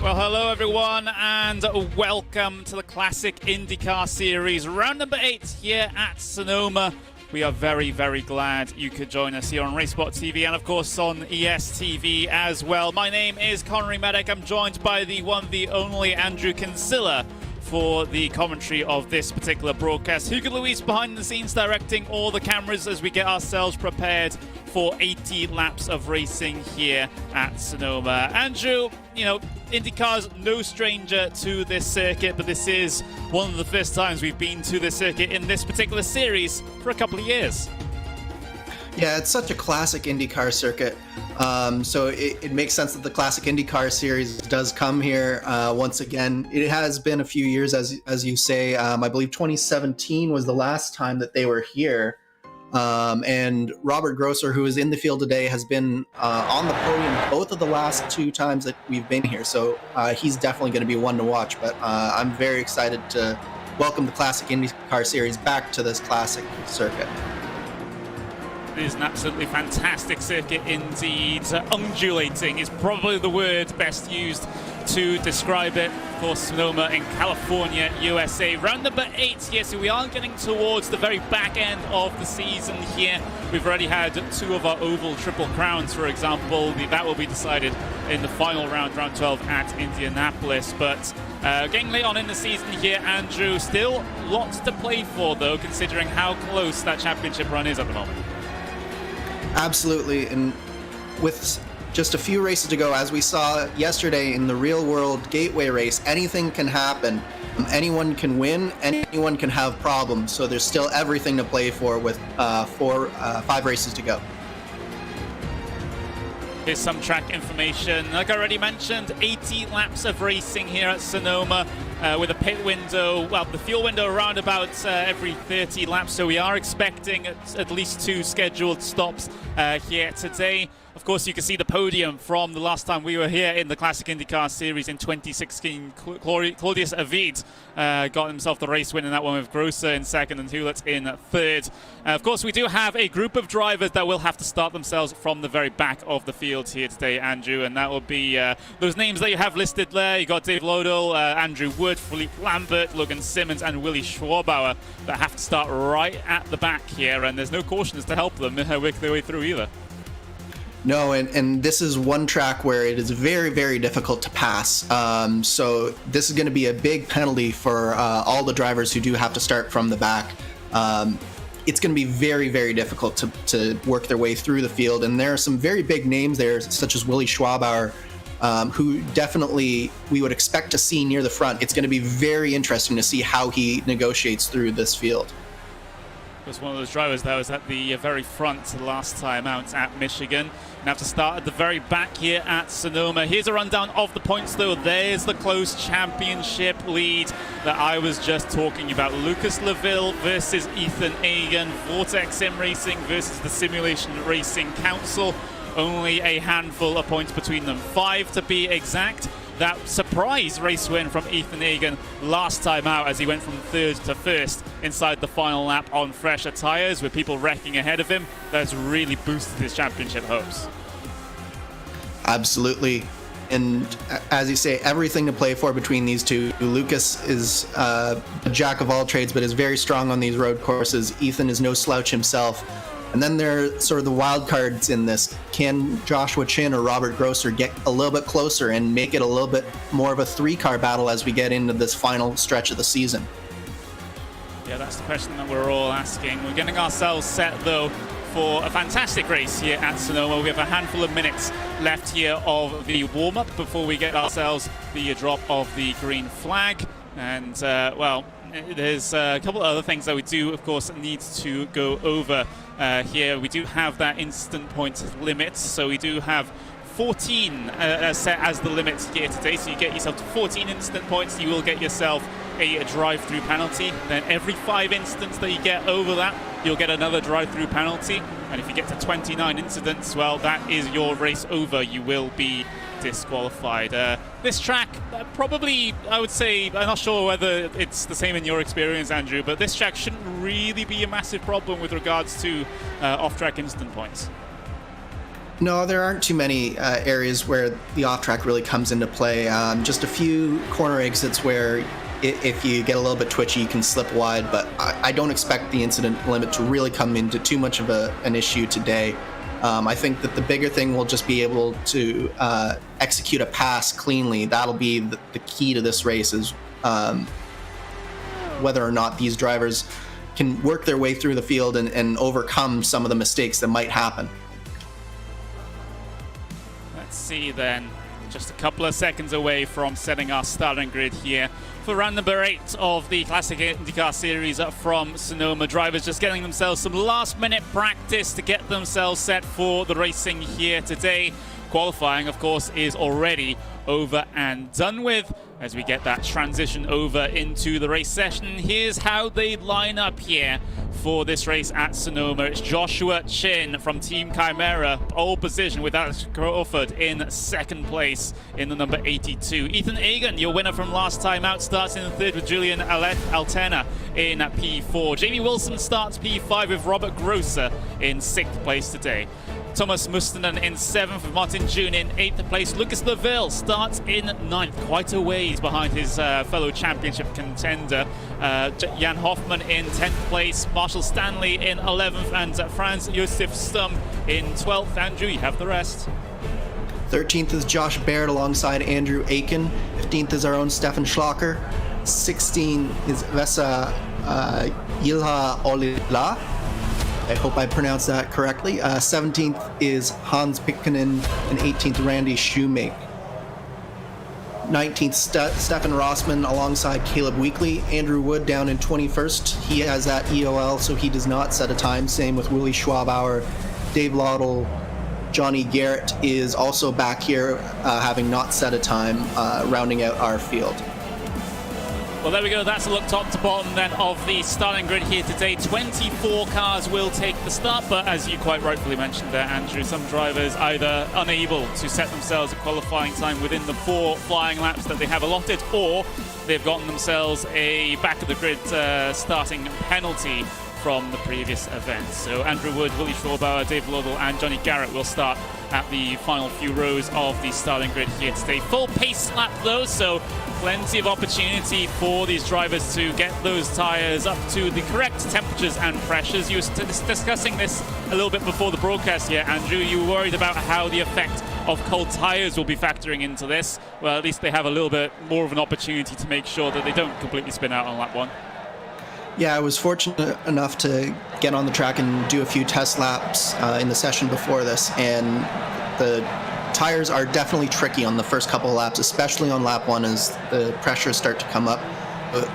Well, hello everyone, and welcome to the Classic IndyCar Series, round number 8 here at Sonoma. We are very, very glad you could join us here on RaceSpotTV and, of course, on ESTV as well. My name is Connery Medic. I'm joined by the one, the only Andrew Kinsella for the commentary of this particular broadcast. Hugo Luis behind the scenes directing all the cameras as we get ourselves prepared for 80 laps of racing here at Sonoma. Andrew, you know, IndyCar's no stranger to this circuit, but this is one of the first times we've been to this circuit in this particular series for a couple of years. Yeah, it's such a classic IndyCar circuit. So it makes sense that the Classic IndyCar Series does come here once again. It has been a few years, as you say. I believe 2017 was the last time that they were here. And Robert Grosser, who is in the field today, has been on the podium both of the last 2 times that we've been here. So he's definitely going to be one to watch. But I'm very excited to welcome the Classic IndyCar Series back to this classic circuit. It is an absolutely fantastic circuit indeed. Undulating is probably the word best used to describe it. Of course, Sonoma in California, USA. Round number 8 here, so we are getting towards the very back end of the season here. We've already had 2 of our oval triple crowns, for example. That will be decided in the final round, round 12 at Indianapolis. But getting late on in the season here, Andrew, still lots to play for, though, considering how close that championship run is at the moment. Absolutely, and with just a few races to go, as we saw yesterday in the real world gateway race, anything can happen. Anyone can win, anyone can have problems, so there's still everything to play for with 5 races to go. Here's some track information. Like I already mentioned, 80 laps of racing here at Sonoma with a pit window, well, the fuel window around about every 30 laps, so we are expecting at least 2 scheduled stops here today. Of course, you can see the podium from the last time we were here in the Classic IndyCar Series in 2016. Claudius Avid got himself the race win in that one, with Grosser in second and Hewlett in third. Of course, we do have a group of drivers that will have to start themselves from the very back of the field here today, Andrew, and that will be those names that you have listed there. You got Dave Lodell, Andrew Wood, Philippe Lambert, Logan Simmons, and Willie Schwabauer that have to start right at the back here, and there's no cautions to help them work their way through either. No, and this is one track where it is very, very difficult to pass. So this is going to be a big penalty for all the drivers who do have to start from the back. It's going to be very, very difficult to work their way through the field. And there are some very big names there, such as Willie Schwabauer, who definitely we would expect to see near the front. It's going to be very interesting to see how he negotiates through this field. Was one of those drivers that was at the very front last time out at Michigan. And have to start at the very back here at Sonoma. Here's a rundown of the points, though. There's the close championship lead that I was just talking about. Lucas Laville versus Ethan Egan. Vortex Sim Racing versus the Simulation Racing Council. Only a handful of points between them. 5 to be exact. That surprise race win from Ethan Egan last time out, as he went from third to first inside the final lap on fresher tyres, with people wrecking ahead of him. That's really boosted his championship hopes. Absolutely. And as you say, everything to play for between these two. Lucas is a jack of all trades, but is very strong on these road courses. Ethan is no slouch himself. And then there are sort of the wild cards in this. Can Joshua Chin or Robert Grosser get a little bit closer and make it a little bit more of a three-car battle as we get into this final stretch of the season? Yeah, that's the question that we're all asking. We're getting ourselves set, though, for a fantastic race here at Sonoma. We have a handful of minutes left here of the warm-up before we get ourselves the drop of the green flag. And, well, there's a couple of other things that we do, of course, need to go over here. We do have that instant point limit, so we do have 14 set as the limit here today. So you get yourself to 14 instant points, you will get yourself a drive-through penalty. Then every 5 instants that you get over that, you'll get another drive-through penalty. And if you get to 29 incidents, well, that is your race over. You will be disqualified. This track, probably, I would say, I'm not sure whether it's the same in your experience, Andrew, but this track shouldn't really be a massive problem with regards to off-track instant points. No, there aren't too many areas where the off-track really comes into play. Just a few corner exits where if you get a little bit twitchy, you can slip wide, but I don't expect the incident limit to really come into too much of an issue today. I think that the bigger thing will just be able to execute a pass cleanly. That'll be the key to this race, is whether or not these drivers can work their way through the field and overcome some of the mistakes that might happen. Let's see then. Just a couple of seconds away from setting our starting grid here for round number 8 of the Classic IndyCar Series from Sonoma. Drivers just getting themselves some last-minute practice to get themselves set for the racing here today. Qualifying, of course, is already over and done with as we get that transition over into the race session. Here's how they line up here for this race at Sonoma. It's Joshua Chin from Team Chimera, pole position, with Alex Crawford in second place in the number 82. Ethan Egan, your winner from last time out, starts in third with Julian Altena in P4. Jamie Wilson starts P5 with Robert Grosser in 6th place today. Thomas Mustonen in 7th, with Martin June in 8th place. Lucas Laville starts in 9th, quite a ways behind his fellow championship contender. Jan Hoffman in 10th place, Marshall Stanley in 11th, and Franz Josef Stum in 12th. Andrew, you have the rest. 13th is Josh Baird alongside Andrew Aiken. 15th is our own Stefan Schlacker. 16 is Vesa Yilha Olila. I hope I pronounced that correctly. 17th is Hans Pikkanen, and 18th Randy Shoemake. 19th Stefan Rossman alongside Caleb Weekly. Andrew Wood down in 21st. He has that EOL, so he does not set a time. Same with Willie Schwabauer. Dave Laudel. Johnny Garrett is also back here, having not set a time, rounding out our field. Well, there we go. That's a look top to bottom then of the starting grid here today. 24 cars will take the start, but as you quite rightfully mentioned there, Andrew, some drivers either unable to set themselves a qualifying time within the 4 flying laps that they have allotted, or they've gotten themselves a back of the grid starting penalty from the previous event. So Andrew Wood, Willie Schwabauer, Dave Lovell and Johnny Garrett will start at the final few rows of the starting grid here today. Full pace lap though, so plenty of opportunity for these drivers to get those tyres up to the correct temperatures and pressures. You were discussing this a little bit before the broadcast here, Andrew. You were worried about how the effect of cold tyres will be factoring into this. Well, at least they have a little bit more of an opportunity to make sure that they don't completely spin out on lap 1. Yeah, I was fortunate enough to get on the track and do a few test laps in the session before this, and the tires are definitely tricky on the first couple of laps, especially on lap 1 as the pressures start to come up. But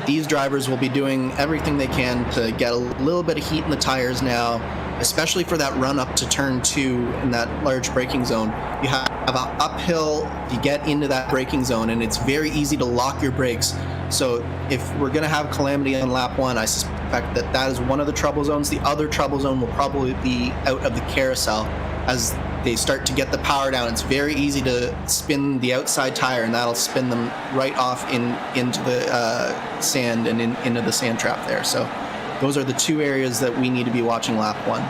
these drivers will be doing everything they can to get a little bit of heat in the tires now, especially for that run up to turn 2 in that large braking zone. You have an uphill, you get into that braking zone, and it's very easy to lock your brakes. So if we're going to have calamity on lap 1, I suspect that that is one of the trouble zones. The other trouble zone will probably be out of the carousel. As they start to get the power down, it's very easy to spin the outside tire, and that'll spin them right off into the sand and into the sand trap there. So those are the 2 areas that we need to be watching lap 1.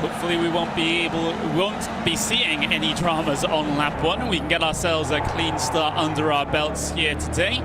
Hopefully we won't be seeing any dramas on lap 1, and we can get ourselves a clean start under our belts here today.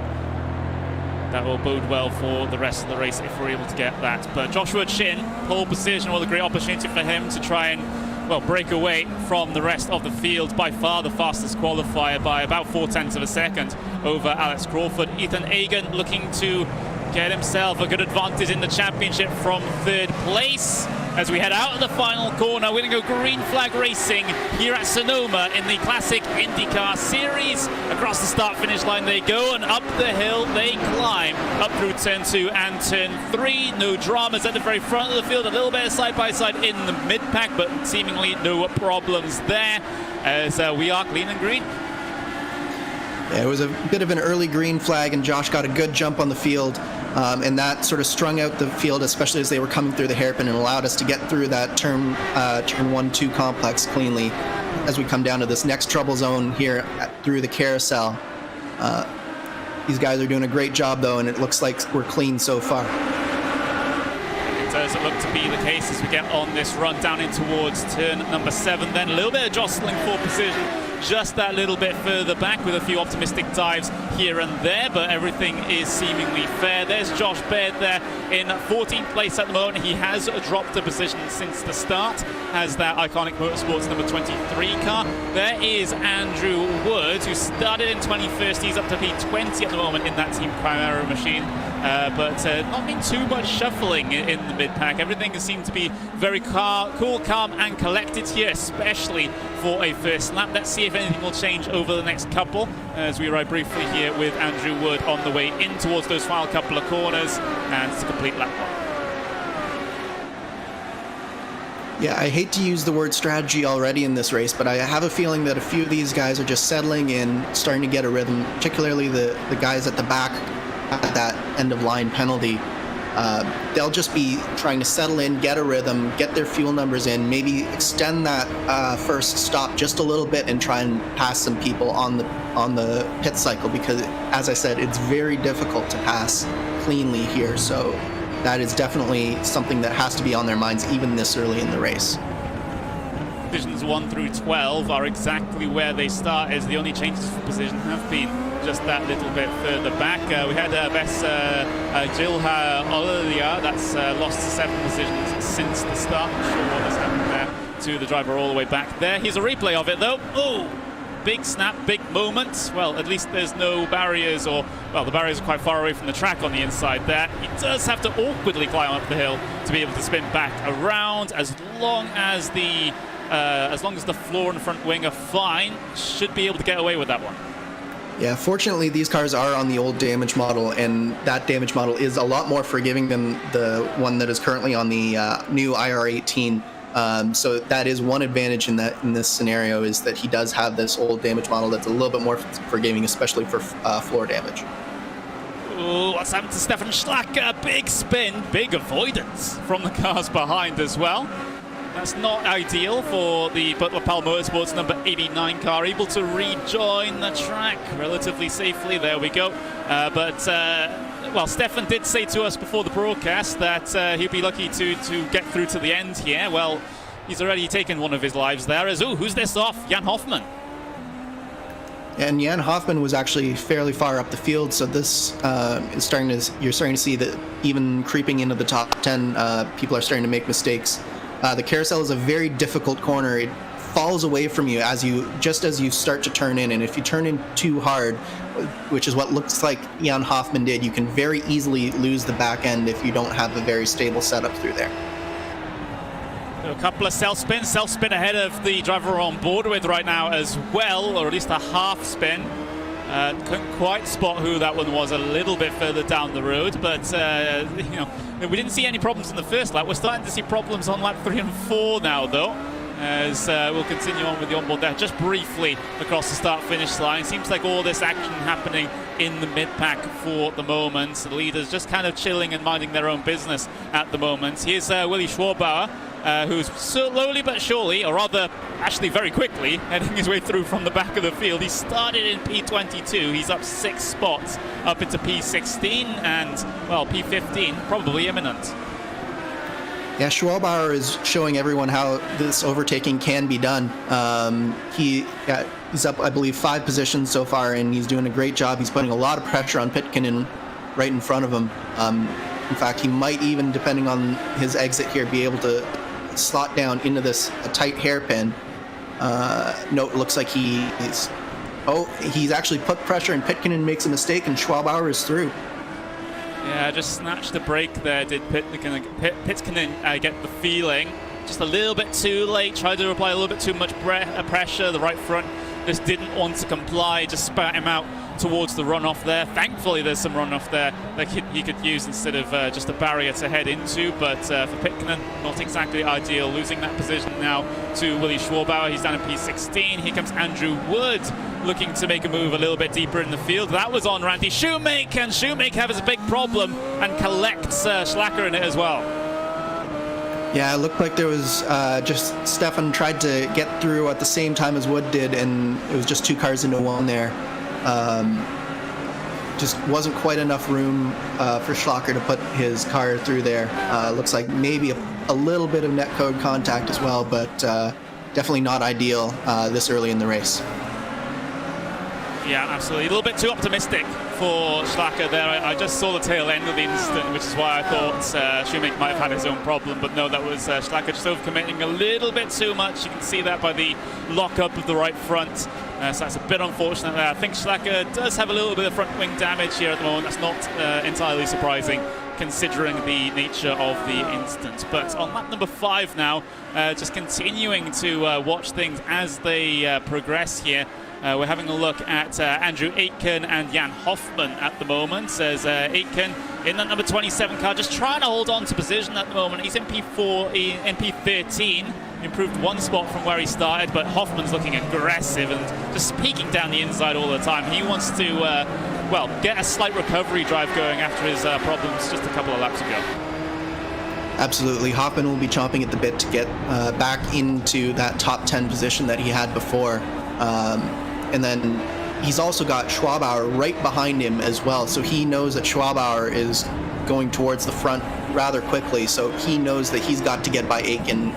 That will bode well for the rest of the race if we're able to get that. But Joshua Chin, pole position, what a great opportunity for him to try and, well, break away from the rest of the field. By far the fastest qualifier by about 0.4 of a second over Alex Crawford. Ethan Agan looking to get himself a good advantage in the championship from 3rd place. As we head out of the final corner, we're going to go green flag racing here at Sonoma in the Classic IndyCar Series. Across the start-finish line they go, and up the hill they climb, up through turn 2 and turn 3. No dramas at the very front of the field, a little bit of side-by-side in the mid-pack, but seemingly no problems there, as we are clean and green. Yeah, it was a bit of an early green flag, and Josh got a good jump on the field, and that sort of strung out the field, especially as they were coming through the hairpin, and allowed us to get through that turn 1-2 complex cleanly as we come down to this next trouble zone here through the carousel. These guys are doing a great job, though, and it looks like we're clean so far. It does look to be the case as we get on this run down in towards turn number 7. Then a little bit of jostling for position just that little bit further back with a few optimistic dives here and there, but everything is seemingly fair. There's Josh Baird there in 14th place at the moment. He has dropped a position since the start, has that iconic Motorsports number 23 car. There is Andrew Wood, who started in 21st. He's up to P20 at the moment in that Team Primera machine, but not been too much shuffling in the mid-pack. Everything seemed to be very cool, calm and collected here, especially for a first lap. Let's see if anything will change over the next couple as we ride briefly here with Andrew Wood on the way in towards those final couple of corners, and it's a complete lap 1. Yeah, I hate to use the word strategy already in this race, but I have a feeling that a few of these guys are just settling in, starting to get a rhythm, particularly the guys at the back at that end of line penalty. They'll just be trying to settle in, get a rhythm, get their fuel numbers in, maybe extend that first stop just a little bit and try and pass some people on the pit cycle, because, as I said, it's very difficult to pass cleanly here. So that is definitely something that has to be on their minds even this early in the race. Positions 1 through 12 are exactly where they start, as the only changes for position have been just that little bit further back. We had Bess Gilha Olalia, that's lost 7 positions since the start. Not sure what has happened there to the driver all the way back there. Here's a replay of it though. Oh, big snap, big moment. Well, at least there's no barriers, or, well, the barriers are quite far away from the track on the inside there. He does have to awkwardly climb up the hill to be able to spin back around. As long as the floor and front wing are fine, should be able to get away with that one. Yeah, fortunately these cars are on the old damage model, and that damage model is a lot more forgiving than the one that is currently on the new IR18. So that is one advantage in this scenario, is that he does have this old damage model that's a little bit more forgiving, especially for floor damage. Ooh, what's happened to Stefan Schlacker? Big spin, big avoidance from the cars behind as well. That's not ideal for the Buildup Motorsports number 89 car, able to rejoin the track relatively safely. There we go. Well, Stefan did say to us before the broadcast that he'd be lucky to get through to the end here. Well, he's already taken one of his lives there. Who's this off? Jan Hoffman. And Jan Hoffman was actually fairly far up the field, so this is you're starting to see that even creeping into the top 10, people are starting to make mistakes. The carousel is a very difficult corner. It falls away from you as you start to turn in, and if you turn in too hard, which is what looks like Jan Hoffman did, you can very easily lose the back end if you don't have a very stable setup through there. A couple of self-spin ahead of the driver we're on board with right now as well, or at least a half spin. Couldn't quite spot who that one was a little bit further down the road, but we didn't see any problems in the first lap. We're starting to see problems on lap 3 and 4 now, though, as we'll continue on with the onboard there. Just briefly across the start-finish line. Seems like all this action happening in the mid-pack for the moment. The leaders just kind of chilling and minding their own business at the moment. Here's Willi Schwarbauer, who's slowly but surely, or rather actually very quickly, heading his way through from the back of the field. He started in P22, he's up 6 spots up into P16, and well, P15 probably imminent. Yeah, Schwarbauer is showing everyone how this overtaking can be done. He's up, I believe, 5 positions so far, and he's doing a great job. He's putting a lot of pressure on Pitkin right in front of him. In fact, he might even, depending on his exit here, be able to slot down into this tight hairpin. No, it looks like he's actually put pressure, and Pitkin makes a mistake, and Schwarbauer is through. Yeah, just snatched the break there, did Pitkin get the feeling. Just a little bit too late, tried to apply a little bit too much pressure. The right front just didn't want to comply, just spat him out towards the runoff there. Thankfully, there's some runoff there that he could use instead of just a barrier to head into, but for Pitkin, not exactly ideal. Losing that position now to Willi Schwarbauer. He's down in P16. Here comes Andrew Wood, looking to make a move a little bit deeper in the field. That was on Randy Shoemake, and Shoemake has a big problem and collects Schlacker in it as well. Yeah, it looked like there was just Stefan tried to get through at the same time as Wood did, and it was just 2 cars into one there. Just wasn't quite enough room for Schlacker to put his car through there. Looks like maybe a little bit of netcode contact as well, but definitely not ideal this early in the race. Yeah, absolutely. A little bit too optimistic for Schlacker there. I just saw the tail end of the incident, which is why I thought Shoemake might have had his own problem, but no, that was Schlacker just overcommitting a little bit too much. You can see that by the lock-up of the right front. So that's a bit unfortunate there. I think Schlacker does have a little bit of front wing damage here at the moment. That's not entirely surprising, considering the nature of the incident. But on lap number 5 now, just continuing to watch things as they progress here. We're having a look at Andrew Aitken and Jan Hoffman at the moment. As Aitken in that number 27 car, just trying to hold on to position at the moment. He's in P4, in P13, improved 1 spot from where he started, but Hoffman's looking aggressive and just peeking down the inside all the time. He wants to, get a slight recovery drive going after his problems just a couple of laps ago. Absolutely. Hoffman will be chomping at the bit to get back into that top 10 position that he had before. And then he's also got Schwarbauer right behind him as well, so he knows that Schwarbauer is going towards the front rather quickly, so he knows that he's got to get by Aitken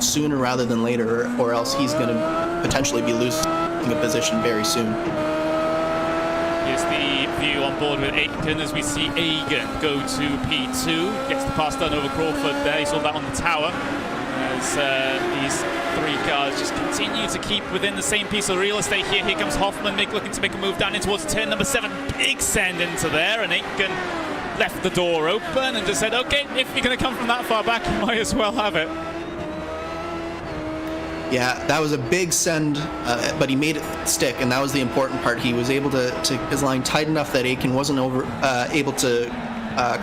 sooner rather than later, or else he's going to potentially be losing a position very soon. Here's the view on board with Aitken as we see Egan go to P2, gets the pass done over Crawford there. He saw that on the tower as these 3 cars just continue to keep within the same piece of real estate here. Here comes Hoffman looking to make a move down in towards turn number 7. Big send into there, and Aitken left the door open and just said, okay, if you're going to come from that far back, you might as well have it. Yeah, that was a big send, but he made it stick, and that was the important part. He was able to his line tight enough that Aitken wasn't able to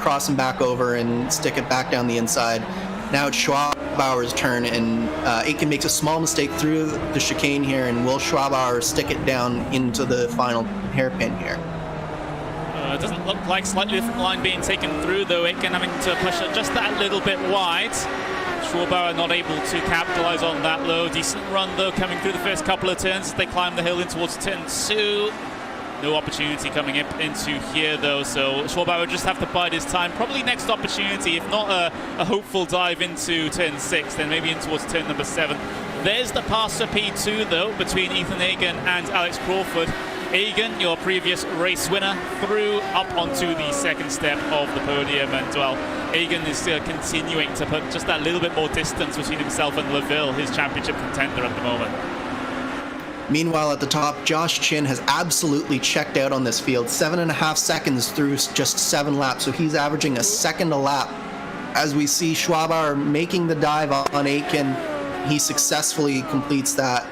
cross him back over and stick it back down the inside. Now it's Schwabauer's turn, and Aitken makes a small mistake through the chicane here, and will Schwabauer stick it down into the final hairpin here? It doesn't look like slightly different line being taken through, though. Aitken having to push it just that little bit wide. Schwabauer not able to capitalize on that low. Decent run, though, coming through the first couple of turns as they climb the hill in towards turn 2. No opportunity coming up into here, though, so Schwabauer would just have to bide his time. Probably next opportunity, if not a hopeful dive into turn 6, then maybe in towards turn number 7. There's the pass for P2, though, between Ethan Hagen and Alex Crawford. Hagen, your previous race winner, through up onto the second step of the podium, and well, Hagen is still continuing to put just that little bit more distance between himself and LaVille, his championship contender at the moment. Meanwhile, at the top, Josh Chin has absolutely checked out on this field. 7.5 seconds through just 7 laps, so he's averaging a second a lap. As we see Schwabauer making the dive on Aitken, he successfully completes that.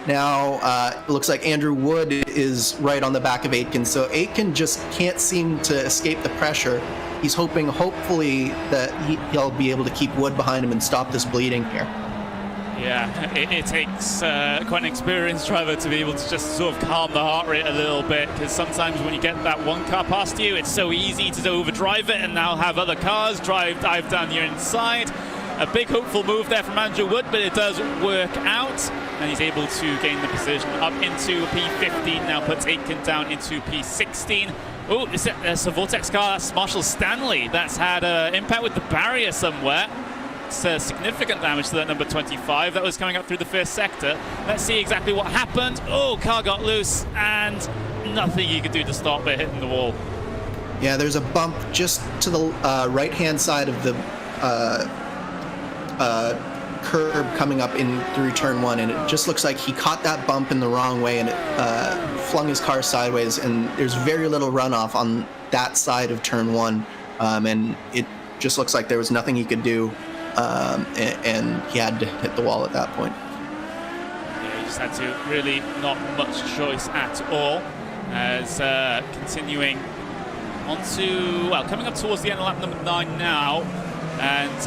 Now, it looks like Andrew Wood is right on the back of Aitken, so Aitken just can't seem to escape the pressure. He's hoping, hopefully, that he'll be able to keep Wood behind him and stop this bleeding here. Yeah, it takes quite an experienced driver to be able to just sort of calm the heart rate a little bit, because sometimes when you get that one car past you, it's so easy to overdrive it and now have other cars dive down your inside. A big hopeful move there from Andrew Wood, but it does work out, and he's able to gain the position up into P15, now puts Aitken down into P16. Oh, it's a Vortex car, that's Marshall Stanley. That's had an impact with the barrier somewhere. Significant damage to that number 25 that was coming up through the first sector. Let's see exactly what happened. Oh, car got loose and nothing you could do to stop it hitting the wall. Yeah, there's a bump just to the right-hand side of the curb coming up in through turn 1, and it just looks like he caught that bump in the wrong way, and it flung his car sideways, and there's very little runoff on that side of turn 1, and it just looks like there was nothing he could do. And he had to hit the wall at that point. Yeah, he just had to, really not much choice at all. As continuing onto, well, coming up towards the end of lap number 9 now, and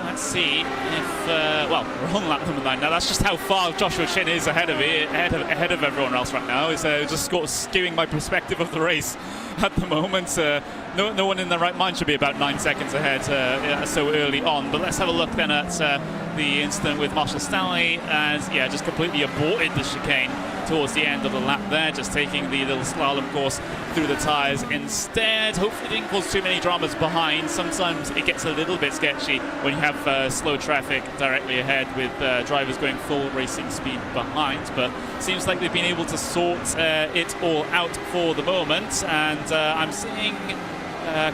let's see if, well, we're on lap number 9 now. That's just how far Joshua Chin is ahead of everyone else right now. It's just sort of skewing my perspective of the race at the moment. No one in their right mind should be about 9 seconds ahead so early on. But let's have a look then at the incident with Marshall Stanley, as yeah, just completely aborted the chicane towards the end of the lap there, just taking the little slalom course through the tyres instead. Hopefully it didn't cause too many dramas behind. Sometimes it gets a little bit sketchy when you have slow traffic directly ahead with drivers going full racing speed behind, but seems like they've been able to sort it all out for the moment. And I'm seeing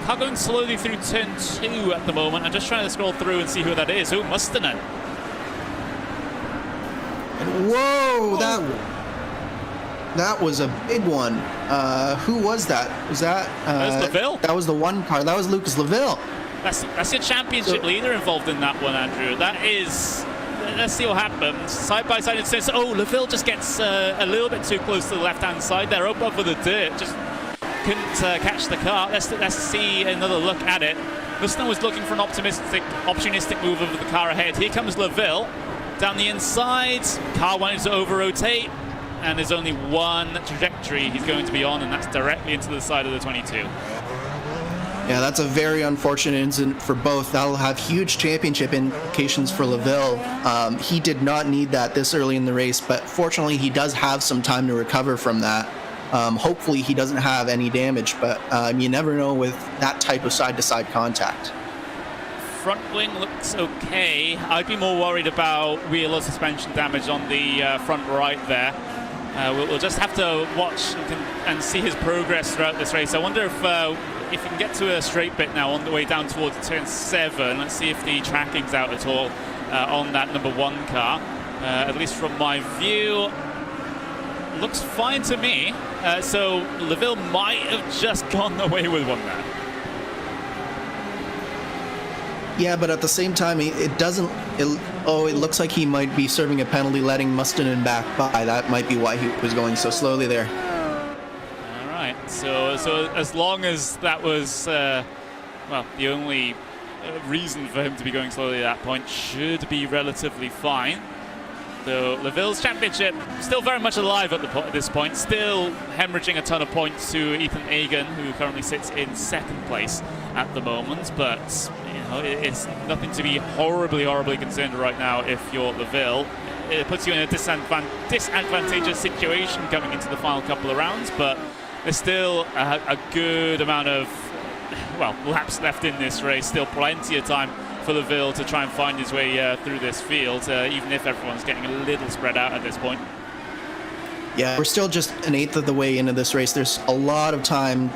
car going slowly through turn 2 at the moment. I'm just trying to scroll through and see who that is. Oh, Mustonen. Whoa, that was a big one. Who was that? Was that? That was LaVille. That was the one car. That was Lucas LaVille. That's your championship leader involved in that one, Andrew. That is. Let's see what happens. Side by side, it says, oh, LaVille just gets a little bit too close to the left-hand side there, up over the dirt. Just couldn't catch the car. Let's see another look at it. Mustonen was looking for an opportunistic move of the car ahead. Here comes LaVille down the inside. Car wanted to over-rotate, and there's only one trajectory he's going to be on, and that's directly into the side of the 22. Yeah, that's a very unfortunate incident for both. That'll have huge championship implications for LaVille. He did not need that this early in the race, but fortunately he does have some time to recover from that. Hopefully he doesn't have any damage, but you never know with that type of side-to-side contact. Front wing looks okay. I'd be more worried about wheel or suspension damage on the front right there. We'll just have to watch and see his progress throughout this race. I wonder if we can get to a straight bit now on the way down towards turn 7. Let's see if the tracking's out at all on that number 1 car. At least from my view, looks fine to me. So LaVille might have just gone away with one there. Yeah, but at the same time, it looks like he might be serving a penalty, letting Mustonen back by. That might be why he was going so slowly there. All right. So as long as that was, well, the only reason for him to be going slowly at that point. Should be relatively fine. So Leville's championship still very much alive at this point, still hemorrhaging a ton of points to Ethan Agan, who currently sits in second place at the moment. But it's nothing to be horribly concerned right now if you're Leville. It puts you in a disadvantageous situation coming into the final couple of rounds, but there's still a good amount of laps left in this race. Still plenty of time for Leville to try and find his way through this field, even if everyone's getting a little spread out at this point. Yeah, we're still just an eighth of the way into this race. There's a lot of time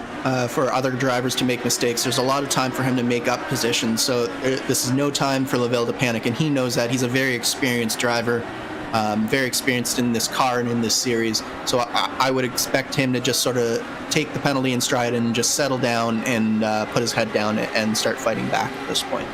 for other drivers to make mistakes. There's a lot of time for him to make up positions. So this is no time for Leville to panic, and he knows that. He's a very experienced driver, very experienced in this car and in this series. So I would expect him to just sort of take the penalty in stride and just settle down and put his head down and start fighting back at this point.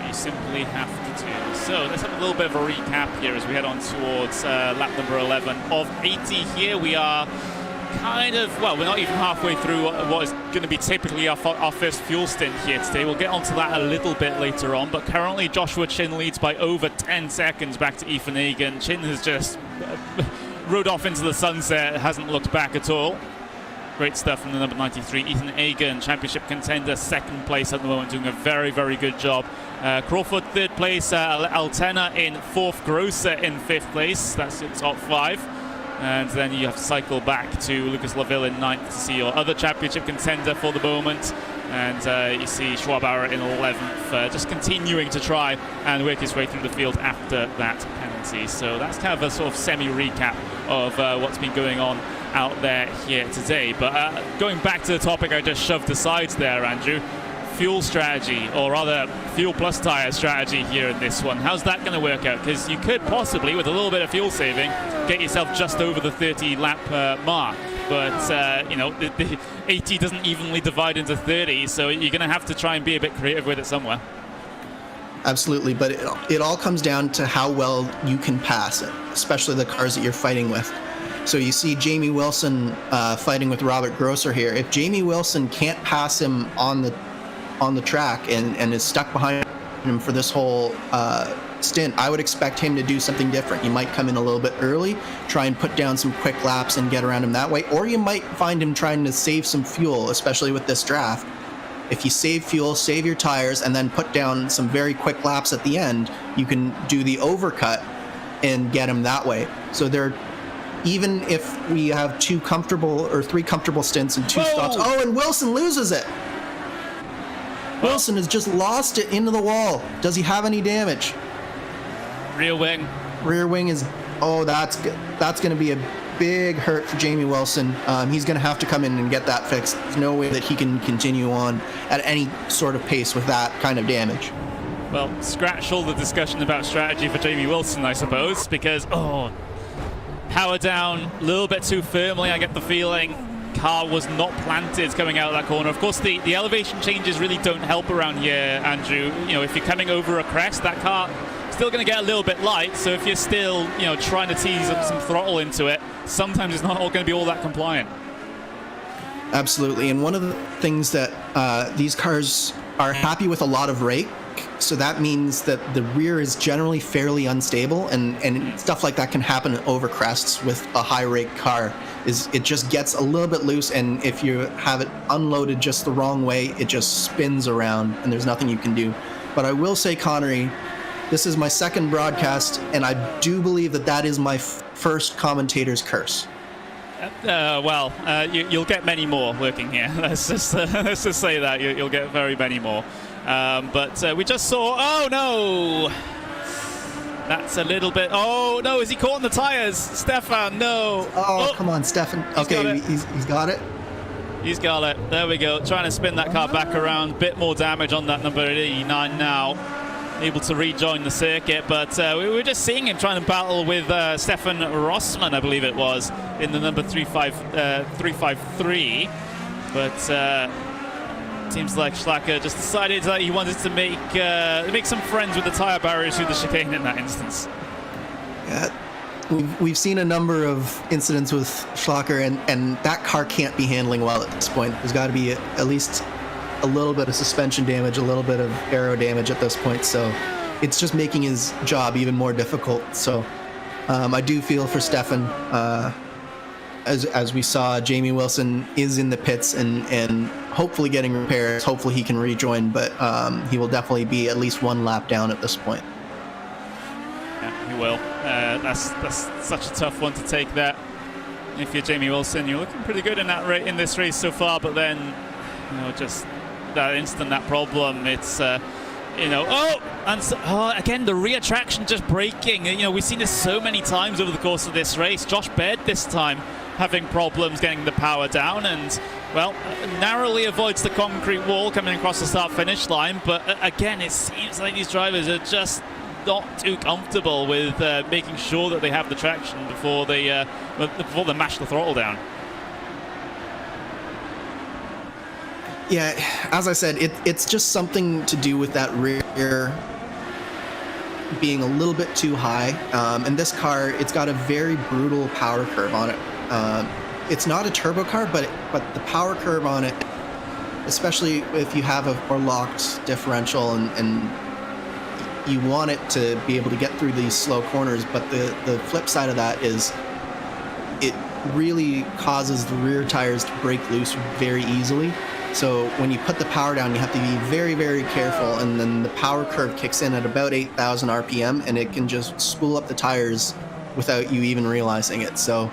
You simply have to do. So let's have a little bit of a recap here as we head on towards lap number 11 of 80 here. We are we're not even halfway through what is going to be typically our first fuel stint here today. We'll get onto that a little bit later on, but currently Joshua Chin leads by over 10 seconds back to Ethan Agan. Chin has just rode off into the sunset, hasn't looked back at all. Great stuff from the number 93, Ethan Agan, championship contender, second place at the moment, doing a very good job. Crawford third place, Altena in fourth, Grosser in fifth place. That's your top five. And then you have to cycle back to Lucas Leville in ninth to see your other championship contender for the moment. And you see Schwabauer in 11th, just continuing to try and work his way through the field after that penalty. So that's kind of a sort of semi-recap of what's been going on out there here today. But going back to the topic I just shoved aside there, Andrew, fuel strategy, or rather fuel plus tire strategy here in this one. How's that going to work out? Because you could possibly, with a little bit of fuel saving, get yourself just over the 30 lap mark. But the 80 doesn't evenly divide into 30, so you're going to have to try and be a bit creative with it somewhere. Absolutely, but it all comes down to how well you can pass it, especially the cars that you're fighting with. So you see Jamie Wilson fighting with Robert Grosser here. If Jamie Wilson can't pass him on the track and is stuck behind him for this whole stint, I would expect him to do something different. You might come in a little bit early, try and put down some quick laps and get around him that way, or you might find him trying to save some fuel, especially with this draft. If you save fuel, save your tires, and then put down some very quick laps at the end, you can do the overcut and get him that way. So even if we have three comfortable stints and two stops. Oh, and Wilson loses it. Wilson has just lost it into the wall. Does he have any damage? Rear wing. Rear wing is, that's going to be a big hurt for Jamie Wilson. He's going to have to come in and get that fixed. There's no way that he can continue on at any sort of pace with that kind of damage. Well, scratch all the discussion about strategy for Jamie Wilson, I suppose, because, power down a little bit too firmly, I get the feeling. Car was not planted coming out of that corner. Of course, the elevation changes really don't help around here, Andrew. If you're coming over a crest, that car still going to get a little bit light. So if you're still, trying to tease some throttle into it, sometimes it's not all going to be all that compliant. Absolutely. And one of the things that these cars are happy with a lot of rake. So that means that the rear is generally fairly unstable, and stuff like that can happen over crests with a high rake car. It just gets a little bit loose, and if you have it unloaded just the wrong way, it just spins around, and there's nothing you can do. But I will say, Connery, this is my second broadcast, and I do believe that is my first commentator's curse. You'll get many more working here. Let's just say that you'll get very many more. But we just saw. Oh no! That's a little bit. Oh no! Is he caught on the tires, Stefan? No. Oh come on, Stefan. Okay, he's got it. He's got it. There we go. Trying to spin that car back around. Bit more damage on that number 89 now. Able to rejoin the circuit, but we were just seeing him trying to battle with Stefan Rossmann, I believe it was, in the number 353. But seems like Schlacker just decided that he wanted to make some friends with the tire barriers through the chicane in that instance. Yeah, we've seen a number of incidents with Schlacker, and that car can't be handling well at this point. There's got to be at least a little bit of suspension damage, a little bit of aero damage at this point. So it's just making his job even more difficult. So I do feel for Stefan. As we saw, Jamie Wilson is in the pits and hopefully getting repairs. Hopefully he can rejoin, but he will definitely be at least one lap down at this point. Yeah, he will. That's such a tough one to take. That if you're Jamie Wilson, you're looking pretty good in that in this race so far, but then just that instant, that problem, it's again, the rear traction just braking. We've seen this so many times over the course of this race. Josh Baird this time having problems getting the power down, and well, narrowly avoids the concrete wall coming across the start-finish line. But again, it seems like these drivers are just not too comfortable with making sure that they have the traction before they mash the throttle down. Yeah, as I said, it's just something to do with that rear being a little bit too high. And this car, it's got a very brutal power curve on it. It's not a turbo car, but the power curve on it, especially if you have a more locked differential and you want it to be able to get through these slow corners, but the flip side of that is it really causes the rear tires to break loose very easily. So when you put the power down, you have to be very, very careful, and then the power curve kicks in at about 8,000 RPM, and it can just spool up the tires without you even realizing it. So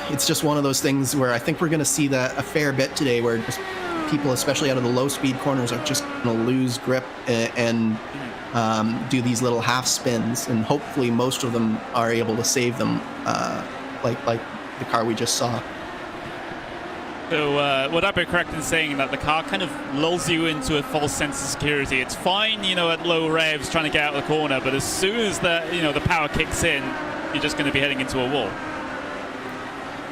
it's just one of those things where I think we're going to see that a fair bit today, where just people, especially out of the low-speed corners, are just going to lose grip and do these little half spins, and hopefully most of them are able to save them, like the car we just saw. So would I be correct in saying that the car kind of lulls you into a false sense of security? It's fine, at low revs trying to get out of the corner, but as soon as the power kicks in, you're just going to be heading into a wall.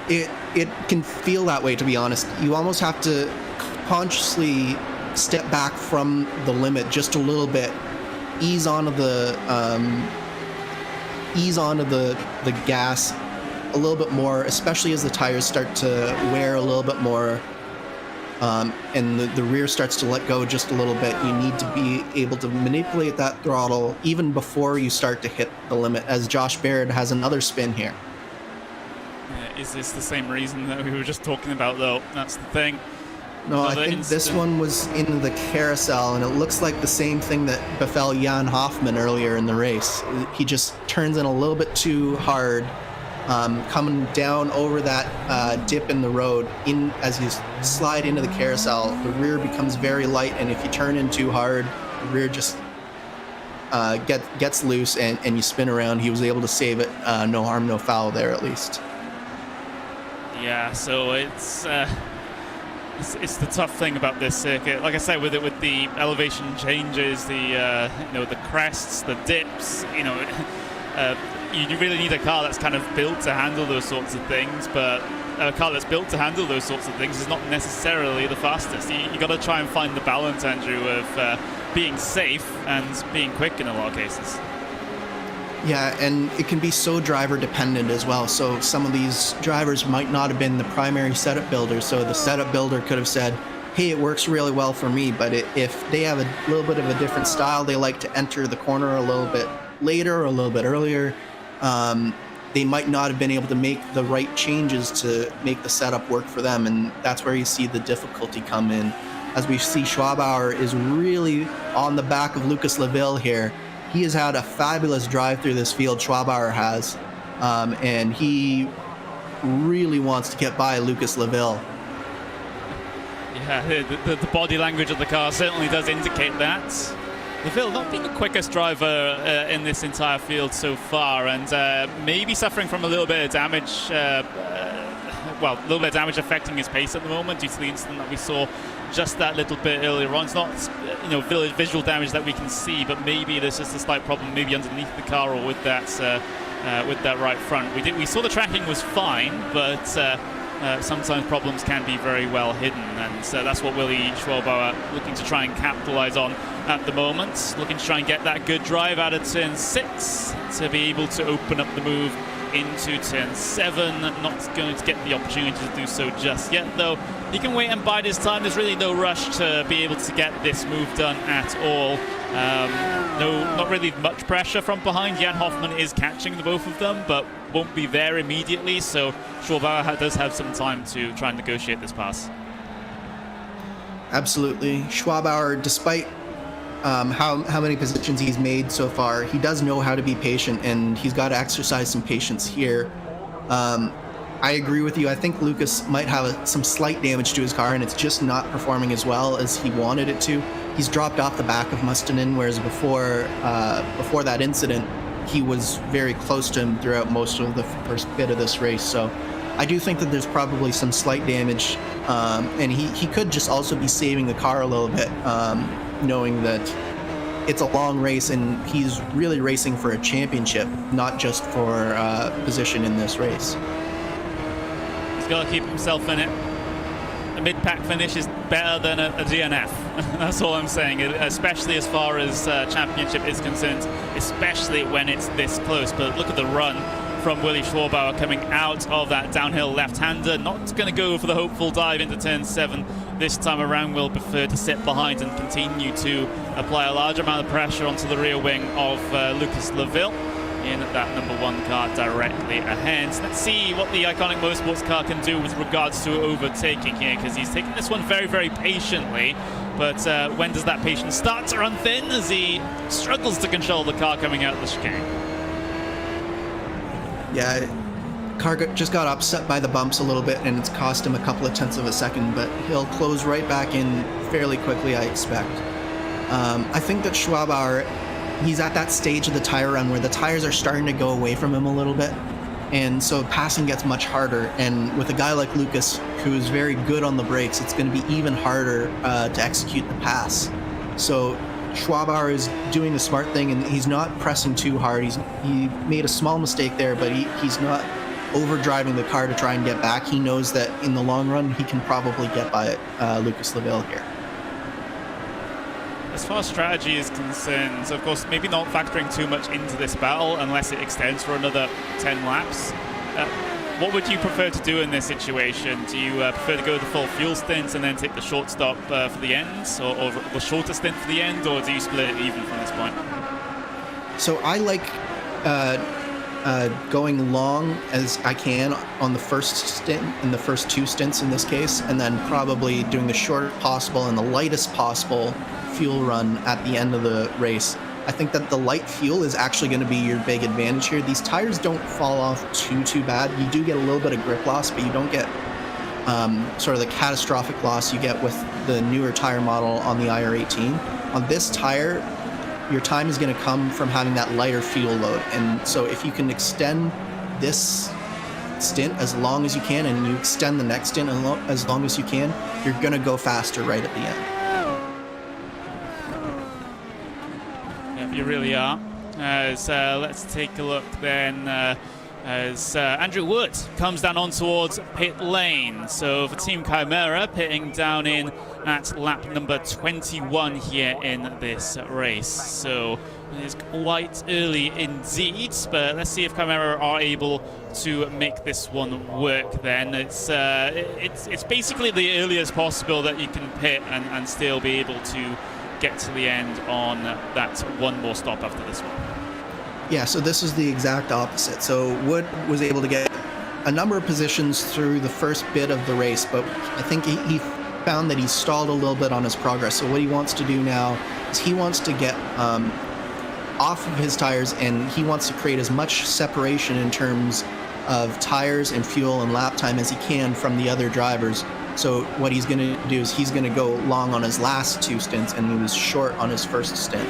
It can feel that way, to be honest. You almost have to consciously step back from the limit just a little bit, ease onto the gas a little bit more, especially as the tires start to wear a little bit more, and the rear starts to let go just a little bit. You need to be able to manipulate that throttle even before you start to hit the limit, as Josh Baird has another spin here. Is this the same reason that we were just talking about, though? That's the thing. No, I think this one was in the carousel, and it looks like the same thing that befell Jan Hoffman earlier in the race. He just turns in a little bit too hard, coming down over that dip in the road. As you slide into the carousel, the rear becomes very light, and if you turn in too hard, the rear just gets loose, and you spin around. He was able to save it. No harm, no foul there, at least. Yeah, so it's the tough thing about this circuit. Like I said, with the elevation changes, the crests, the dips, you really need a car that's kind of built to handle those sorts of things. But a car that's built to handle those sorts of things is not necessarily the fastest. You got to try and find the balance, Andrew, of being safe and being quick in a lot of cases. Yeah, and it can be so driver dependent as well. So some of these drivers might not have been the primary setup builder. So the setup builder could have said, hey, it works really well for me. But if they have a little bit of a different style, they like to enter the corner a little bit later or a little bit earlier, they might not have been able to make the right changes to make the setup work for them. And that's where you see the difficulty come in. As we see, Schwabauer is really on the back of Lucas Leville here. He has had a fabulous drive through this field, Schwabauer has, and he really wants to get by Lucas Leville. Yeah, the body language of the car certainly does indicate that. Leville not being the quickest driver in this entire field so far, and maybe suffering from a little bit of damage, a little bit of damage affecting his pace at the moment due to the incident that we saw just that little bit earlier on. It's not visual damage that we can see, but maybe there's just a slight problem maybe underneath the car or with that right front. We saw the tracking was fine, but sometimes problems can be very well hidden, and that's what Willi Schwabauer looking to try and capitalize on at the moment, looking to try and get that good drive out of turn 6 to be able to open up the move into turn 7. Not going to get the opportunity to do so just yet, though. He can wait and bide his time. There's really no rush to be able to get this move done at all. Not really much pressure from behind. Jan Hoffman is catching the both of them, but won't be there immediately, so Schwabauer does have some time to try and negotiate this pass. Absolutely. Schwabauer, despite how many positions he's made so far, he does know how to be patient, and he's got to exercise some patience here. I agree with you. I think Lucas might have some slight damage to his car, and it's just not performing as well as he wanted it to. He's dropped off the back of Mustonen, whereas before that incident, he was very close to him throughout most of the first bit of this race. So I do think that there's probably some slight damage, and he could just also be saving the car a little bit, knowing that it's a long race and he's really racing for a championship, not just for position in this race. He's got to keep himself in it. A mid-pack finish is better than a DNF. That's all I'm saying, especially as far as championship is concerned, especially when it's this close. But look at the run from Willi Schwabauer coming out of that downhill left-hander. Not going to go for the hopeful dive into turn 7 this time around. Will prefer to sit behind and continue to apply a large amount of pressure onto the rear wing of Lucas Leville in that number 1 car directly ahead. Let's see what the iconic motorsports car can do with regards to overtaking here, because he's taking this one very, very patiently. But when does that patience start to run thin as he struggles to control the car coming out of the chicane? Yeah, car just got upset by the bumps a little bit, and it's cost him a couple of tenths of a second, but he'll close right back in fairly quickly, I expect. I think that Schwabauer, he's at that stage of the tire run where the tires are starting to go away from him a little bit, and so passing gets much harder. And with a guy like Lucas, who's very good on the brakes, it's going to be even harder to execute the pass. So Schwabauer is doing the smart thing, and he's not pressing too hard. He made a small mistake there, but he's not overdriving the car to try and get back. He knows that in the long run, he can probably get by Lucas Leville here. As far as strategy is concerned, of course, maybe not factoring too much into this battle unless it extends for another 10 laps. What would you prefer to do in this situation? Do you prefer to go the full fuel stint and then take the short stop for the end, or the shorter stint for the end, or do you split it even from this point? So I like going long as I can on the first stint, in the first 2 stints in this case, and then probably doing the shortest possible and the lightest possible fuel run at the end of the race. I think that the light fuel is actually going to be your big advantage here. These tires don't fall off too bad. You do get a little bit of grip loss, but you don't get sort of the catastrophic loss you get with the newer tire model on the IR18. On this tire, your time is going to come from having that lighter fuel load. And so if you can extend this stint as long as you can, and you extend the next stint as long as you can, you're going to go faster right at the end. You really are. Let's take a look then as Andrew Wood comes down on towards pit lane. So for Team Chimera, pitting down in at lap number 21 here in this race. So it is quite early indeed, but let's see if Chimera are able to make this one work then. It's basically the earliest possible that you can pit and still be able to get to the end on that one more stop after this one. Yeah, so this is the exact opposite. So Wood was able to get a number of positions through the first bit of the race, but I think he found that he stalled a little bit on his progress. So what he wants to do now is he wants to get off of his tires, and he wants to create as much separation in terms of tires and fuel and lap time as he can from the other drivers. So what he's going to do is he's going to go long on his last 2 stints, and he was short on his first stint.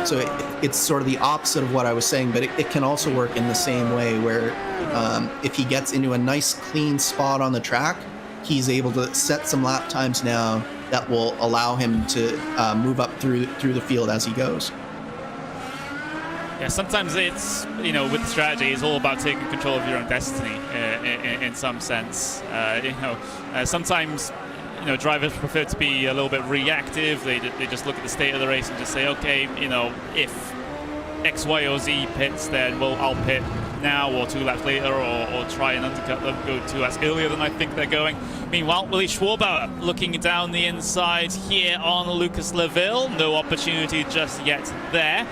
So it's sort of the opposite of what I was saying, but it can also work in the same way where if he gets into a nice clean spot on the track, he's able to set some lap times now that will allow him to move up through the field as he goes. Yeah, sometimes it's, with the strategy, it's all about taking control of your own destiny in some sense. Sometimes, drivers prefer to be a little bit reactive. They just look at the state of the race and just say, okay, if X, Y, or Z pits, then I'll pit now or 2 laps later, or try and undercut them, go 2 laps earlier than I think they're going. Meanwhile, Willie Schwarber looking down the inside here on Lucas Leville. No opportunity just yet there.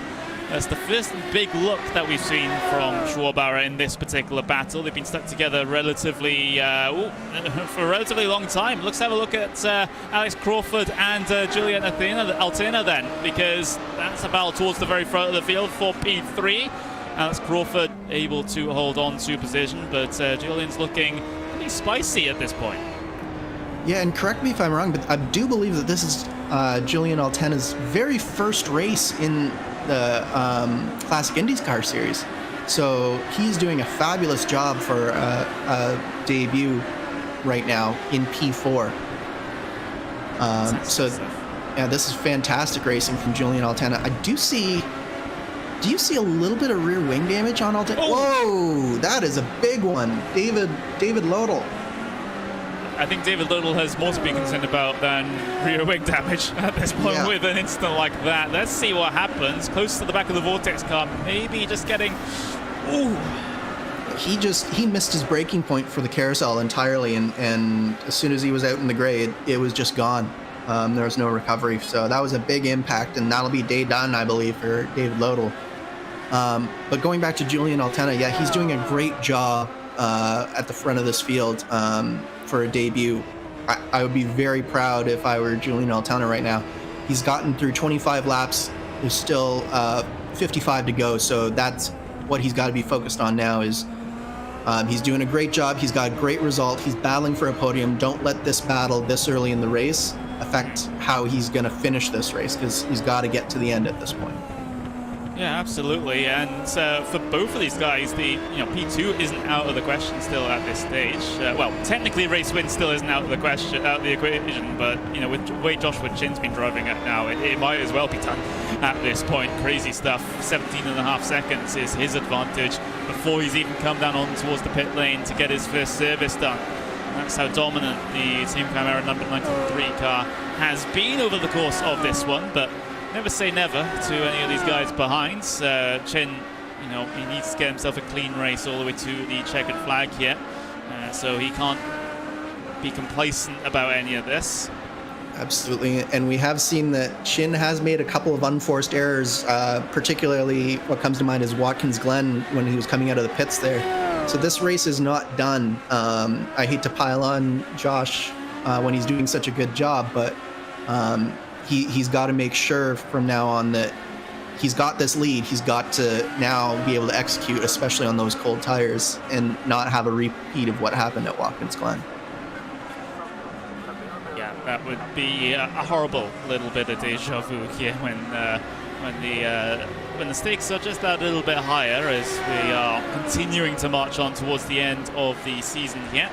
That's the first big look that we've seen from Schwarber in this particular battle. They've been stuck together relatively for a relatively long time. Let's have a look at Alex Crawford and Julian Altena then, because that's a battle towards the very front of the field for P3. Alex Crawford able to hold on to position, but Julian's looking pretty spicy at this point. Yeah, and correct me if I'm wrong, but I do believe that this is Julian Altena's very first race in the Classic IndyCar series. So he's doing a fabulous job for a debut right now in P4. So yeah, this is fantastic racing from Julian Altena. Do you see a little bit of rear wing damage on Altena? Oh. Whoa, that is a big one. David Lodel. I think David Little has more to be concerned about than rear wing damage at this point with an incident like that. Let's see what happens. Close to the back of the Vortex car, maybe just getting... Ooh. He missed his braking point for the carousel entirely, and as soon as he was out in the grade, it was just gone. There was no recovery, so that was a big impact, and that'll be day done, I believe, for David Lodel. But going back to Julian Altena, yeah, he's doing a great job at the front of this field for a debut. I would be very proud if I were Julian Altena right now. He's gotten through 25 laps. There's still 55 to go, so that's what he's got to be focused on now. Is he's doing a great job. He's got a great result. He's battling for a podium. Don't let this battle this early in the race affect how he's going to finish this race, because he's got to get to the end at this point. Yeah, absolutely. And for both of these guys, P2 isn't out of the question still at this stage. Well, technically, race win still isn't out of the equation, but with the way Joshua Chin's been driving it now, it might as well be done at this point. Crazy stuff. 17.5 seconds is his advantage before he's even come down on towards the pit lane to get his first service done. That's how dominant the Team Chimera number 93 car has been over the course of this one, but never say never to any of these guys behind. Chin, he needs to get himself a clean race all the way to the checkered flag here, so he can't be complacent about any of this. Absolutely, and we have seen that Chin has made a couple of unforced errors, particularly what comes to mind is Watkins Glen when he was coming out of the pits there. So this race is not done. I hate to pile on Josh when he's doing such a good job, but he's got to make sure from now on that he's got this lead. He's got to now be able to execute, especially on those cold tires, and not have a repeat of what happened at Watkins Glen. Yeah, that would be a horrible little bit of deja vu here when the stakes are just that little bit higher as we are continuing to march on towards the end of the season here.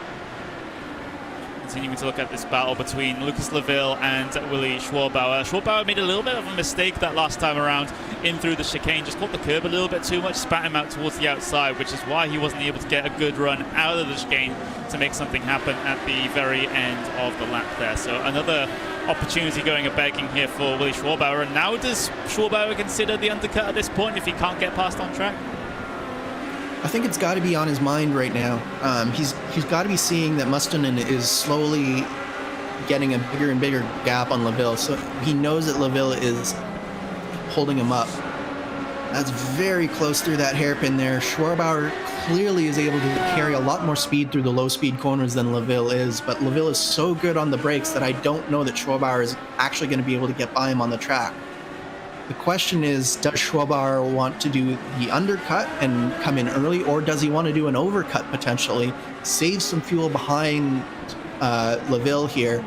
Continuing to look at this battle between Lucas Leville and Willie Schwarbauer. Schwarbauer made a little bit of a mistake that last time around in through the chicane, just caught the curb a little bit too much, spat him out towards the outside, which is why he wasn't able to get a good run out of the chicane to make something happen at the very end of the lap there. So another opportunity going a begging here for Willie Schwarbauer. And now does Schwarbauer consider the undercut at this point if he can't get past on track? I think it's got to be on his mind right now. He's got to be seeing that Mustonen is slowly getting a bigger and bigger gap on Leville, so he knows that Leville is holding him up. That's very close through that hairpin there. Schwarbauer clearly is able to carry a lot more speed through the low-speed corners than Leville is, but Leville is so good on the brakes that I don't know that Schwarbauer is actually going to be able to get by him on the track. The question is, does Schwarbauer want to do the undercut and come in early, or does he want to do an overcut potentially, save some fuel behind Leville here,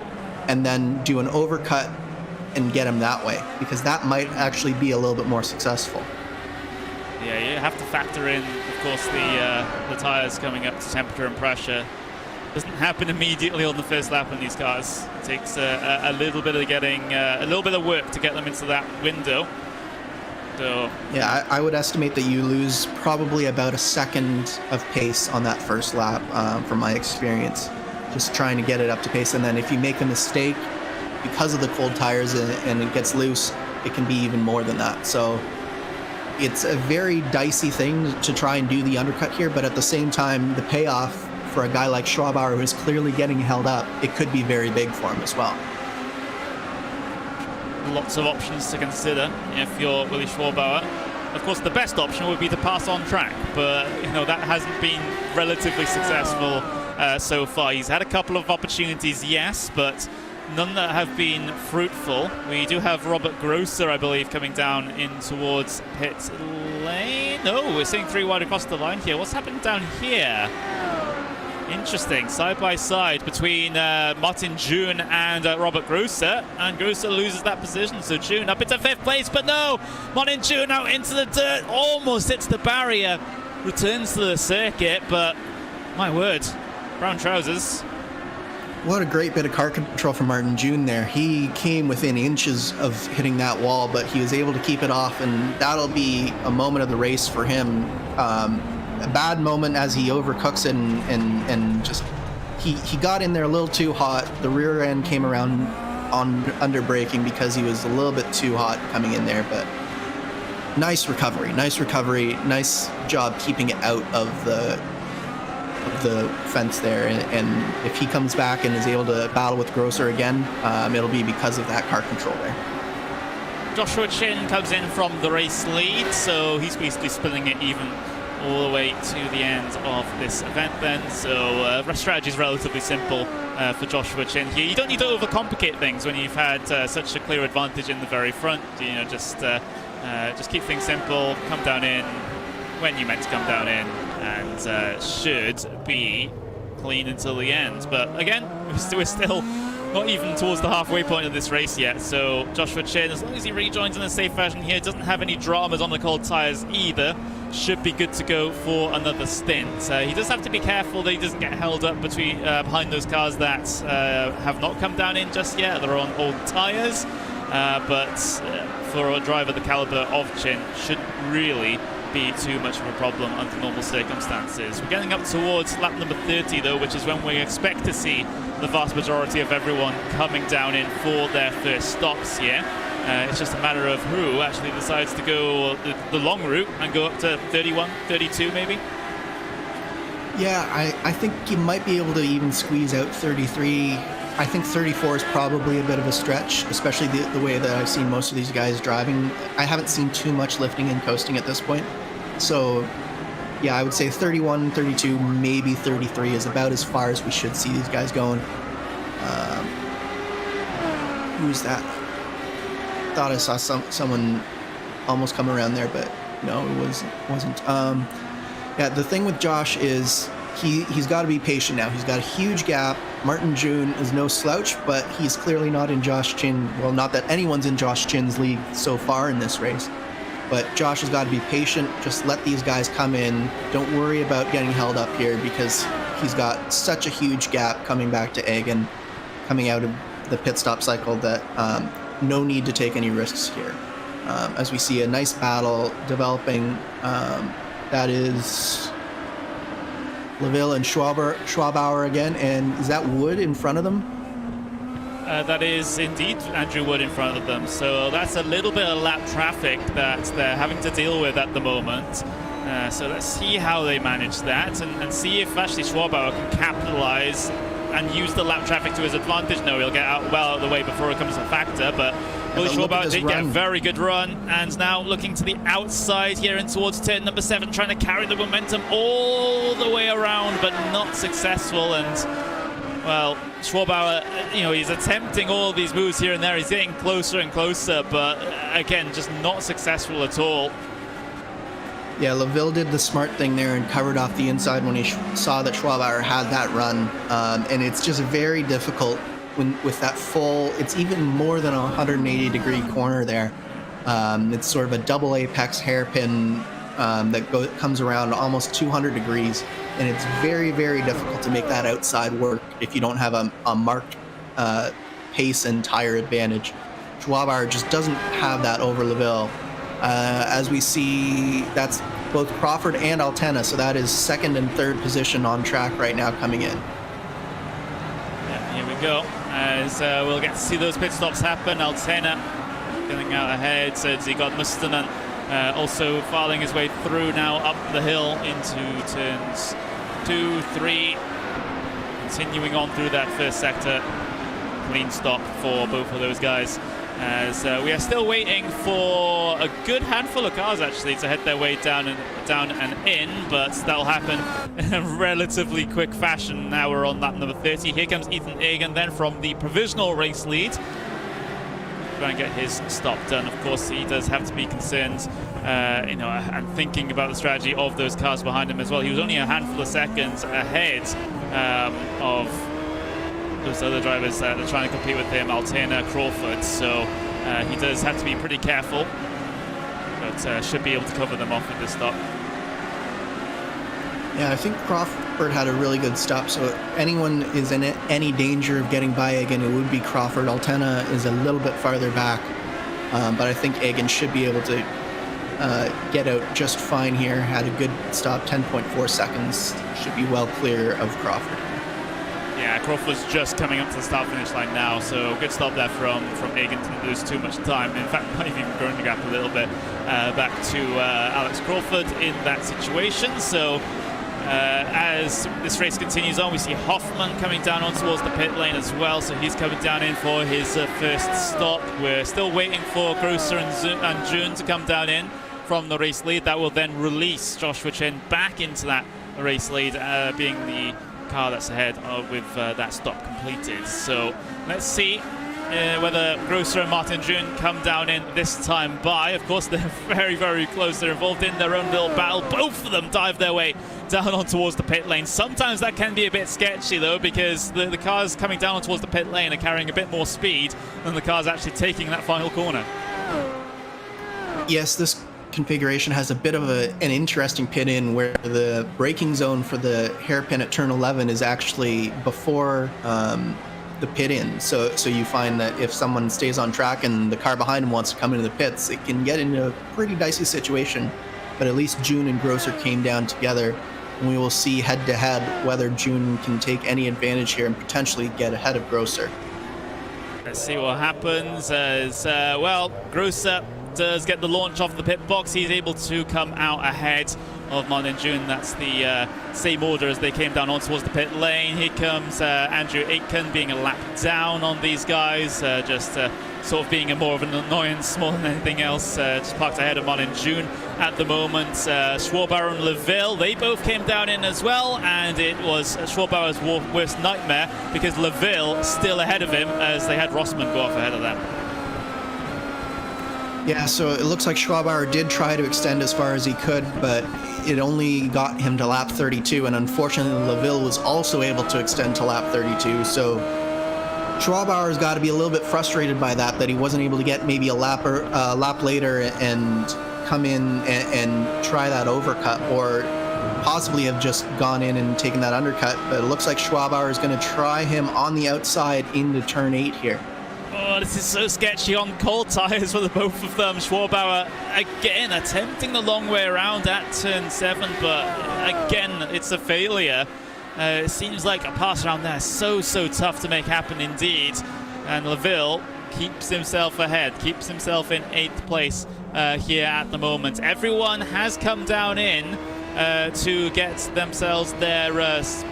and then do an overcut and get him that way? Because that might actually be a little bit more successful. Yeah, you have to factor in, of course, the tires coming up to temperature and pressure. Doesn't happen immediately on the first lap in these cars. It takes a little bit of a little bit of work to get them into that window. So yeah, I would estimate that you lose probably about a second of pace on that first lap, from my experience, just trying to get it up to pace. And then if you make a mistake because of the cold tires and it gets loose, it can be even more than that. So it's a very dicey thing to try and do the undercut here, but at the same time, the payoff for a guy like Schwabauer, who is clearly getting held up, it could be very big for him as well. Lots of options to consider if you're Willy Schwabauer. Of course, the best option would be to pass on track, but you know that hasn't been relatively successful so far. He's had a couple of opportunities, yes, but none that have been fruitful. We do have Robert Grosser, I believe, coming down in towards pit lane. No, we're seeing 3 wide across the line here. What's happening down here? Interesting, side by side between Martin June and Robert Grosser, and Grosser loses that position, so June up into 5th place, but no, Martin June out into the dirt, almost hits the barrier, returns to the circuit, but my word, brown trousers. What a great bit of car control from Martin June there. He came within inches of hitting that wall, but he was able to keep it off, and that'll be a moment of the race for him. A bad moment as he overcooks it and just he got in there a little too hot. The rear end came around on under braking because he was a little bit too hot coming in there, but nice recovery, nice job keeping it out of the fence there, and if he comes back and is able to battle with Grosser again, it'll be because of that car control there. Joshua Chin comes in from the race lead, so he's basically spilling it even all the way to the end of this event then. So strategy is relatively simple for Joshua Chin here. You don't need to overcomplicate things when you've had such a clear advantage in the very front. You know, just keep things simple, come down in when you meant to come down in, and should be clean until the end. But again, we're still not even towards the halfway point of this race yet, so Joshua Chin, as long as he rejoins in a safe fashion here, doesn't have any dramas on the cold tyres either, should be good to go for another stint. He does have to be careful that he doesn't get held up behind those cars that have not come down in just yet. They're on old tyres, but for a driver the caliber of Chin, shouldn't really be too much of a problem under normal circumstances. We're getting up towards lap number 30 though, which is when we expect to see the vast majority of everyone coming down in for their first stops here. It's just a matter of who actually decides to go the long route and go up to 31, 32 maybe. Yeah, I think you might be able to even squeeze out 33. I think 34 is probably a bit of a stretch, especially the way that I've seen most of these guys driving. I haven't seen too much lifting and coasting at this point. So, yeah, I would say 31, 32, maybe 33 is about as far as we should see these guys going. Who's that? Thought I saw someone almost come around there, but no, it wasn't. Yeah, the thing with Josh is he's got to be patient now. He's got a huge gap. Martin June is no slouch, but he's clearly not in Josh Chin. Well, not that anyone's in Josh Chin's league so far in this race, but Josh has got to be patient. Just let these guys come in. Don't worry about getting held up here because he's got such a huge gap coming back to Egan, coming out of the pit stop cycle that no need to take any risks here. As we see a nice battle developing, that is Laville and Schwabauer again, and is that Wood in front of them? That is indeed Andrew Wood in front of them, so that's a little bit of lap traffic that they're having to deal with at the moment. So let's see how they manage that and see if actually Schwabauer can capitalize and use the lap traffic to his advantage. No, he'll get out well out of the way before it comes a factor, but Willy Schwabauer did get a very good run, and now looking to the outside here and towards turn number 7, trying to carry the momentum all the way around, but not successful. And well, Schwabauer, you know, he's attempting all these moves here and there. He's getting closer and closer, but again, just not successful at all. Yeah, Laville did the smart thing there and covered off the inside when he saw that Schwabauer had that run, and it's just very difficult with that full, it's even more than a 180 degree corner there. It's sort of a double apex hairpin that comes around almost 200 degrees, and it's very, very difficult to make that outside work if you don't have a marked pace and tire advantage. Schwabauer just doesn't have that over Laville. As we see, that's both Crawford and Altena, so that is second and third position on track right now coming in. Yeah, here we go. As we'll get to see those pit stops happen. Altena getting out ahead, so Zigot Mustonen Also filing his way through now up the hill into turns 2, 3. Continuing on through that first sector. Clean stop for both of those guys. As we are still waiting for a good handful of cars actually to head their way down and in, but that'll happen in a relatively quick fashion. Now we're on lap number 30. Here comes Ethan Egan then from the provisional race lead. Trying to get his stop done. Of course, he does have to be concerned, and thinking about the strategy of those cars behind him as well. He was only a handful of seconds ahead of those other drivers that are trying to compete with him, Altena, Crawford, so he does have to be pretty careful, but should be able to cover them off with this stop. Yeah, I think Crawford had a really good stop, so if anyone is in any danger of getting by Egan, it would be Crawford. Altena is a little bit farther back, but I think Egan should be able to get out just fine here. Had a good stop, 10.4 seconds, should be well clear of Crawford. Yeah, Crawford's just coming up to the start-finish line now, so good stop there from Egan. Didn't lose too much time. In fact, might have even grown the gap a little bit back to Alex Crawford in that situation. So as this race continues on, we see Hoffman coming down on towards the pit lane as well, so he's coming down in for his first stop. We're still waiting for Grosser and June to come down in from the race lead. That will then release Joshua Chen back into that race lead, being the car that's ahead with that stop completed. So let's see whether Grosser and Martin June come down in this time by. Of course, they're very, very close. They're involved in their own little battle. Both of them dive their way down on towards the pit lane. Sometimes that can be a bit sketchy though, because the cars coming down towards the pit lane are carrying a bit more speed than the cars actually taking that final corner. Yes, this configuration has a bit of an interesting pit in where the braking zone for the hairpin at turn 11 is actually before the pit in. So you find that if someone stays on track and the car behind him wants to come into the pits, it can get into a pretty dicey situation. But at least June and Grosser came down together, and we will see head to head whether June can take any advantage here and potentially get ahead of Grosser. Let's see what happens as Grosser does get the launch off the pit box. He's able to come out ahead of Martin June. That's the same order as they came down on towards the pit lane. Here comes Andrew Aitken being a lap down on these guys, just sort of being more of an annoyance more than anything else. Just parked ahead of Martin June at the moment. Schwarbauer and LaVille, they both came down in as well, and it was Schwarbauer's worst nightmare because LaVille still ahead of him as they had Rossman go off ahead of them. Yeah, so it looks like Schwabauer did try to extend as far as he could, but it only got him to lap 32, and unfortunately LaVille was also able to extend to lap 32, so Schwabauer's got to be a little bit frustrated by that he wasn't able to get maybe a lap later and come in and try that overcut, or possibly have just gone in and taken that undercut, but it looks like Schwabauer is going to try him on the outside into turn 8 here. Oh, this is so sketchy on cold tyres for the both of them. Schwarbauer, again, attempting the long way around at turn 7, but again, it's a failure. It seems like a pass around there so tough to make happen indeed. And LaVille keeps himself ahead, keeps himself in 8th place here at the moment. Everyone has come down in to get themselves their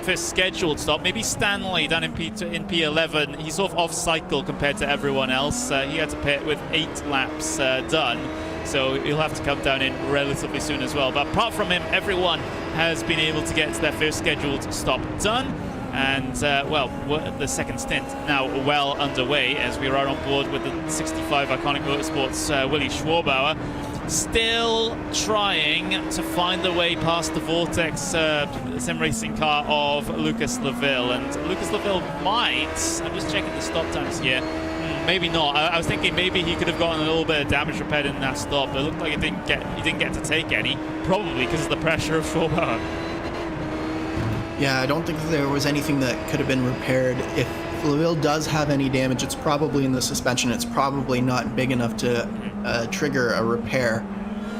first scheduled stop. Maybe Stanley down in P11. He's sort of off cycle compared to everyone else. He had to pit with 8 laps done, so he'll have to come down in relatively soon as well. But apart from him, everyone has been able to get their first scheduled stop done. And the second stint now well underway as we are on board with the 65 Iconic Motorsports Willie Schwarbauer. Still trying to find the way past the Vortex sim racing car of Lucas LaVille, and Lucas LaVille might, I'm just checking the stop times here, maybe not. I was thinking maybe he could have gotten a little bit of damage repaired in that stop, but it looked like he didn't get to take any, probably because of the pressure of Schwarbauer. Yeah, I don't think there was anything that could have been repaired. If LaVille does have any damage, it's probably in the suspension. It's probably not big enough to trigger a repair.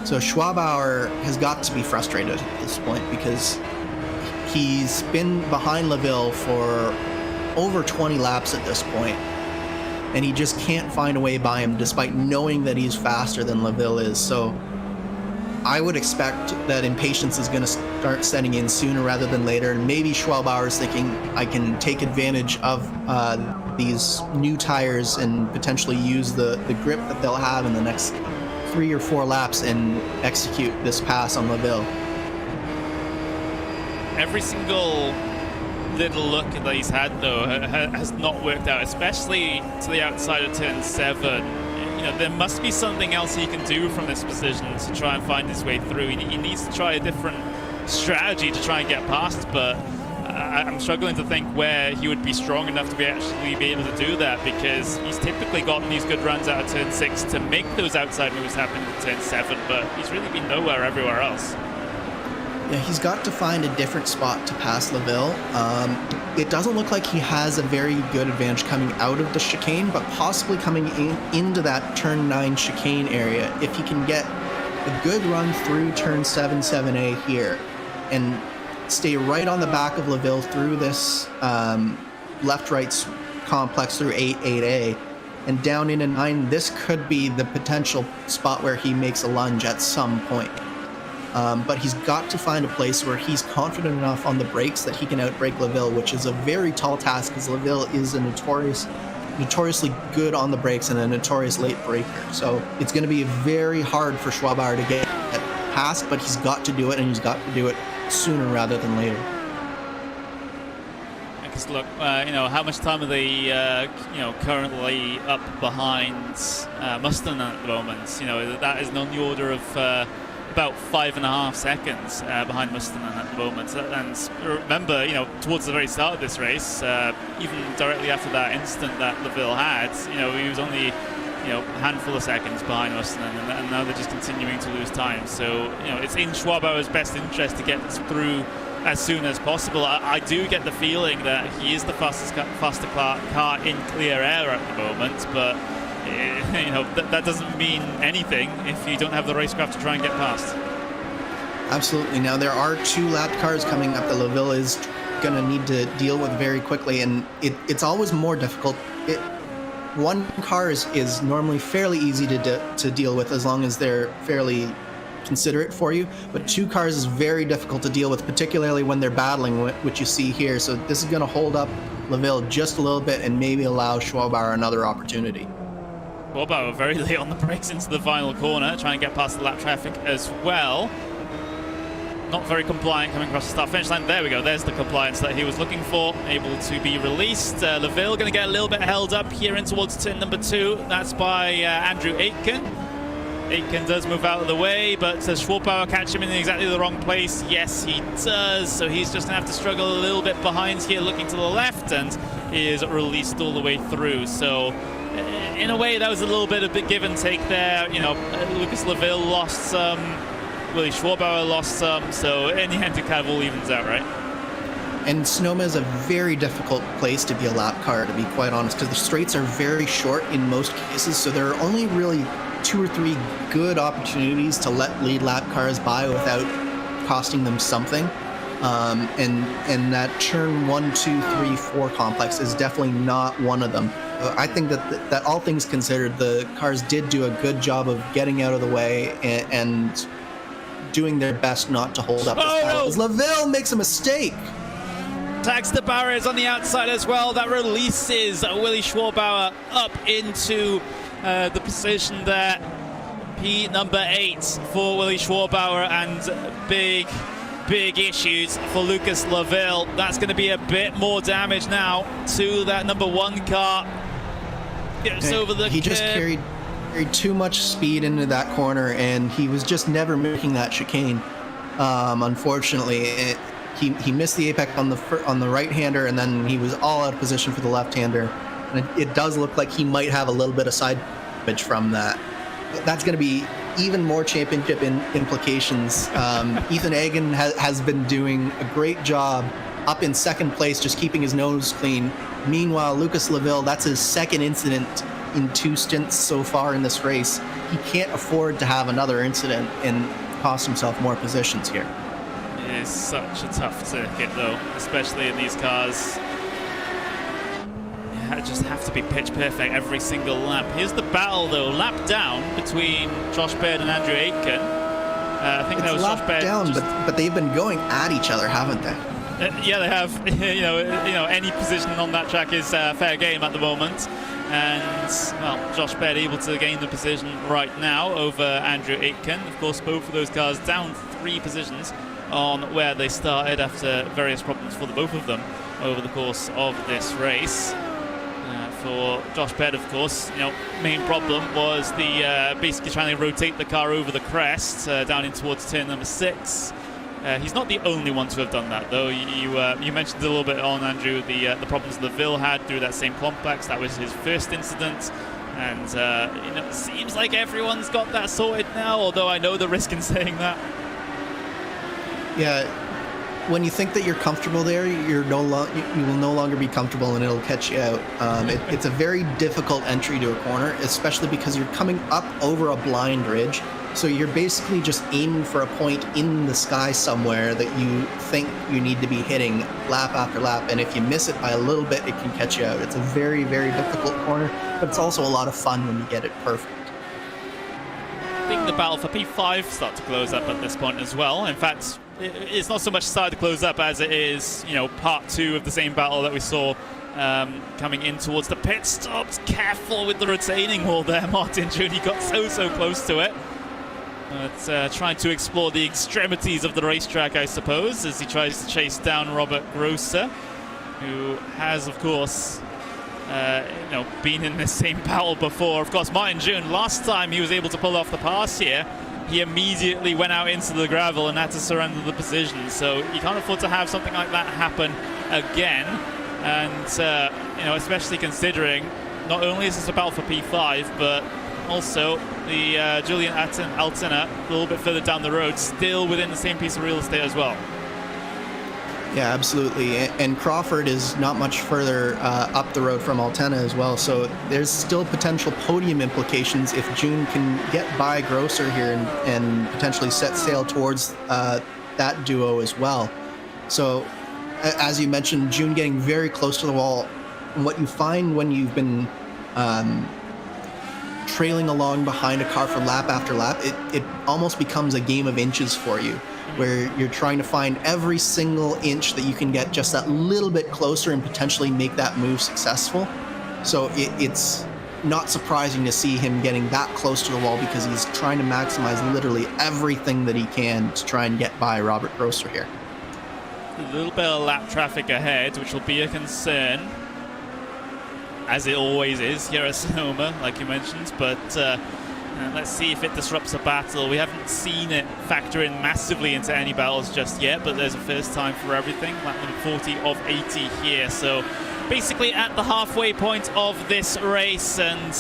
So Schwabauer has got to be frustrated at this point because he's been behind LaVille for over 20 laps at this point, and he just can't find a way by him despite knowing that he's faster than LaVille is. So I would expect that impatience is going to start setting in sooner rather than later, and maybe Schwalbauer is thinking, I can take advantage of these new tires and potentially use the grip that they'll have in the next 3 or 4 laps and execute this pass on LaVille. Every single little look that he's had, though, has not worked out, especially to the outside of turn 7. You know, there must be something else he can do from this position to try and find his way through. He needs to try a different strategy to try and get past, but I'm struggling to think where he would be strong enough to actually be able to do that, because he's typically gotten these good runs out of turn 6 to make those outside moves happen in turn 7, but he's really been nowhere everywhere else. Yeah, he's got to find a different spot to pass LaVille. It doesn't look like he has a very good advantage coming out of the chicane, but possibly coming into that turn 9 chicane area. If he can get a good run through turn 7, 7A here, and stay right on the back of LaVille through this left-right complex through 8, 8A, and down into 9, this could be the potential spot where he makes a lunge at some point. But he's got to find a place where he's confident enough on the brakes that he can outbrake LaVille, which is a very tall task, because LaVille is a notoriously good on the brakes and a notorious late braker. So it's going to be very hard for Schwalbauer to get past, but he's got to do it, and he's got to do it sooner rather than later. Because look, you know, how much time are they, you know, currently up behind Mustang at the moment? You know, that is on the order of about 5.5 seconds behind Mustang at the moment. And remember, you know, towards the very start of this race, even directly after that incident that LaVille had, you know, he was only, you know, a handful of seconds behind Mustang, and now they're just continuing to lose time. So, you know, it's in Schwalbauer's best interest to get through as soon as possible. I do get the feeling that he is the faster car in clear air at the moment, but you know, that doesn't mean anything if you don't have the racecraft to try and get past. Absolutely. Now, there are 2 lapped cars coming up that LaVille is going to need to deal with very quickly, and it's always more difficult. One car is normally fairly easy to deal with as long as they're fairly considerate for you, but 2 cars is very difficult to deal with, particularly when they're battling, which you see here. So this is going to hold up LaVille just a little bit and maybe allow Schwalbauer another opportunity. Schwalbauer very late on the brakes into the final corner, trying to get past the lap traffic as well. Not very compliant coming across the start-finish line. There we go. There's the compliance that he was looking for, able to be released. LaVille going to get a little bit held up here in towards turn number 2. That's by Andrew Aitken. Aitken does move out of the way, but does Schwalbauer catch him in exactly the wrong place? Yes, he does. So he's just going to have to struggle a little bit behind here, looking to the left, and he is released all the way through. So in a way, that was a little bit of a give and take there. You know, Lucas LaVille lost some, Willie Schwalbauer lost some, so in the end it kind of all evens out, right? And Sonoma is a very difficult place to be a lap car, to be quite honest, because the straights are very short in most cases, so there are only really 2 or 3 good opportunities to let lead lap cars by without costing them something. And that turn 1, 2, 3, 4 complex is definitely not one of them. I think that all things considered, the cars did do a good job of getting out of the way and doing their best not to hold up this battle. No. LaVille makes a mistake. Tags the barriers on the outside as well. That releases Willie Schwalbauer up into the position there. P number 8 for Willie Schwalbauer, and big issues for Lucas LaVille. That's going to be a bit more damage now to that number 1 car. Gets over the He just carried too much speed into that corner, and he was just never making that chicane. Unfortunately, he missed the apex on the right-hander, and then he was all out of position for the left-hander. And it does look like he might have a little bit of side damage from that. That's going to be even more championship implications. Ethan Agan has been doing a great job up in second place, just keeping his nose clean. Meanwhile, Lucas LaVille, that's his second incident in 2 stints so far in this race. He can't afford to have another incident and cost himself more positions here. It is such a tough circuit, though, especially in these cars. Yeah, just have to be pitch perfect every single lap. Here's the battle, though. Lap down between Josh Baird and Andrew Aitken. I think that was Josh locked Baird down, just- but they've been going at each other, haven't they? Yeah, they have. you know, any position on that track is fair game at the moment. And, well, Josh Baird able to gain the position right now over Andrew Aitken. Of course, both of those cars down 3 positions on where they started after various problems for the both of them over the course of this race. For Josh Baird, of course, main problem was the basically trying to rotate the car over the crest down in towards turn number 6. He's not the only one to have done that, though. You mentioned a little bit on, Andrew, the problems that Ville had through that same complex. That was his first incident, and it seems like everyone's got that sorted now. Although I know the risk in saying that. Yeah, when you think that you're comfortable there, you will no longer be comfortable, and it'll catch you out. It's a very difficult entry to a corner, especially because you're coming up over a blind ridge. So you're basically just aiming for a point in the sky somewhere that you think you need to be hitting lap after lap. And if you miss it by a little bit, it can catch you out. It's a very, very difficult corner, but it's also a lot of fun when you get it perfect. I think the battle for P5 starts to close up at this point as well. In fact, it's not so much started to close up as it is, part 2 of the same battle that we saw coming in towards the pit stops. Careful with the retaining wall there, Martin June. He got so close to it. But trying to explore the extremities of the racetrack, I suppose, as he tries to chase down Robert Grosser, who has, of course, been in this same battle before. Of course, Martin June, last time he was able to pull off the pass here, he immediately went out into the gravel and had to surrender the position. So you can't afford to have something like that happen again. And, especially considering not only is this a battle for P5, but also the Julian Altena, a little bit further down the road, still within the same piece of real estate as well. Yeah, absolutely. And Crawford is not much further up the road from Altena as well. So there's still potential podium implications if June can get by Grosser here and potentially set sail towards that duo as well. So as you mentioned, June getting very close to the wall. And what you find when you've been trailing along behind a car for lap after lap, it almost becomes a game of inches for you, where you're trying to find every single inch that you can get just that little bit closer and potentially make that move successful. So it's not surprising to see him getting that close to the wall, because he's trying to maximize literally everything that he can to try and get by Robert Grosser here. A little bit of lap traffic ahead, which will be a concern, as it always is here at Sonoma, like you mentioned, but let's see if it disrupts a battle. We haven't seen it factor in massively into any battles just yet, but there's a first time for everything. Lap number 40 of 80 here, so basically at the halfway point of this race, and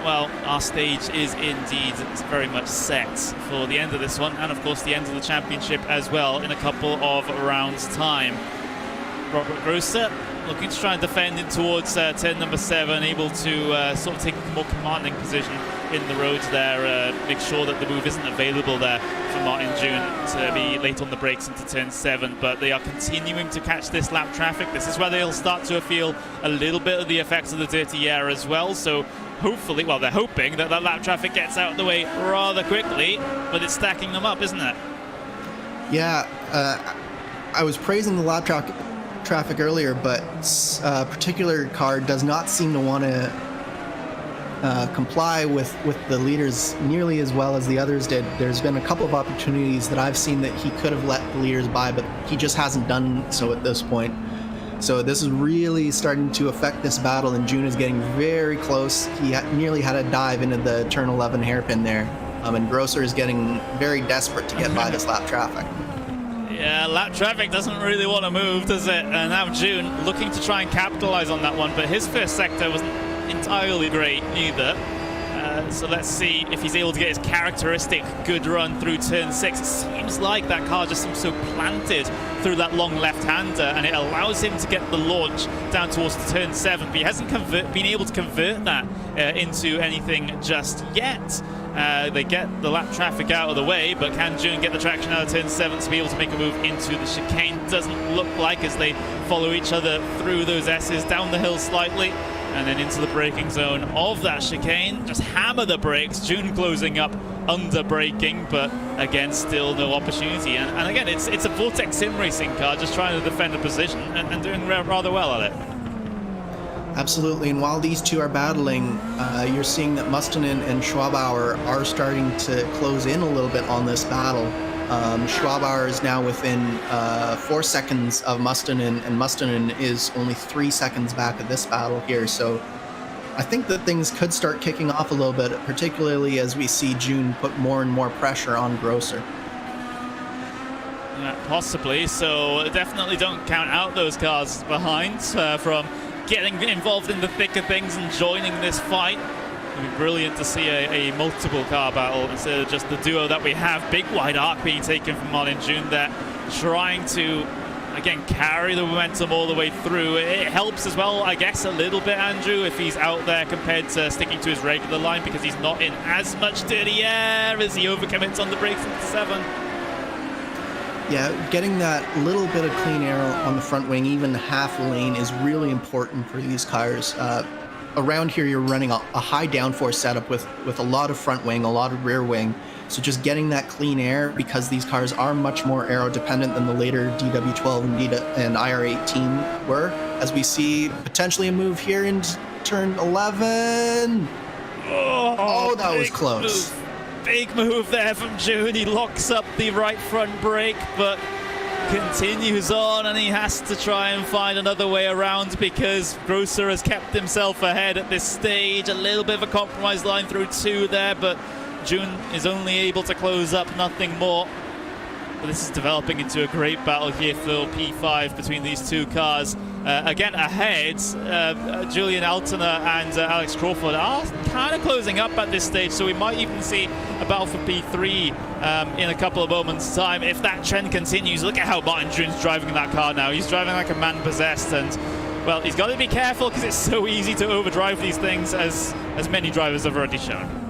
well, our stage is indeed very much set for the end of this one, and of course the end of the championship as well in a couple of rounds time. Robert Grosser looking to try and defend in towards turn number 7, able to sort of take a more commanding position in the roads there, make sure that the move isn't available there for Martin June to be late on the brakes into turn 7, but they are continuing to catch this lap traffic. This is where they'll start to feel a little bit of the effects of the dirty air as well, so hopefully, well, they're hoping that that lap traffic gets out of the way rather quickly, but it's stacking them up, isn't it? Yeah, I was praising the lap traffic earlier, but a particular car does not seem to want to comply with the leaders nearly as well as the others did. There's been a couple of opportunities that I've seen that he could have let the leaders by, but he just hasn't done so at this point. So this is really starting to affect this battle, and June is getting very close. He nearly had a dive into the turn 11 hairpin there, and Grosser is getting very desperate to get by this lap traffic. Yeah, lap traffic doesn't really want to move, does it? And now June looking to try and capitalize on that one, but his first sector wasn't entirely great either. So let's see if he's able to get his characteristic good run through turn 6. It seems like that car just seems so planted through that long left-hander, and it allows him to get the launch down towards turn 7, but he hasn't been able to convert that into anything just yet. They get the lap traffic out of the way, but can June get the traction out of turn 7 to be able to make a move into the chicane? Doesn't look like, as they follow each other through those S's down the hill slightly. and then into the braking zone of that chicane. Just hammer the brakes. June closing up under braking, but again, still no opportunity. And again, it's a Vortex sim racing car just trying to defend a position and doing rather well at it. Absolutely, and while these two are battling, you're seeing that Mustonen and Schwabauer are starting to close in a little bit on this battle. Schwabauer is now within 4 seconds of Mustonen, and Mustonen is only 3 seconds back of this battle here. So I think that things could start kicking off a little bit, particularly as we see June put more and more pressure on Grosser. Possibly, so definitely don't count out those cars behind from getting involved in the thick of things and joining this fight. It'd be brilliant to see a multiple car battle instead of just the duo that we have. Big wide arc being taken from Martin June there, trying to, again, carry the momentum all the way through. It helps as well, I guess, a little bit, Andrew, if he's out there compared to sticking to his regular line, because he's not in as much dirty air as he overcommits on the brakes into 7. Yeah, getting that little bit of clean air on the front wing, even half lane, is really important for these cars. Around here, you're running a high downforce setup with a lot of front wing, a lot of rear wing. So just getting that clean air, because these cars are much more aero dependent than the later DW12 and IR18 were. As we see potentially a move here in turn 11. Oh, that was close. Big move there from June. He locks up the right front brake, but continues on, and he has to try and find another way around because Grosser has kept himself ahead at this stage. A little bit of a compromise line through 2 there, but June is only able to close up, nothing more. But this is developing into a great battle here for P5 between these two cars. Again, ahead, Julian Altena and Alex Crawford are kind of closing up at this stage, so we might even see a battle for P3 in a couple of moments' time. If that trend continues, look at how Martin June's driving that car now. He's driving like a man possessed, and, well, he's got to be careful because it's so easy to overdrive these things, as many drivers have already shown.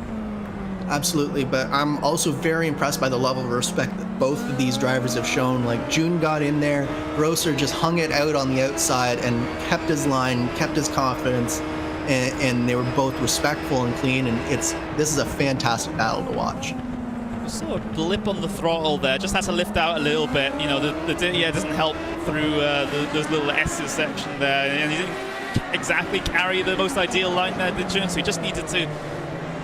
Absolutely, but I'm also very impressed by the level of respect that both of these drivers have shown. Like, June got in there, Grosser just hung it out on the outside and kept his line, kept his confidence, and they were both respectful and clean, and this is a fantastic battle to watch. Sort of blip on the throttle there, just has to lift out a little bit. You know, the dirty air doesn't help through those little S's section there, and he didn't exactly carry the most ideal line there, did June, so he just needed to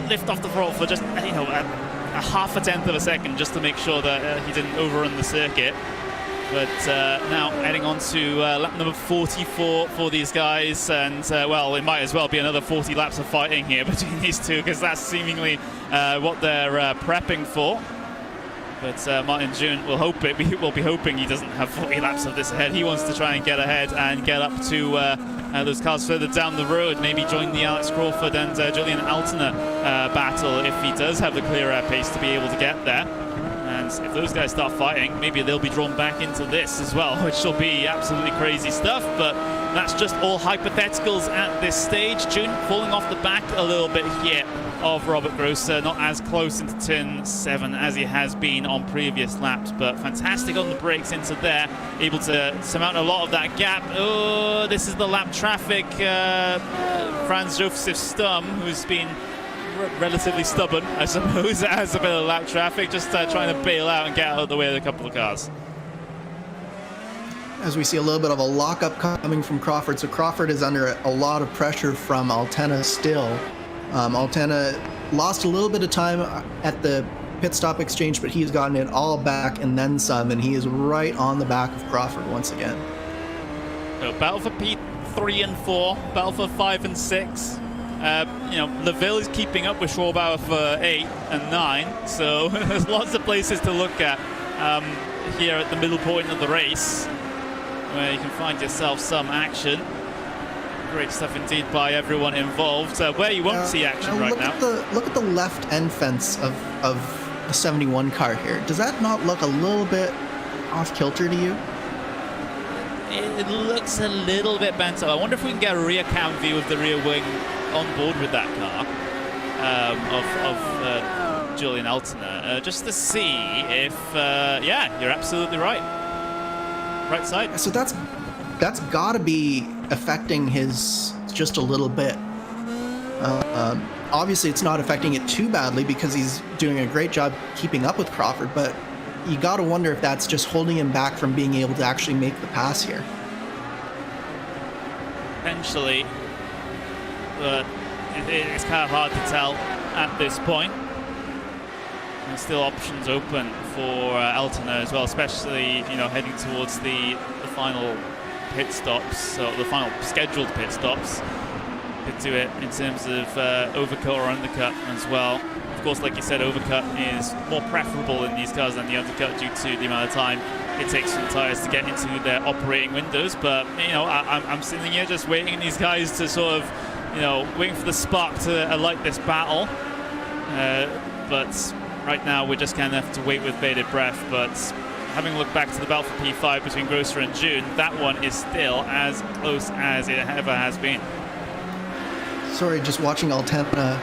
lift off the throttle for just, you know, a half a tenth of a second just to make sure that he didn't overrun the circuit. But now heading on to lap number 44 for these guys, and well, it might as well be another 40 laps of fighting here between these two, because that's seemingly what they're prepping for. But Martin June will be hoping he doesn't have 40 laps of this ahead. He wants to try and get ahead and get up to those cars further down the road, maybe join the Alex Crawford and Julian Altena battle if he does have the clear air pace to be able to get there. And if those guys start fighting, maybe they'll be drawn back into this as well, which will be absolutely crazy stuff. But that's just all hypotheticals at this stage. June falling off the back a little bit here of Robert Grosser, not as close into turn 7 as he has been on previous laps, but fantastic on the brakes into there, able to surmount a lot of that gap. Oh, this is the lap traffic. Franz Josef Stum, who's been relatively stubborn, I suppose, has a bit of lap traffic, just trying to bail out and get out of the way of a couple of cars. As we see a little bit of a lockup coming from Crawford, so Crawford is under a lot of pressure from Altena still. Altena lost a little bit of time at the pit stop exchange, but he's gotten it all back and then some, and he is right on the back of Crawford once again. So battle for P3 and 4, battle for 5 and 6. You know, Leville is keeping up with Schwabauer for 8 and 9, so there's lots of places to look at here at the middle point of the race, where you can find yourself some action. Great stuff indeed by everyone involved. Where you won't see action right now. Look at the left end fence of the 71 car here. Does that not look a little bit off kilter to you? It looks a little bit bent up. I wonder if we can get a rear cam view of the rear wing on board with that car of Julian Altena, just to see if, yeah, you're absolutely right. Right side. So that's got to be affecting his impact just a little bit. Obviously, it's not affecting it too badly because he's doing a great job keeping up with Crawford, but you got to wonder if that's just holding him back from being able to actually make the pass here. Potentially, but it's kind of hard to tell at this point. There's still options open for Altona as well, especially, you know, heading towards the final pit stops, so the final scheduled pit stops. Could do it in terms of overcut or undercut as well. Of course, like you said, overcut is more preferable in these cars than the undercut due to the amount of time it takes for the tires to get into their operating windows. But, you know, I'm sitting here just waiting on these guys to sort of, you know, waiting for the spark to alight this battle. But right now, we're just kind of have to wait with bated breath. But having looked back to the battle for P5 between Grosser and June, that one is still as close as it ever has been. Sorry, just watching Altana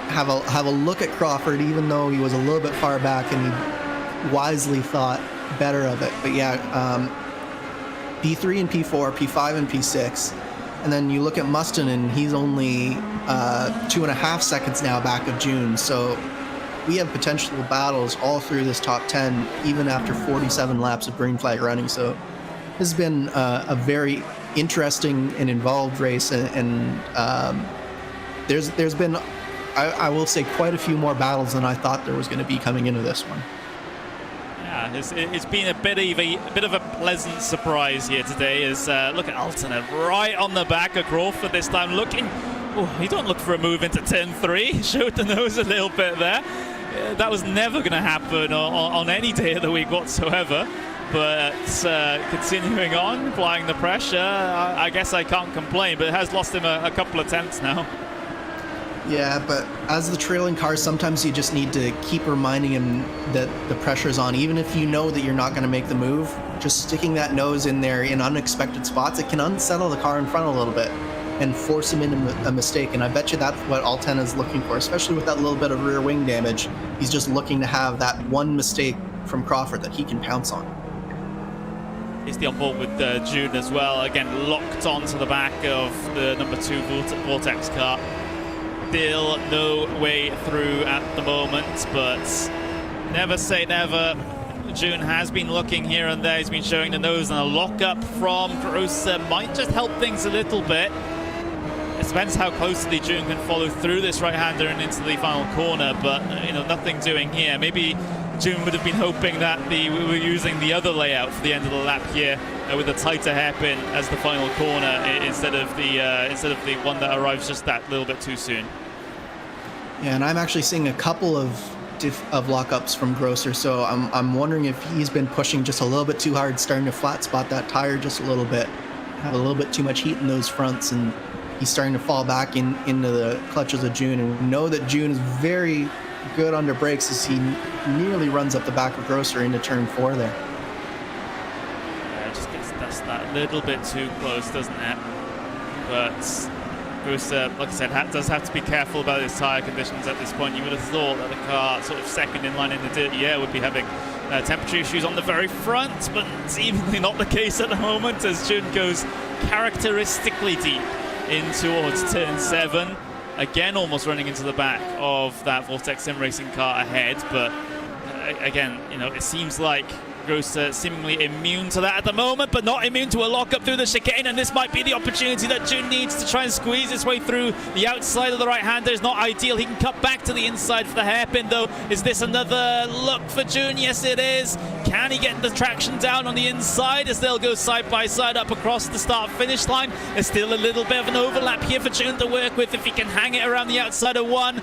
have a look at Crawford, even though he was a little bit far back and he wisely thought better of it. But yeah, P3 and P4, P5 and P6. And then you look at Mustin and he's only 2.5 seconds now back of June. So we have potential battles all through this top 10, even after 47 laps of green flag running. So this has been a very interesting and involved race, and there's been, I will say, quite a few more battles than I thought there was going to be coming into this one. Yeah, it's been a bit of a pleasant surprise here today. As look at Altona right on the back of Crawford this time, looking. Oh, you don't look for a move into turn 3. Showed the nose a little bit there. That was never going to happen on any day of the week whatsoever. But continuing on, applying the pressure, I guess I can't complain. But it has lost him a couple of tenths now. Yeah, but as the trailing car, sometimes you just need to keep reminding him that the pressure's on. Even if you know that you're not going to make the move, just sticking that nose in there in unexpected spots, it can unsettle the car in front a little bit and force him into a mistake. And I bet you that's what Altana is looking for, especially with that little bit of rear wing damage. He's just looking to have that one mistake from Crawford that he can pounce on. He's the on board with June as well. Again, locked onto the back of the number 2 Vortex car. Still no way through at the moment, but never say never. June has been looking here and there. He's been showing the nose, and a lockup from Grosser might just help things a little bit. It depends how closely June can follow through this right-hander and into the final corner, but you know, nothing doing here. Maybe June would have been hoping that we were using the other layout for the end of the lap here with a tighter hairpin as the final corner instead of the one that arrives just that little bit too soon. Yeah, and I'm actually seeing a couple of lockups from Grosser, so I'm wondering if he's been pushing just a little bit too hard, starting to flat spot that tire just a little bit, have a little bit too much heat in those fronts, and he's starting to fall back into the clutches of June. And we know that June is very good under brakes as he nearly runs up the back of Grosser into turn 4 there. Yeah, just gets that little bit too close, doesn't it? But Grosser, like I said, does have to be careful about his tyre conditions at this point. You would have thought that the car sort of second in line in the dirty air would be having temperature issues on the very front, but seemingly not the case at the moment as June goes characteristically deep in towards turn 7. Again, almost running into the back of that Vortex Sim Racing car ahead, but again, you know, it seems like Grosser seemingly immune to that at the moment, but not immune to a lockup through the chicane, and this might be the opportunity that June needs to try and squeeze his way through the outside of the right-hander. Is not ideal. He can cut back to the inside for the hairpin, though. Is this another look for June? Yes, it is. Can he get the traction down on the inside as they'll go side by side up across the start-finish line? There's still a little bit of an overlap here for June to work with if he can hang it around the outside of 1.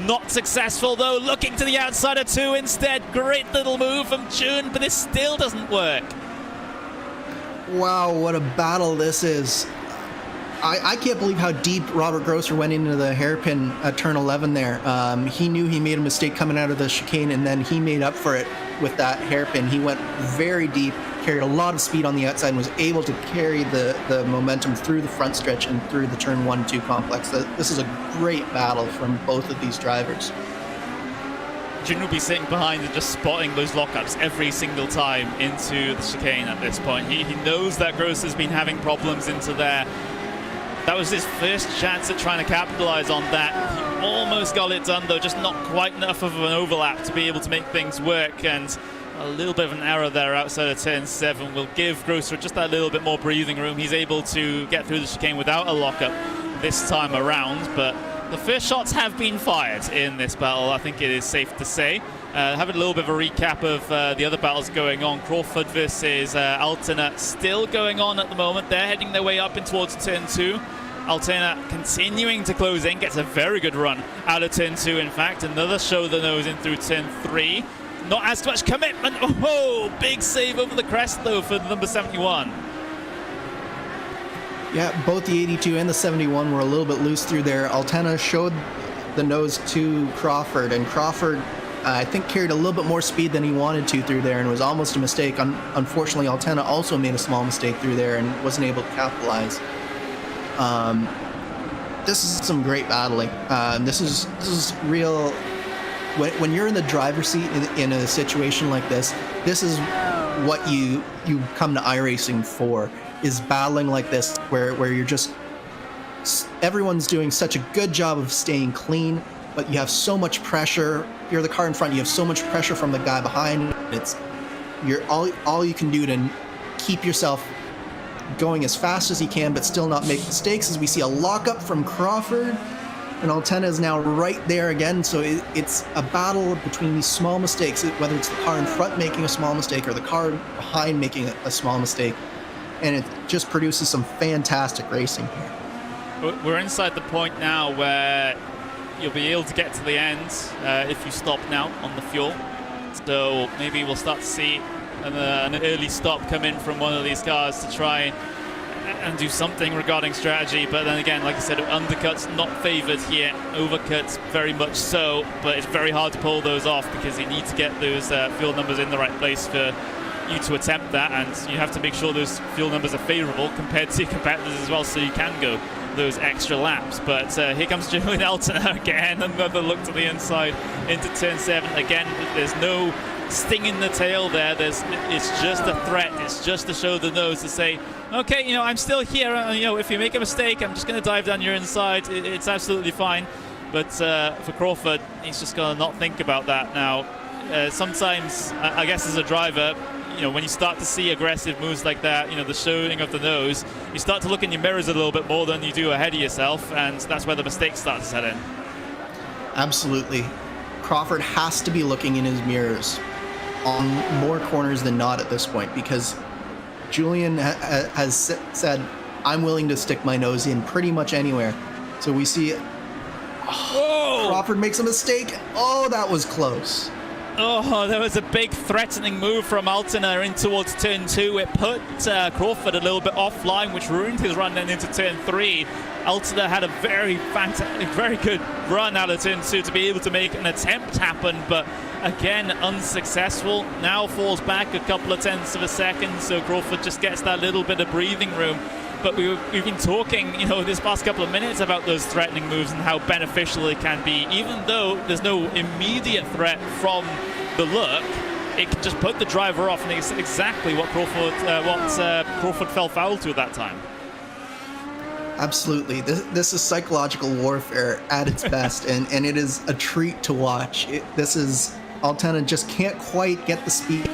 Not successful, though. Looking to the outside of 2 instead. Great little move from June, but this still doesn't work. Wow, what a battle this is. I can't believe how deep Robert Grosser went into the hairpin at turn 11 there. He knew he made a mistake coming out of the chicane, and then he made up for it with that hairpin. He went very deep, carried a lot of speed on the outside, and was able to carry the momentum through the front stretch and through the turn 1-2 complex. This is a great battle from both of these drivers. June will be sitting behind and just spotting those lockups every single time into the chicane at this point. He knows that Grosser's been having problems into there. That was his first chance at trying to capitalize on that. He almost got it done, though, just not quite enough of an overlap to be able to make things work. And a little bit of an error there outside of turn 7 will give Grosser just that little bit more breathing room. He's able to get through the chicane without a lockup this time around, but the first shots have been fired in this battle, I think it is safe to say. Having a little bit of a recap of the other battles going on. Crawford versus Altena still going on at the moment. They're heading their way up in towards turn 2. Altena continuing to close in, gets a very good run out of turn 2. In fact, another show the nose in through turn 3. Not as much commitment. Oh, big save over the crest though for the number 71. Yeah, both the 82 and the 71 were a little bit loose through there. Altena showed the nose to Crawford, and Crawford, I think, carried a little bit more speed than he wanted to through there, and it was almost a mistake. Unfortunately, Altena also made a small mistake through there and wasn't able to capitalize. This is some great battling. This is real. When you're in the driver's seat in a situation like this is what you come to iRacing for, is battling like this, where you're just, everyone's doing such a good job of staying clean, but you have so much pressure. You're the car in front, you have so much pressure from the guy behind. You're all you can do to keep yourself going as fast as you can, but still not make mistakes. As we see a lockup from Crawford, and Altena is now right there again. So it's a battle between these small mistakes, whether it's the car in front making a small mistake or the car behind making a small mistake, and it just produces some fantastic racing here. We're inside the point now where you'll be able to get to the end if you stop now on the fuel. So maybe we'll start to see an early stop come in from one of these cars to try and do something regarding strategy. But then again, like I said, undercuts not favored here, overcuts very much so, but it's very hard to pull those off because you need to get those fuel numbers in the right place for you to attempt that, and you have to make sure those fuel numbers are favorable compared to your competitors as well, so you can go those extra laps. But here comes Julian Altena again, another look to the inside into turn 7. Again, there's no sting in the tail there. It's just a threat. It's just to show the nose to say, okay, I'm still here. If you make a mistake, I'm just going to dive down your inside. It's absolutely fine. But for Crawford, he's just going to not think about that now. Sometimes, I guess as a driver, when you start to see aggressive moves like that, the showing of the nose, you start to look in your mirrors a little bit more than you do ahead of yourself, and that's where the mistakes start to set in. Absolutely. Crawford has to be looking in his mirrors on more corners than not at this point, because Julian has said, I'm willing to stick my nose in pretty much anywhere. So we see Crawford makes a mistake. Oh, that was close. Oh, there was a big threatening move from Altena in towards turn 2. It put Crawford a little bit offline, which ruined his run then into turn 3. Altena had a very fantastic, very good run out of turn 2 to be able to make an attempt happen, but again, unsuccessful. Now falls back a couple of tenths of a second, so Crawford just gets that little bit of breathing room. But we've been talking, this past couple of minutes about those threatening moves and how beneficial it can be. Even though there's no immediate threat from the look, it can just put the driver off, and it's exactly what Crawford fell foul to at that time. Absolutely. This is psychological warfare at its best, and it is a treat to watch. Altena just can't quite get the speed,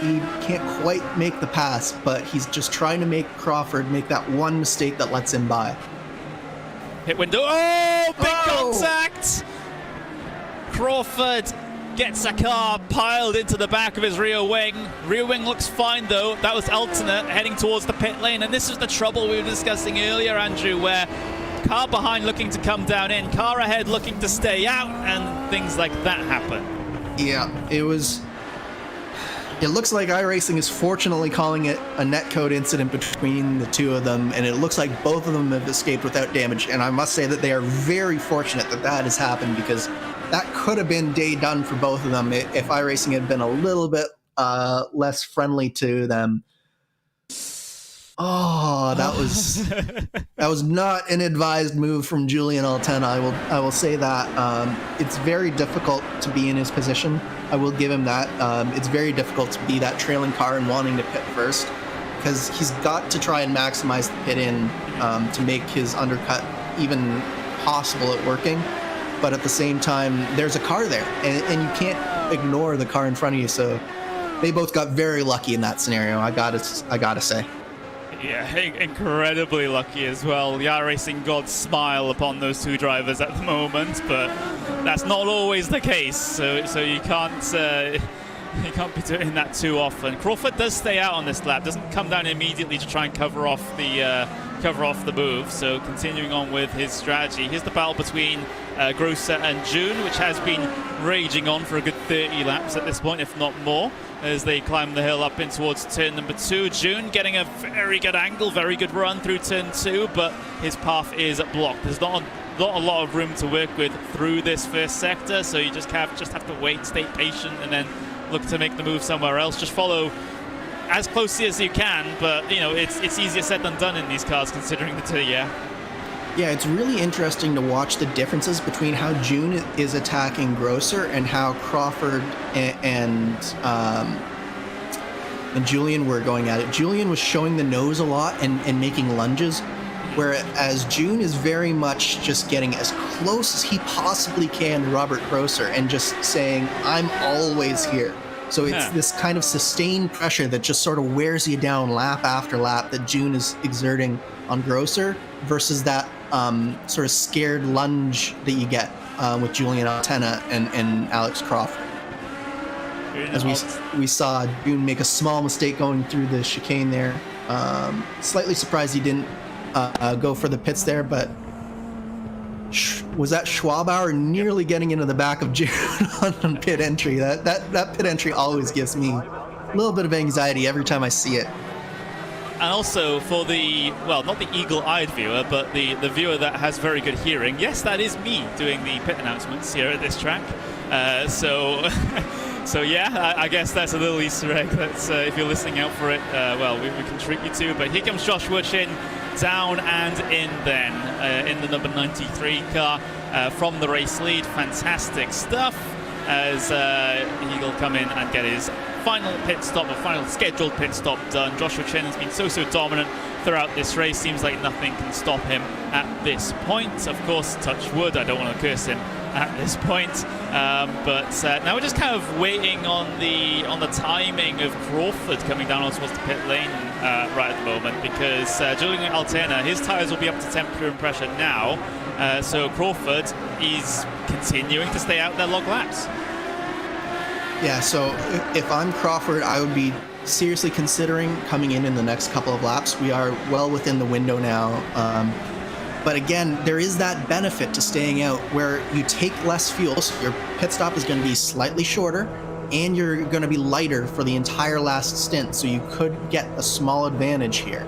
can't quite make the pass, but he's just trying to make Crawford make that one mistake that lets him by. Hit window. Oh, big contact! Crawford gets a car piled into the back of his rear wing. Rear wing looks fine though. That was Altena heading towards the pit lane, and this is the trouble we were discussing earlier, Andrew, where car behind looking to come down in, car ahead looking to stay out, and things like that happen. Yeah, it looks like iRacing is fortunately calling it a netcode incident between the two of them, and it looks like both of them have escaped without damage, and I must say that they are very fortunate that has happened, because that could have been day done for both of them if iRacing had been a little bit less friendly to them. Oh, that was not an advised move from Julian Altena. I will say that. It's very difficult to be in his position. I will give him that. It's very difficult to be that trailing car and wanting to pit first, because he's got to try and maximize the pit in to make his undercut even possible at working. But at the same time, there's a car there, and you can't ignore the car in front of you. So they both got very lucky in that scenario. I gotta say. Yeah, incredibly lucky as well. The iRacing gods smile upon those two drivers at the moment, but that's not always the case. So you can't be doing that too often. Crawford does stay out on this lap, doesn't come down immediately to try and cover off the move. So continuing on with his strategy. Here's the battle between Grosser and June, which has been raging on for a good 30 laps at this point, if not more, as they climb the hill up in towards turn number 2. June getting a very good angle, very good run through turn 2, but his path is blocked. There's not a lot of room to work with through this first sector, so you just have to wait, stay patient, and then look to make the move somewhere else. Just follow as closely as you can, but it's easier said than done in these cars, considering the two. Yeah, it's really interesting to watch the differences between how June is attacking Grosser and how Crawford and Julian were going at it. Julian was showing the nose a lot and making lunges, whereas June is very much just getting as close as he possibly can to Robert Grosser and just saying, I'm always here. So it's this kind of sustained pressure that just sort of wears you down lap after lap that June is exerting on Grosser versus that sort of scared lunge that you get with Julian Altena and Alex Crawford. As we saw June make a small mistake going through the chicane there. Slightly surprised he didn't go for the pits there, but was that Schwabauer nearly getting into the back of June on pit entry? That pit entry always gives me a little bit of anxiety every time I see it. And also for not the eagle-eyed viewer, but the viewer that has very good hearing, yes, that is me doing the pit announcements here at this track. So yeah, I guess that's a little Easter egg that's, if you're listening out for it, we can treat you to. But here comes Joshua Chin, down and in then, in the number 93 car from the race lead. Fantastic stuff as he'll come in and get his final pit stop, or final scheduled pit stop done. Joshua Chin has been so dominant throughout this race. Seems like nothing can stop him at this point. Of course, touch wood, I don't want to curse him at this point. But now we're just kind of waiting on the timing of Crawford coming down towards the pit lane right at the moment, because Julian Altena, his tyres will be up to temperature and pressure now. So Crawford is continuing to stay out their log laps. Yeah, so if I'm Crawford, I would be seriously considering coming in the next couple of laps. We are well within the window now. But again, there is that benefit to staying out where you take less fuel, so your pit stop is going to be slightly shorter, and you're going to be lighter for the entire last stint, so you could get a small advantage here.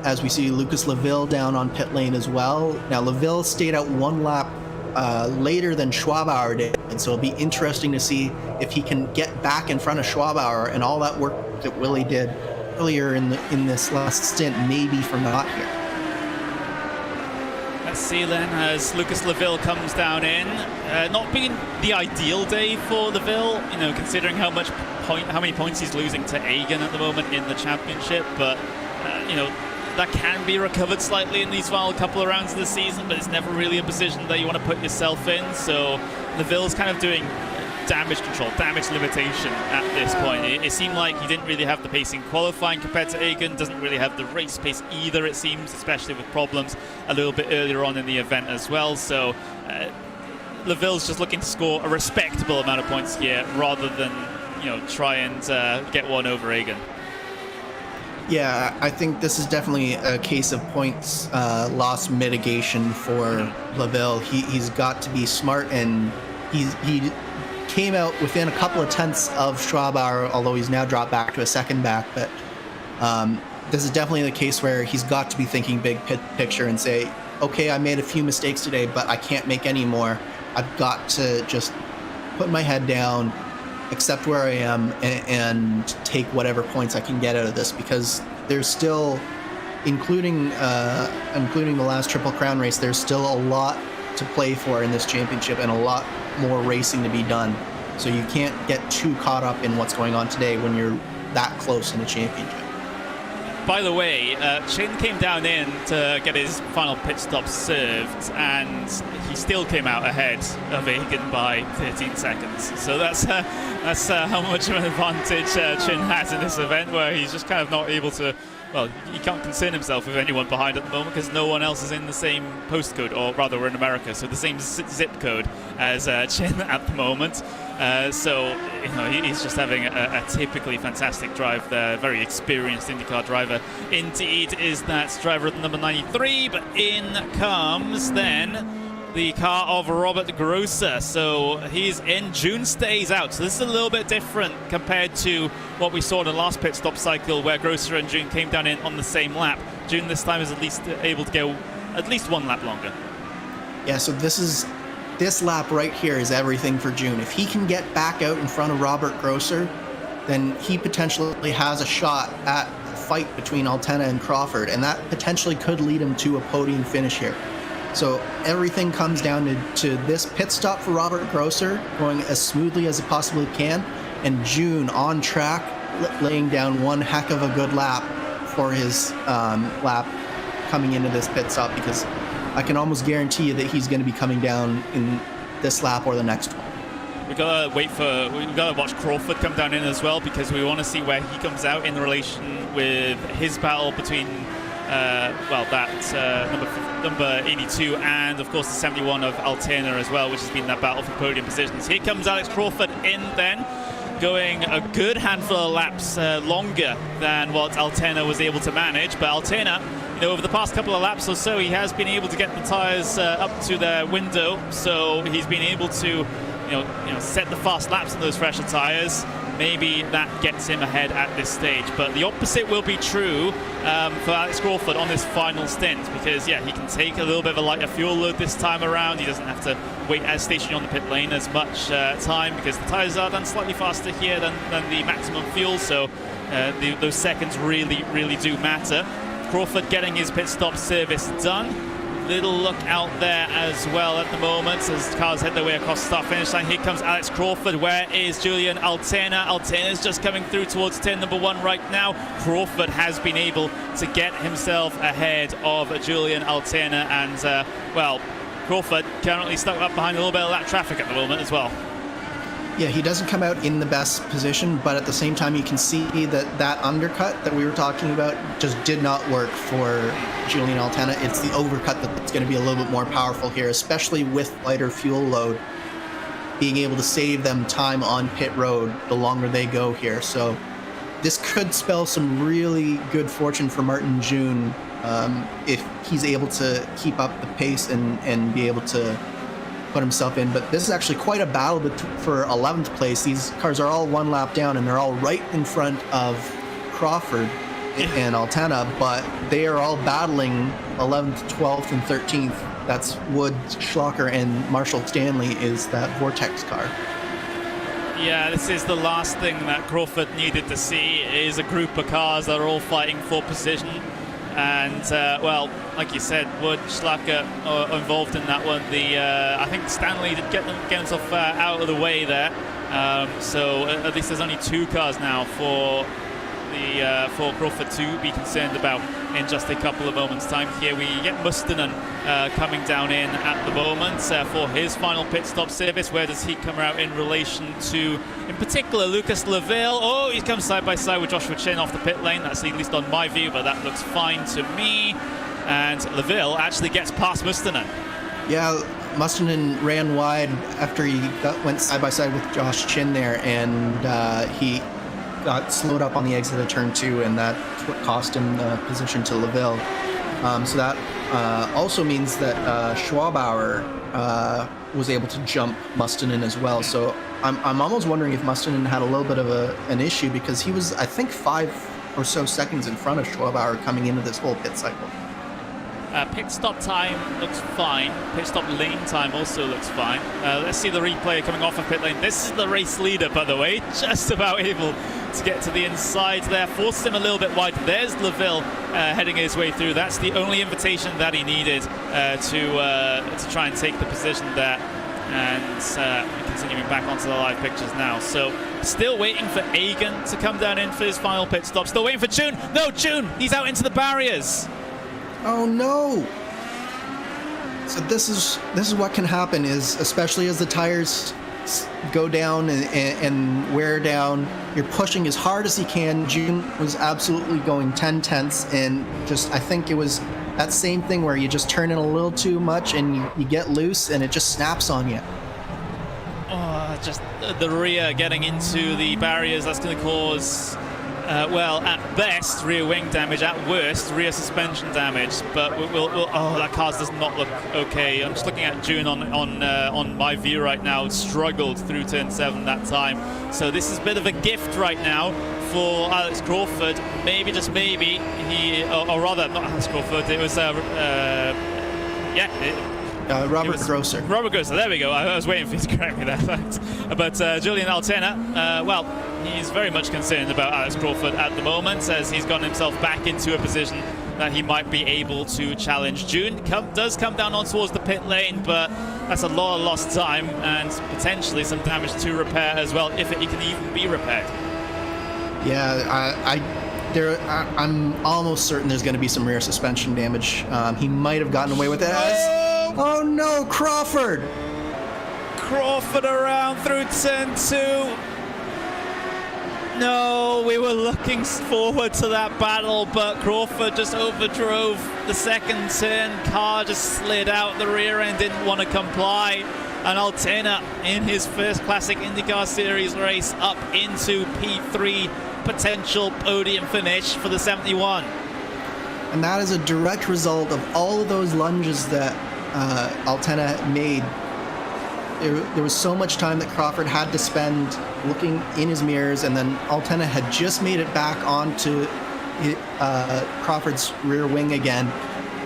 As we see Lucas Leville down on pit lane as well. Now, Leville stayed out one lap later than Schwabauer did, and so it'll be interesting to see if he can get back in front of Schwabauer, and all that work that Willie did earlier in this last stint may be for naught here. Let's see then as Lucas Leville comes down in. Not being the ideal day for Leville, considering how many points he's losing to Egan at the moment in the championship, but that can be recovered slightly in these final couple of rounds of the season, but it's never really a position that you want to put yourself in. So Leville's kind of doing damage control, damage limitation at this point. It seemed like he didn't really have the pace in qualifying compared to Egan, doesn't really have the race pace either, it seems, especially with problems a little bit earlier on in the event as well. So Leville's just looking to score a respectable amount of points here rather than try and get one over Egan. Yeah, I think this is definitely a case of points loss mitigation for Leville. He's got to be smart, and he came out within a couple of tenths of Schwabauer, although he's now dropped back to a second back. But this is definitely the case where he's got to be thinking big picture and say, okay, I made a few mistakes today, but I can't make any more. I've got to just put my head down, accept where I am, and take whatever points I can get out of this, because there's still, including the last Triple Crown race, there's still a lot to play for in this championship and a lot more racing to be done. So you can't get too caught up in what's going on today when you're that close in a championship. by the way, Chin came down in to get his final pit stop served, and he still came out ahead of Egan by 13 seconds. So that's how much of an advantage Chin has in this event, where he's just kind of not able to. Well, he can't concern himself with anyone behind at the moment because no one else is in the same postcode, or rather we're in America, so the same zip code as Chin at the moment. So, you know, he's just having a typically fantastic drive there. Very experienced IndyCar driver indeed is that driver at the number 93, but in comes then the car of Robert Grosser. So he's in. June stays out. So this is a little bit different compared to what we saw in the last pit stop cycle, where Grosser and June came down in on the same lap. June this time is at least able to go at least one lap longer. Yeah, so this lap right here is everything for June. If he can get back out in front of Robert Grosser, then he potentially has a shot at a fight between Altena and Crawford, and that potentially could lead him to a podium finish here. So everything comes down to this pit stop for Robert Grosser going as smoothly as it possibly can, and June on track, laying down one heck of a good lap for his lap coming into this pit stop, because I can almost guarantee you that he's going to be coming down in this lap or the next one. We've got to watch Crawford come down in as well, because we want to see where he comes out in relation with his battle between number 82 and of course the 71 of Altena as well, which has been that battle for podium positions. Here comes Alex Crawford in then, going a good handful of laps longer than what Altena was able to manage. But Altena, you know, over the past couple of laps or so, he has been able to get the tyres up to their window, so he's been able to you know set the fast laps in those fresher tyres. Maybe that gets him ahead at this stage, but the opposite will be true for Alex Crawford on this final stint, because yeah, he can take a little bit of a lighter fuel load this time around. He doesn't have to wait as stationary on the pit lane as much time, because the tyres are done slightly faster here than the maximum fuel, so those seconds really do matter. Crawford getting his pit stop service done. Little look out there as well at the moment as cars head their way across the start finish line. Here comes Alex Crawford. Where is Julian Altena? Altena's just coming through towards turn number 1 right now. Crawford has been able to get himself ahead of Julian Altena, and well, Crawford currently stuck up behind a little bit of lap traffic at the moment as well. Yeah, he doesn't come out in the best position, but at the same time, you can see that undercut that we were talking about just did not work for Julian Altena. It's the overcut that's going to be a little bit more powerful here, especially with lighter fuel load, being able to save them time on pit road the longer they go here. So this could spell some really good fortune for Martin June if he's able to keep up the pace and be able to put himself in. But this is actually quite a battle for 11th place. These cars are all one lap down, and they're all right in front of Crawford and Altena, but they are all battling 11th, 12th, and 13th. That's Wood, Schlocker, and Marshall Stanley is that Vortex car. Yeah, this is the last thing that Crawford needed to see, is a group of cars that are all fighting for position. And well, like you said, Wood, Schlacker are involved in that one. I think Stanley did get himself out of the way there. So at least there's only 2 cars now for Crawford to be concerned about in just a couple of moments' time. Here we get Mustonen coming down in at the moment for his final pit stop service. Where does he come out in relation to, in particular, Lucas Leville? Oh, he comes side by side with Joshua Chin off the pit lane. That's at least on my view, but that looks fine to me. And Leville actually gets past Mustonen. Yeah, Mustonen ran wide after he went side by side with Josh Chin there, and he got slowed up on the exit of turn 2, and that's what cost him the position to Leville. So that also means that Schwabauer was able to jump Mustonen as well. So I'm almost wondering if Mustonen had a little bit of an issue, because he was, I think, 5 or so seconds in front of Schwabauer coming into this whole pit cycle. Pit stop time looks fine. Pit stop lane time also looks fine. Let's see the replay coming off of pit lane. This is the race leader, by the way, just about able to get to the inside there. Forced him a little bit wide. There's Leville heading his way through. That's the only invitation that he needed to try and take the position there. And continuing back onto the live pictures now. So still waiting for Egan to come down in for his final pit stop. Still waiting for June. No, June, he's out into the barriers. Oh no! So this is what can happen, is especially as the tires go down and wear down, you're pushing as hard as you can. June was absolutely going 10 tenths, and just, I think it was that same thing where you just turn in a little too much and you get loose and it just snaps on you. Oh, just the rear getting into the barriers, that's going to cause, well, at best, rear wing damage, at worst, rear suspension damage. But we'll oh, that car does not look okay. I'm just looking at June on my view right now. Struggled through turn 7 that time. So this is a bit of a gift right now for Alex Crawford. Maybe, just maybe, or rather, not Alex Crawford, it was, Robert Grosser. Robert Grosser, there we go. I was waiting for you to correct me there. Thanks. But Julian Altena, well, he's very much concerned about Alex Crawford at the moment, as he's gotten himself back into a position that he might be able to challenge. June does come down on towards the pit lane, but that's a lot of lost time and potentially some damage to repair as well, if it can even be repaired. Yeah, I'm almost certain there's going to be some rear suspension damage. He might have gotten away with it. Oh no, Crawford! Crawford around through turn 2. No, we were looking forward to that battle, but Crawford just overdrove the second turn. Car just slid out, the rear end didn't want to comply. And Altena, in his first Classic IndyCar Series race, up into P3, potential podium finish for the 71. And that is a direct result of all of those lunges that Altena made. There was so much time that Crawford had to spend looking in his mirrors, and then Altena had just made it back onto Crawford's rear wing again.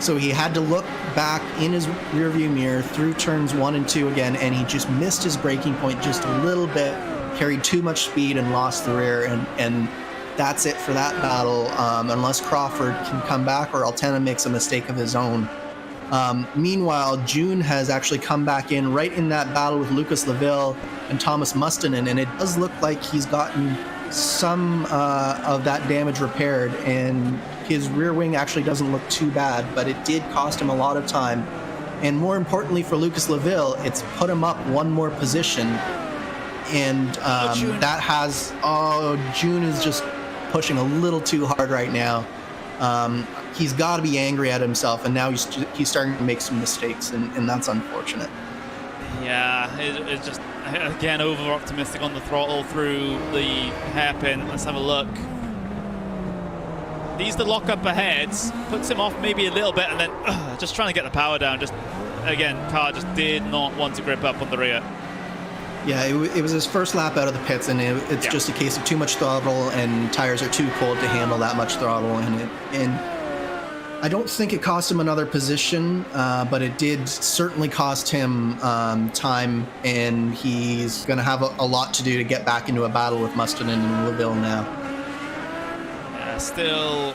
So he had to look back in his rearview mirror through turns 1 and 2 again, and he just missed his braking point just a little bit, carried too much speed and lost the rear, and that's it for that battle, unless Crawford can come back or Altena makes a mistake of his own. Meanwhile, June has actually come back in right in that battle with Lucas Laville and Thomas Mustonen, and it does look like he's gotten some of that damage repaired, and his rear wing actually doesn't look too bad, but it did cost him a lot of time. And more importantly for Lucas Laville, it's put him up one more position, and that has, June is just pushing a little too hard right now. He's got to be angry at himself, and now he's starting to make some mistakes, and that's unfortunate. Yeah, it's just, again, over-optimistic on the throttle through the hairpin. Let's have a look. Needs the lock up ahead, puts him off maybe a little bit, and then just trying to get the power down. Just, again, car just did not want to grip up on the rear. Yeah, it was his first lap out of the pits, and it's just a case of too much throttle, and tires are too cold to handle that much throttle, and I don't think it cost him another position, but it did certainly cost him time, and he's going to have a lot to do to get back into a battle with Mustonen and Laville now. Still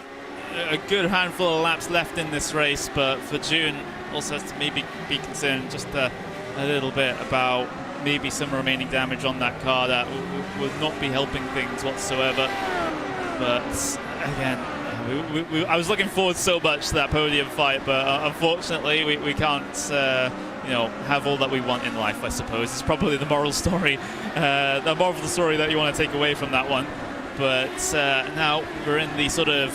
a good handful of laps left in this race, but for June also has to maybe be concerned just a little bit about maybe some remaining damage on that car that would not be helping things whatsoever. But again, I was looking forward so much to that podium fight, but unfortunately we can't have all that we want in life, I suppose. It's probably the moral story, the moral of the story that you want to take away from that one. But now we're in the sort of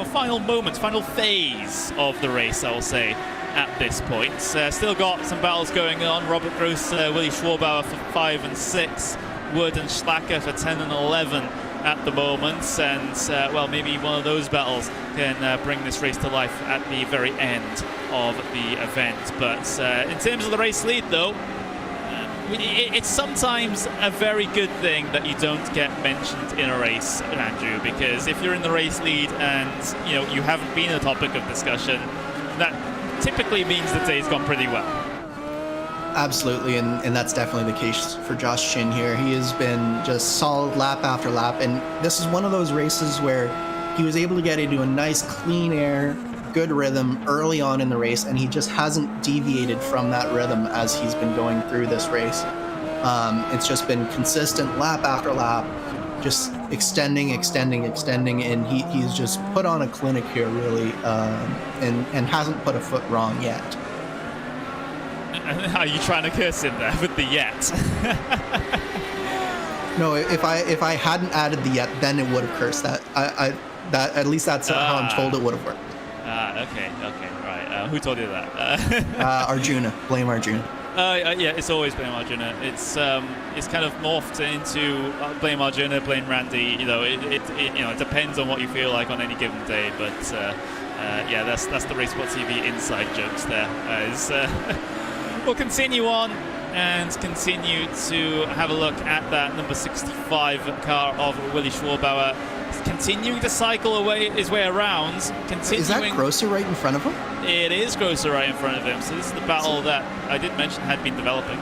final moments, final phase of the race, I will say, at this point. Still got some battles going on. Robert Gross, Willie Schwarbauer for 5 and 6, Wood and Schlacker for 10 and 11 at the moment, and well, maybe one of those battles can bring this race to life at the very end of the event. But in terms of the race lead, though, it's sometimes a very good thing that you don't get mentioned in a race, Andrew, because if you're in the race lead and you haven't been a topic of discussion, that typically means the day's gone pretty well. Absolutely, and that's definitely the case for Josh Chin here. He has been just solid lap after lap, and this is one of those races where he was able to get into a nice clean air, good rhythm early on in the race, and he just hasn't deviated from that rhythm as he's been going through this race. It's just been consistent lap after lap, just extending, and he's just put on a clinic here, really, and hasn't put a foot wrong yet. Are you trying to curse him there with the yet? No, if I hadn't added the yet, then it would have cursed that. That at least that's how I'm told it would have worked. Okay, right. Who told you that? Arjuna. Blame Arjuna. Yeah, it's always blame Arjuna. It's kind of morphed into blame Arjuna, blame Randy. You know, it depends on what you feel like on any given day. But yeah, that's the RaceSpotTV inside jokes there. We'll continue on and continue to have a look at that number 65 car of Willi Schwarbauer. Continuing to cycle his way around. Is that Grosser right in front of him? It is Grosser right in front of him. So this is the battle that I did mention had been developing.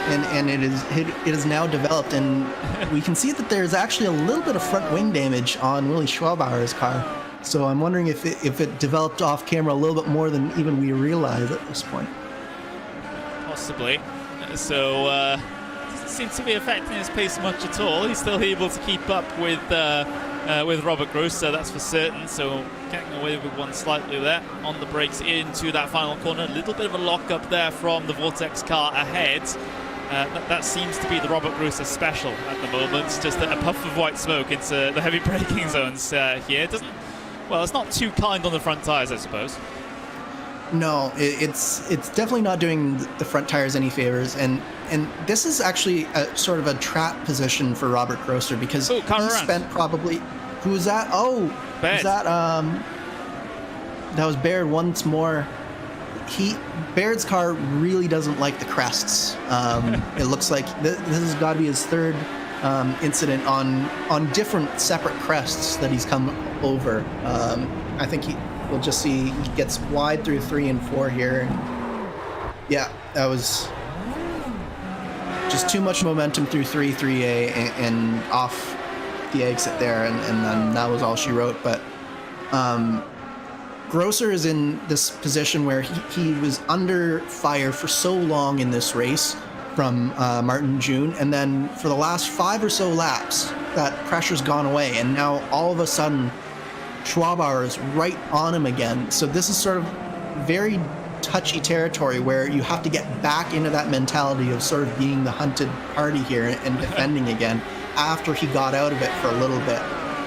And it is now developed, and we can see that there's actually a little bit of front wing damage on Willi Schwarbauer's car. So I'm wondering if it developed off camera a little bit more than even we realize at this point. Possibly. So doesn't seem to be affecting his pace much at all. He's still able to keep up with Robert Grosser, that's for certain. So getting away with one slightly there on the brakes into that final corner. A little bit of a lock up there from the Vortex car ahead. That seems to be the Robert Grosser special at the moment. Just a puff of white smoke into the heavy braking zones here. It's not too kind on the front tyres, I suppose. No, it's definitely not doing the front tires any favors, and this is actually a sort of a trap position for Robert Grosser, because he spent probably... Who was that? Oh, Baird. That was Baird once more. Baird's car really doesn't like the crests. It looks like this has got to be his third incident on different separate crests that he's come over. I think we'll just see he gets wide through 3 and 4 here. Yeah, that was just too much momentum through 3A, and off the exit there, and then that was all she wrote. But Grosser is in this position where he was under fire for so long in this race from Martin June, and then for the last 5 or so laps, that pressure's gone away, and now all of a sudden Schwarbauer is right on him again. So this is sort of very touchy territory where you have to get back into that mentality of sort of being the hunted party here and defending again after he got out of it for a little bit.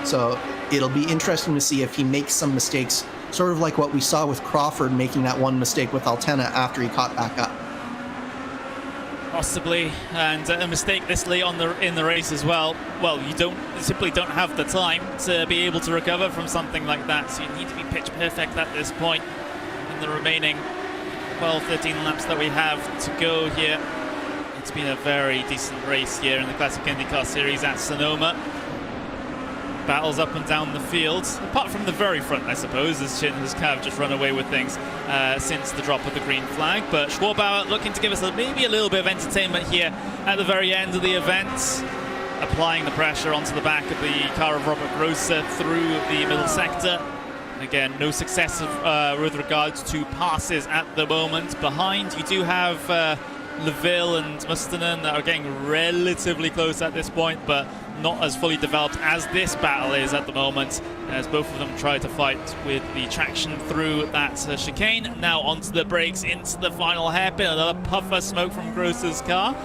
So it'll be interesting to see if he makes some mistakes, sort of like what we saw with Crawford making that one mistake with Altena after he caught back up. Possibly, and a mistake this late in the race as well. Well, you simply don't have the time to be able to recover from something like that, so you need to be pitch perfect at this point in the remaining 12-13 laps that we have to go here. It's been a very decent race here in the Classic IndyCar Series at Sonoma. Battles up and down the field, apart from the very front, I suppose, as Chin has kind of just run away with things since the drop of the green flag. But Schwarbauer looking to give us maybe a little bit of entertainment here at the very end of the event, applying the pressure onto the back of the car of Robert Grosser through the middle sector. Again, no success with regards to passes at the moment. Behind, you do have Leville and Mustonen that are getting relatively close at this point, but not as fully developed as this battle is at the moment, as both of them try to fight with the traction through that chicane. Now onto the brakes, into the final hairpin, another puff of smoke from Grosser's car,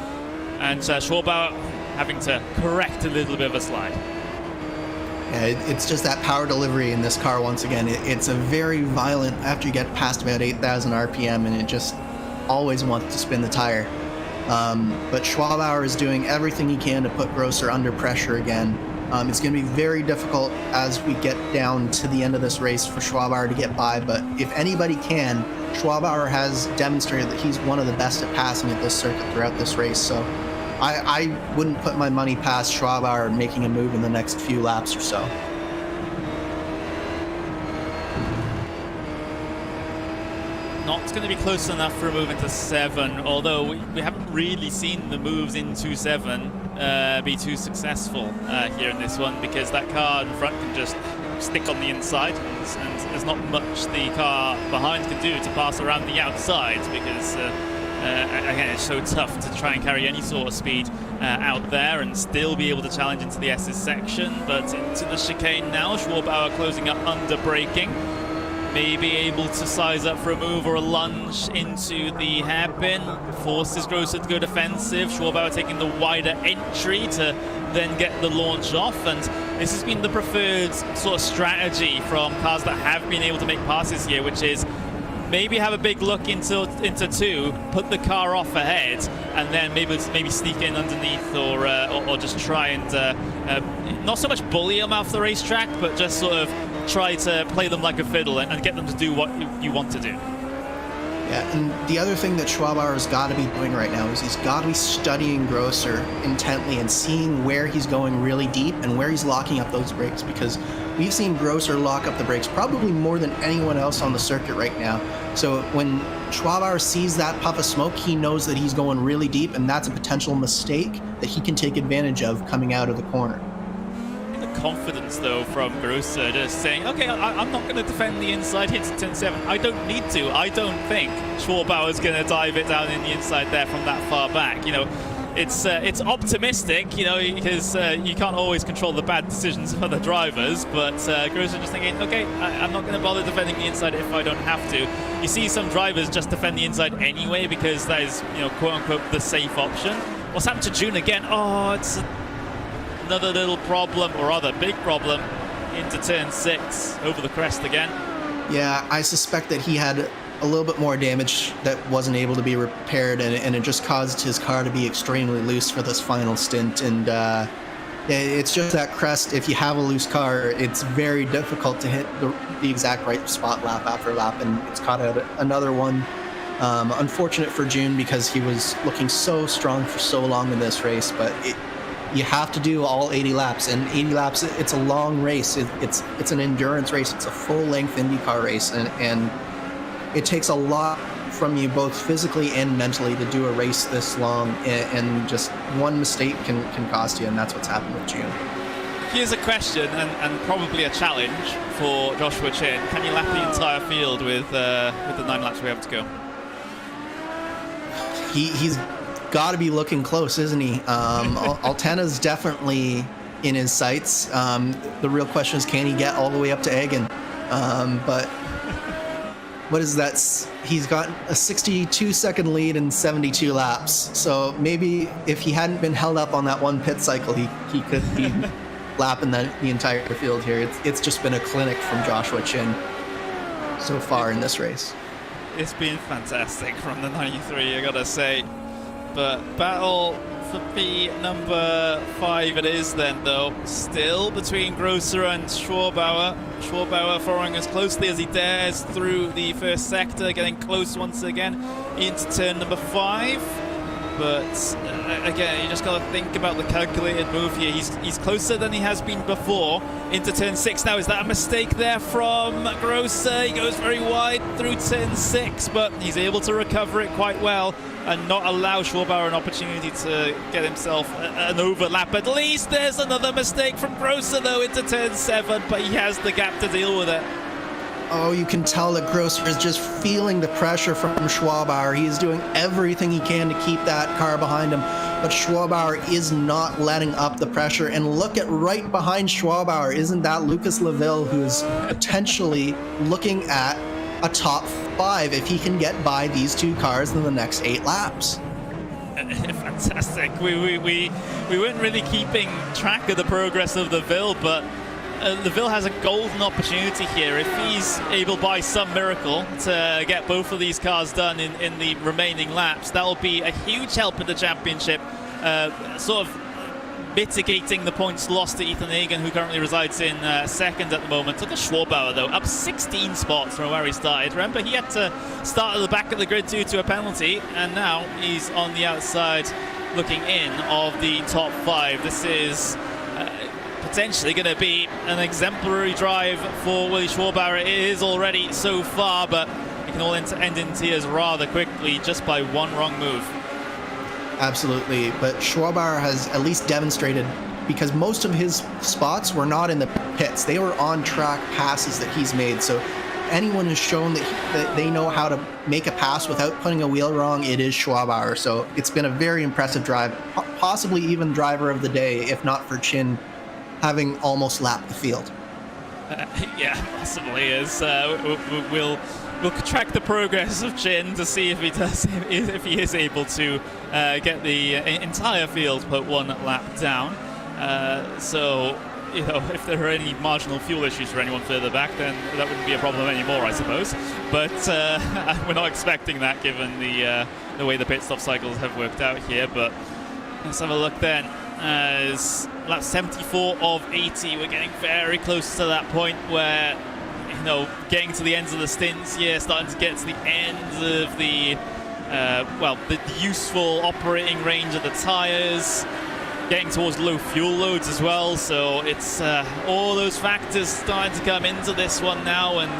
and Schwarbauer having to correct a little bit of a slide. Yeah, it's just that power delivery in this car once again. It's a very violent, after you get past about 8,000 RPM, and it just always wants to spin the tire. But Schwarbauer is doing everything he can to put Grosser under pressure again. It's going to be very difficult as we get down to the end of this race for Schwarbauer to get by, but if anybody can, Schwarbauer has demonstrated that he's one of the best at passing at this circuit throughout this race. So I wouldn't put my money past Schwarbauer making a move in the next few laps or so. Not going to be close enough for a move into 7, although we haven't really seen the moves into 7 be too successful here in this one, because that car in front can just stick on the inside, and there's not much the car behind can do to pass around the outside, because again, it's so tough to try and carry any sort of speed out there and still be able to challenge into the S's section. But into the chicane now, Schwarbauer closing up under braking, maybe able to size up for a move or a lunge into the hairpin, forces Grosser to go defensive. Schwarbauer taking the wider entry to then get the launch off, and this has been the preferred sort of strategy from cars that have been able to make passes here, which is maybe have a big look into two, put the car off ahead, and then maybe sneak in underneath, or just try and not so much bully them off the racetrack, but just sort of try to play them like a fiddle and get them to do what you want to do. Yeah, and the other thing that Schwarbauer has got to be doing right now is he's got to be studying Grosser intently and seeing where he's going really deep and where he's locking up those brakes, because we've seen Grosser lock up the brakes probably more than anyone else on the circuit right now. So when Schwarbauer sees that puff of smoke, he knows that he's going really deep, and that's a potential mistake that he can take advantage of coming out of the corner. Confidence though from Grosser, just saying, okay, I'm not going to defend the inside here to 10-7. I don't need to. I don't think Schwarbauer's going to dive it down in the inside there from that far back. You know, it's optimistic, you know, because you can't always control the bad decisions of other drivers, but Grosser just thinking, okay, I'm not going to bother defending the inside if I don't have to. You see some drivers just defend the inside anyway because that is, you know, quote unquote the safe option. What's happened to June again? Oh, it's another little problem, or rather big problem, into turn 6 over the crest again. Yeah, I suspect that he had a little bit more damage that wasn't able to be repaired, and it just caused his car to be extremely loose for this final stint. And it's just that crest, if you have a loose car, it's very difficult to hit the exact right spot lap after lap, and it's caught out another one. Unfortunate for June, because he was looking so strong for so long in this race, but you have to do all 80 laps, and 80 laps, it's a long race. It's an endurance race. It's a full-length IndyCar race, and it takes a lot from you both physically and mentally to do a race this long, and just one mistake can cost you, and that's what's happened with June. Here's a question, and probably a challenge for Joshua Chin. Can you lap the entire field with the 9 laps we have to go? He's got to be looking close, isn't he? Altena's definitely in his sights. The real question is, can he get all the way up to Egan? But what is that? He's got a 62-second lead in 72 laps. So maybe if he hadn't been held up on that one pit cycle, he could be lapping the entire field here. It's just been a clinic from Joshua Chin so far in this race. It's been fantastic from the 93, I gotta say. But battle for P number 5 it is then, though. Still between Grosser and Schwarbauer. Schwarbauer following as closely as he dares through the first sector, getting close once again into turn number 5. But again, you just got to think about the calculated move here. He's closer than he has been before into turn 6 now. Is that a mistake there from Grosser? He goes very wide through turn 6, but he's able to recover it quite well and not allow Schwarbauer an opportunity to get himself an overlap. At least there's another mistake from Grosser though into turn 7, but he has the gap to deal with it. Oh, you can tell that Grosser is just feeling the pressure from Schwarbauer. He is doing everything he can to keep that car behind him, but Schwarbauer is not letting up the pressure. And look at right behind Schwarbauer. Isn't that Lucas Leville, who's potentially looking at a top 5 if he can get by these two cars in the next 8 laps? Fantastic. We weren't really keeping track of the progress of Leville, but Leville has a golden opportunity here. If he's able by some miracle to get both of these cars done in the remaining laps, that will be a huge help in the championship, sort of mitigating the points lost to Ethan Hagen, who currently resides in second at the moment. Look at Schwarbauer though, up 16 spots from where he started. Remember, he had to start at the back of the grid due to a penalty, and now he's on the outside looking in of the top 5. This is potentially going to be an exemplary drive for Willie Schwarbauer. It is already so far, but it can all end in tears rather quickly just by one wrong move. Absolutely, but Schwarbauer has at least demonstrated, because most of his spots were not in the pits. They were on track passes that he's made. So anyone has shown that they know how to make a pass without putting a wheel wrong, it is Schwabauer. So it's been a very impressive drive, possibly even driver of the day, if not for Chin having almost lapped the field. Yeah, possibly is. We'll track the progress of Chin to see if he is able to get the entire field put one lap down. So, you know, if there are any marginal fuel issues for anyone further back, then that wouldn't be a problem anymore, I suppose. But we're not expecting that, given the way the pit stop cycles have worked out here. But let's have a look then. As lap 74 of 80, we're getting very close to that point where, you know, getting to the ends of the stints here, starting to get to the ends of the useful operating range of the tires, getting towards low fuel loads as well. So it's all those factors starting to come into this one now. And,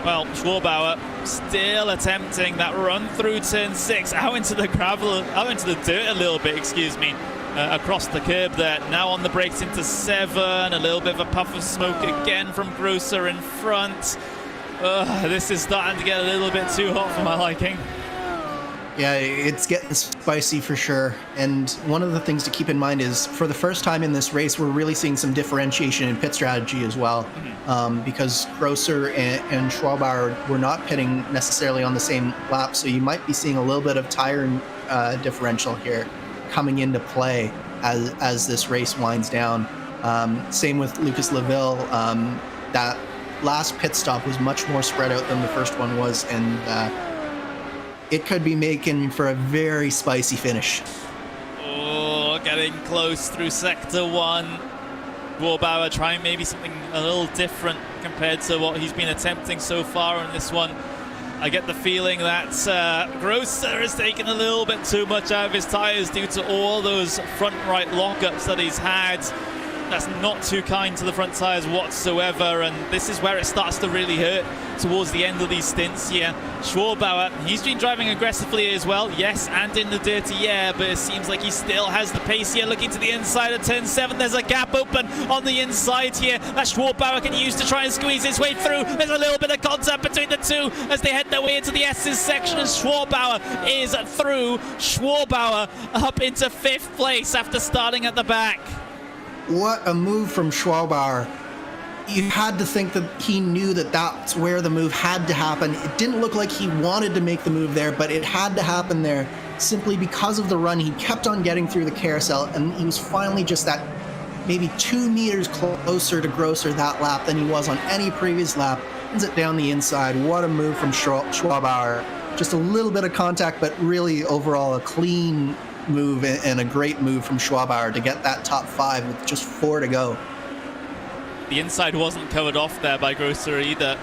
well, Schwabauer still attempting that run through turn 6 out into the dirt a little bit, across the curb there. Now on the brakes into 7, a little bit of a puff of smoke again from Grosser in front. This is starting to get a little bit too hot for my liking. Yeah, it's getting spicy for sure. And one of the things to keep in mind is, for the first time in this race, we're really seeing some differentiation in pit strategy as well. Because Grosser and Schwabauer were not pitting necessarily on the same lap, so you might be seeing a little bit of tire differential here coming into play as this race winds down. Same with Lucas Leville. That last pit stop was much more spread out than the first one was, and it could be making for a very spicy finish. Oh, getting close through sector 1. Schwabauer trying maybe something a little different compared to what he's been attempting so far on this one. I get the feeling that Grosser has taken a little bit too much out of his tyres due to all those front right lockups that he's had. That's not too kind to the front tyres whatsoever, and this is where it starts to really hurt towards the end of these stints here. Schwabauer, he's been driving aggressively as well, yes, and in the dirty air, but it seems like he still has the pace here. Looking to the inside of turn 7, there's a gap open on the inside here that Schwabauer can use to try and squeeze his way through. There's a little bit of contact between the two as they head their way into the S's section, and Schwabauer is through. Schwabauer up into 5th place after starting at the back. What a move from Schwabauer. You had to think that he knew that that's where the move had to happen. It didn't look like he wanted to make the move there, but it had to happen there simply because of the run. He kept on getting through the carousel, and he was finally just that maybe 2 meters closer to Grosser that lap than he was on any previous lap. Ends it down the inside. What a move from Schwabauer. Just a little bit of contact, but really overall a clean move and a great move from Schwabauer to get that top 5 with just 4 to go. The inside wasn't covered off there by Grosser either,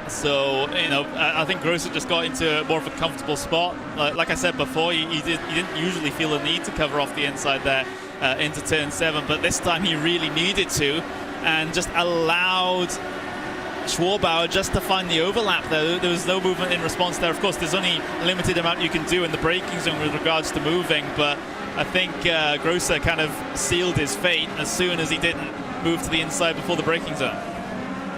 so, you know, I think Grosser just got into more of a comfortable spot. Like I said before, he didn't usually feel the need to cover off the inside there into turn 7, but this time he really needed to, and just allowed Schwabauer just to find the overlap there. There was no movement in response there. Of course, there's only a limited amount you can do in the braking zone with regards to moving, but I think Grosser kind of sealed his fate as soon as he didn't move to the inside before the braking zone.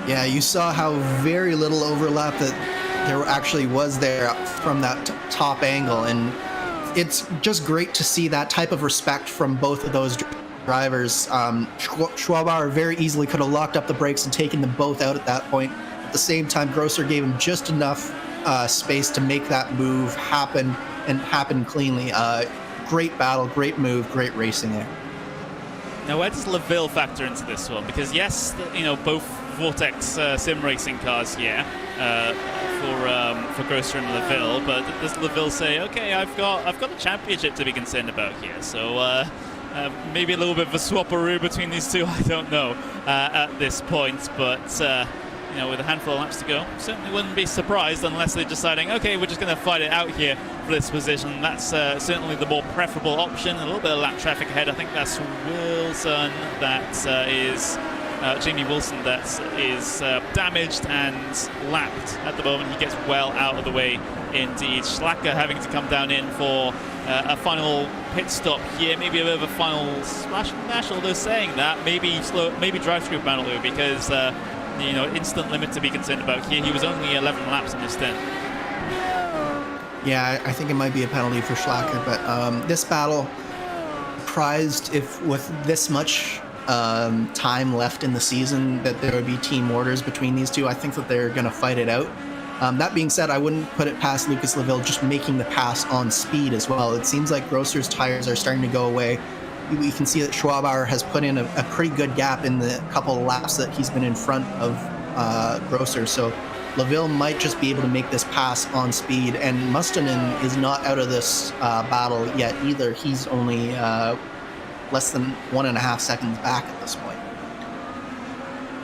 Yeah, you saw how very little overlap that there actually was there from that top angle, and it's just great to see that type of respect from both of those drivers. Schwabauer very easily could have locked up the brakes and taken them both out at that point. At the same time, Grosser gave him just enough space to make that move happen, and happen cleanly. Great battle, great move, great racing there. Now, where does Leville factor into this one? Because yes, you know, both Vortex sim racing cars here for Grosser and Leville, but does Leville say, okay, I've got a championship to be concerned about here, so maybe a little bit of a swapperoo between these two, I don't know at this point, but you know, with a handful of laps to go, certainly wouldn't be surprised unless they're deciding, okay, we're just going to fight it out here for this position. That's certainly the more preferable option. A little bit of lap traffic ahead. I think that's Wilson that is Jamie Wilson that is damaged and lapped at the moment. He gets well out of the way indeed. Schlacker having to come down in for a final pit stop here, maybe a bit of a final splash and dash, although saying that, maybe drive-through penalty, because instant limit to be concerned about here. He was only 11 laps in this stint. Yeah, I think it might be a penalty for Schlacker, but this battle, surprised if with this much time left in the season that there would be team orders between these two. I think that they're going to fight it out. That being said, I wouldn't put it past Lucas Laville just making the pass on speed as well. It seems like Grosser's tires are starting to go away. We can see that Schwabauer has put in a pretty good gap in the couple of laps that he's been in front of Grosser. So Laville might just be able to make this pass on speed, and Mustonen is not out of this battle yet either. He's only less than 1.5 seconds back at this point.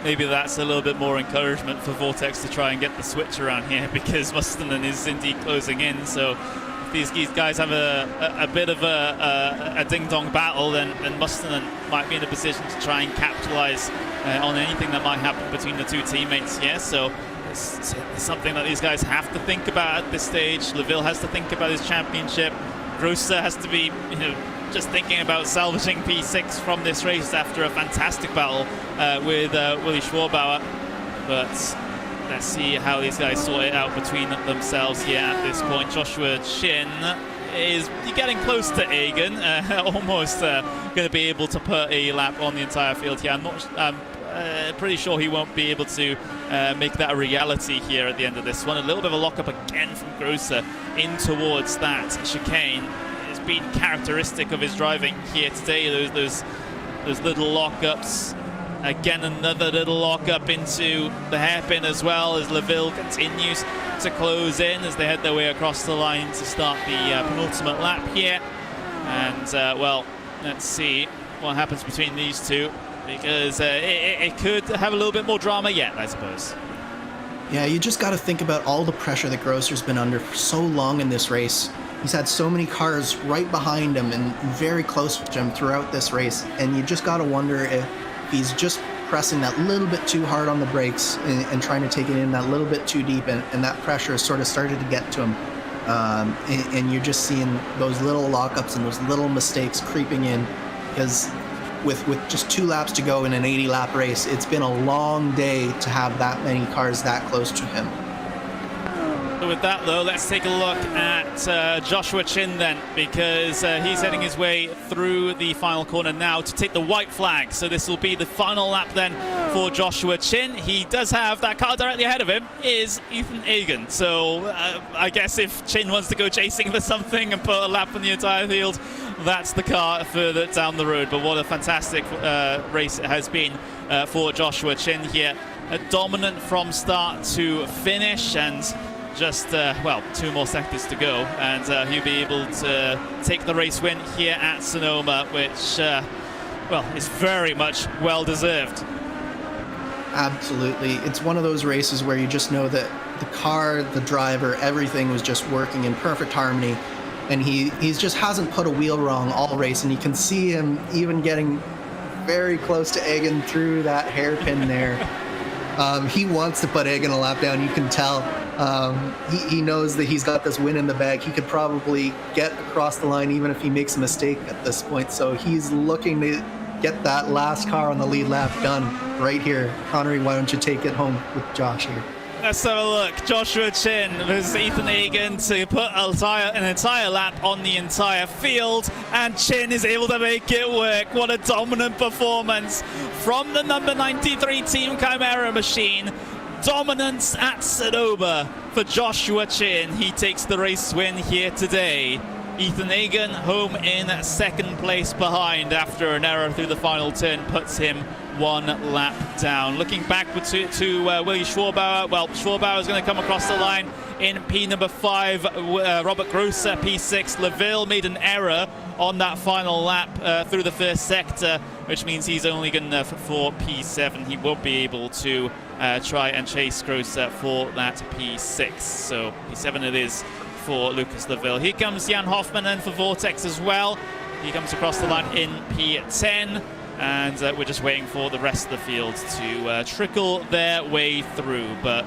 Maybe that's a little bit more encouragement for Vortex to try and get the switch around here, because Mustonen is indeed closing in. So if these guys have a bit of a ding-dong battle, then Mustonen might be in a position to try and capitalize on anything that might happen between the two teammates here. So it's something that these guys have to think about at this stage. Laville has to think about his championship. Grosser has to be, just thinking about salvaging P6 from this race after a fantastic battle with Willi Schwabauer. But let's see how these guys sort it out between themselves here at this point. Joshua Chin is getting close to Egan, almost going to be able to put a lap on the entire field here. I'm pretty sure he won't be able to make that a reality here at the end of this one. A little bit of a lockup again from Grosser in towards that chicane. It's been characteristic of his driving here today, those little lockups. Again, another little lockup into the hairpin as well, as Laville continues to close in as they head their way across the line to start the penultimate lap here. And well, let's see what happens between these two, because it could have a little bit more drama yet, I suppose. Yeah, you just got to think about all the pressure that Grosser's been under for so long in this race. He's had so many cars right behind him and very close to him throughout this race, and you just got to wonder if he's just pressing that little bit too hard on the brakes and trying to take it in that little bit too deep, and that pressure has sort of started to get to him. And you're just seeing those little lockups and those little mistakes creeping in, because with just 2 laps to go in an 80-lap race, it's been a long day to have that many cars that close to him. With that, though, let's take a look at Joshua Chin then, because he's heading his way through the final corner now to take the white flag. So this will be the final lap then for Joshua Chin. He does have that car directly ahead of him is Ethan Egan. So I guess if Chin wants to go chasing for something and put a lap on the entire field, that's the car further down the road. But what a fantastic race it has been for Joshua Chin here. Dominant from start to finish, and just, 2 more sectors to go, and he'll be able to take the race win here at Sonoma, which, is very much well-deserved. Absolutely. It's one of those races where you just know that the car, the driver, everything was just working in perfect harmony, and he's just hasn't put a wheel wrong all race, and you can see him even getting very close to Egan through that hairpin there. He wants to put Egan a lap down, you can tell. He knows that he's got this win in the bag. He could probably get across the line even if he makes a mistake at this point. So he's looking to get that last car on the lead lap done right here. Connery, why don't you take it home with Josh here? Let's have a look. Joshua Chin versus Ethan Egan to put an entire lap on the entire field, and Chin is able to make it work. What a dominant performance from the number 93 Team Chimera machine. Dominance at Sonoma for Joshua Chin. He takes the race win here today. Ethan Egan home in second place behind after an error through the final turn puts him 1 lap down. Looking back to Willi Schwabauer. Well, Schwabauer is going to come across the line in P number 5. Robert Grosser, P6. Laville made an error on that final lap through the first sector, which means he's only going for P7. He won't be able to try and chase Grosser for that P6. So P7 it is for Lucas Laville. Here comes Jan Hoffman and for Vortex as well. He comes across the line in P10. and we're just waiting for the rest of the field to trickle their way through. But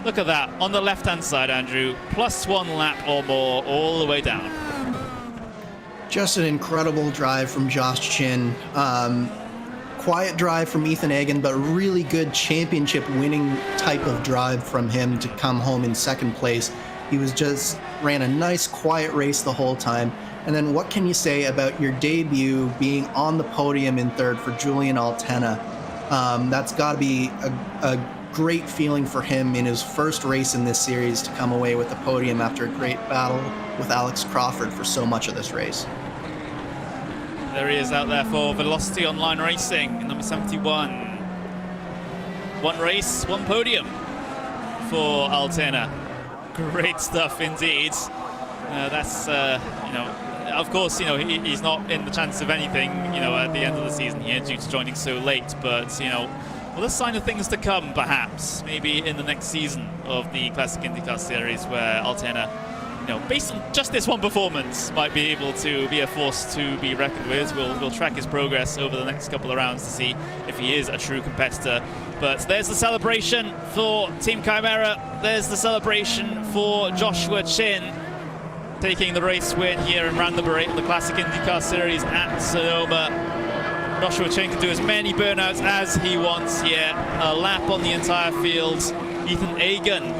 look at that on the left-hand side, Andrew. +1 lap or more all the way down. Just an incredible drive from Josh Chin. Quiet drive from Ethan Egan, but really good championship winning type of drive from him to come home in second place. He ran a nice quiet race the whole time. And then what can you say about your debut being on the podium in third for Julian Altena? That's got to be a great feeling for him in his first race in this series to come away with the podium after a great battle with Alex Crawford for so much of this race. There he is out there for Velocity Online Racing, number 71. One race, one podium for Altena. Great stuff indeed. That's, of course, he's not in the chance of anything, at the end of the season here due to joining so late, but, well, a sign of things to come, perhaps, maybe in the next season of the Classic IndyCar Series, where Altena, based on just this one performance, might be able to be a force to be reckoned with. We'll track his progress over the next couple of rounds to see if he is a true competitor. But there's the celebration for Team Chimera. There's the celebration for Joshua Chin, taking the race win here in round number 8 of the Classic IndyCar Series at Sonoma. Joshua Chin can do as many burnouts as he wants here. A lap on the entire field. Ethan Egan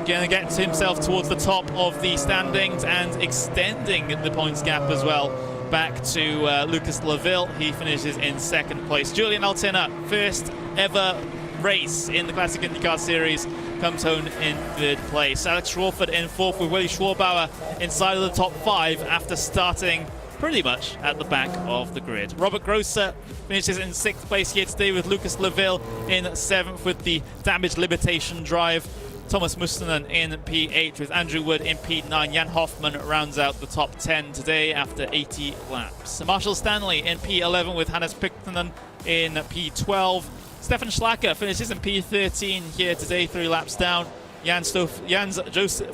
going to get himself towards the top of the standings and extending the points gap as well back to Lucas Laville. He finishes in second place. Julian Altena, first ever race in the Classic IndyCar Series, comes home in third place. Alex Crawford in fourth with Willie Schwarbauer inside of the top 5 after starting pretty much at the back of the grid. Robert Grosser finishes in 6th place here today with Lucas Laville in 7th with the damage limitation drive. Thomas Mustonen in P8 with Andrew Wood in P9. Jan Hoffman rounds out the top 10 today after 80 laps. Marshall Stanley in P11 with Hannes Piktonen in P12. Stefan Schlacker finishes in P13 here today, 3 laps down. Franz Joseph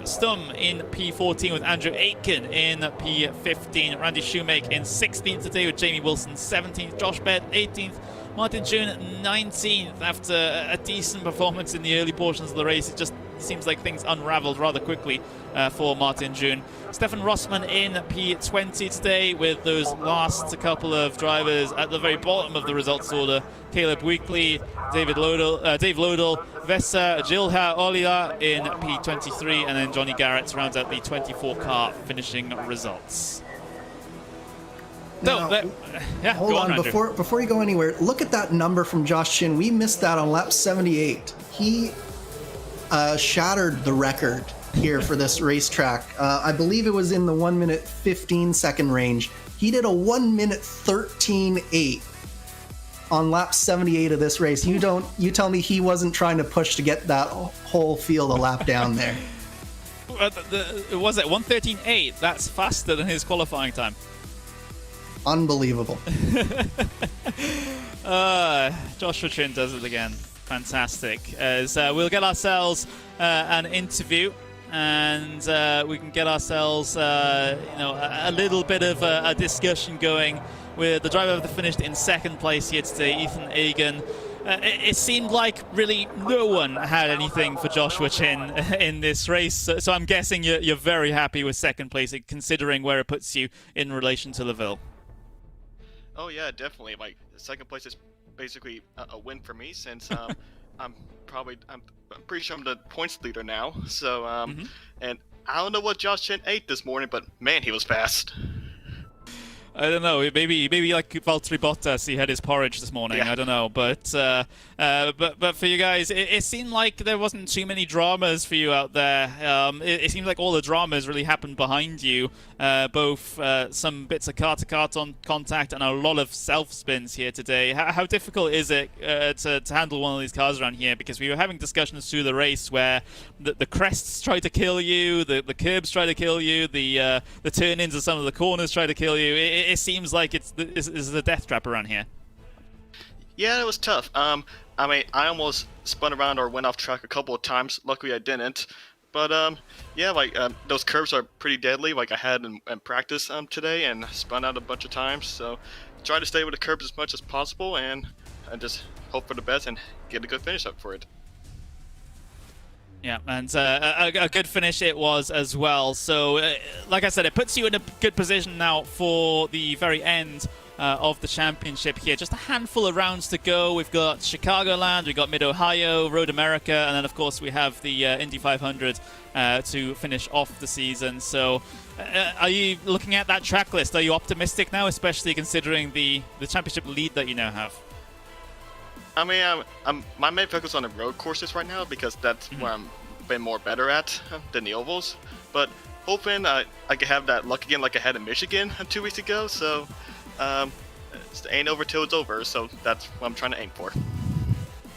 Stum in P14 with Andrew Aitken in P15. Randy Shoemake in 16th today with Jamie Wilson 17th. Josh Baird 18th. Martin June 19th after a decent performance in the early portions of the race. It just seems like things unraveled rather quickly for Martin June. Stefan Rossman in P20 today with those last couple of drivers at the very bottom of the results order. Caleb Weekly, Dave Lodell, Vesa Gilha Olila in P23, and then Johnny Garrett rounds out the 24 car finishing results. Now, hold on, before you go anywhere, look at that number from Josh Chin. We missed that on lap 78. He shattered the record here for this racetrack. I believe it was in the 1 minute 15 second range. He did a 1 minute 13.8 on lap 78 of this race. You tell me he wasn't trying to push to get that whole field a lap down there. Was it 1:13.8? That's faster than his qualifying time. Unbelievable. Joshua Chin does it again. Fantastic. As we'll get ourselves an interview, and we can get ourselves a little bit of a discussion going with the driver that finished in second place here today, Ethan Egan. It seemed like really no one had anything for Joshua Chin in this race, so I'm guessing you're very happy with second place, considering where it puts you in relation to Laville. Oh yeah, definitely. Like, second place is basically a win for me, since I'm pretty sure I'm the points leader now. So and I don't know what Josh Chin ate this morning, but man, he was fast. I don't know. Maybe like Valtteri Bottas, he had his porridge this morning. Yeah. I don't know, but for you guys, it seemed like there wasn't too many dramas for you out there. It seemed like all the dramas really happened behind you. Both some bits of car-to-car contact and a lot of self-spins here today. How difficult is it to handle one of these cars around here? Because we were having discussions through the race where the crests try to kill you, the curbs try to kill you, the turn-ins of some of the corners try to kill you. It seems like it's a death trap around here. Yeah, it was tough. I mean, I almost spun around or went off track a couple of times. Luckily, I didn't. But yeah, like those curves are pretty deadly. Like I had in practice today and spun out a bunch of times. So try to stay with the curves as much as possible and just hope for the best and get a good finish up for it. Yeah, and a good finish it was as well. So, like I said, it puts you in a good position now for the very end of the championship here. Just a handful of rounds to go. We've got Chicagoland, we've got Mid-Ohio, Road America, and then, of course, we have the Indy 500 to finish off the season. So, are you looking at that track list? Are you optimistic now, especially considering the championship lead that you now have? I mean, my main focus on the road courses right now because that's where I'm been more better at than the ovals. But hoping I could have that luck again like I had in Michigan 2 weeks ago. So it ain't over till it's over. So that's what I'm trying to aim for.